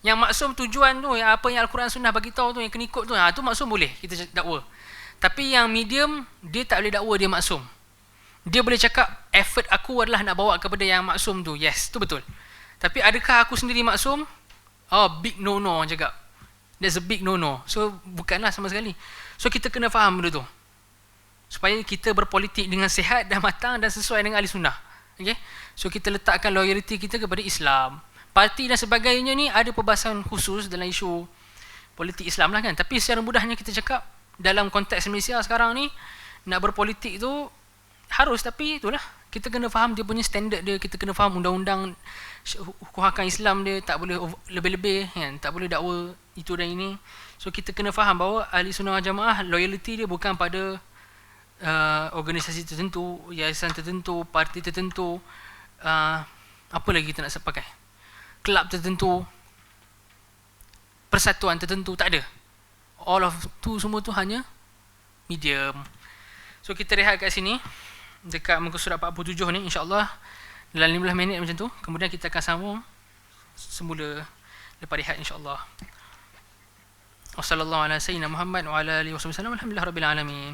A: Yang maksum tujuan tu, yang apa yang Al-Quran Sunnah bagi tahu tu, yang kena ikut tu, tu maksum boleh kita dakwa. Tapi yang medium, dia tak boleh dakwa dia maksum. Dia boleh cakap effort aku adalah nak bawa kepada yang maksum tu. Yes, tu betul. Tapi adakah aku sendiri maksum? Big no-no orang cakap. That's a big no-no. So bukanlah sama sekali. So kita kena faham benda tu, supaya kita berpolitik dengan sihat dan matang dan sesuai dengan ahli sunnah. Okay? So kita letakkan loyalty kita kepada Islam. Parti dan sebagainya ni ada perbahasan khusus dalam isu politik Islam lah kan. Tapi secara mudahnya kita cakap, dalam konteks Malaysia sekarang ni, nak berpolitik tu harus, tapi itulah, kita kena faham dia punya standard dia, kita kena faham undang-undang hukum hakam Islam dia, tak boleh lebih-lebih kan, tak boleh dakwa itu dan ini. So kita kena faham bahawa ahli sunnah wal jamaah loyalty dia bukan pada organisasi tertentu, yayasan tertentu, parti tertentu, apa lagi kita nak pakai, kelab tertentu, persatuan tertentu, tak ada. All of tu semua tu hanya medium. So kita rehat kat sini dekat muka surat 47 ni, insya-Allah dalam 15 minit macam tu. Kemudian kita akan sambung semula lepas rehat insya-Allah. Wassallallahu ala sayyidina Muhammad wa ala alihi wasallam. Alhamdulillah rabbil alamin.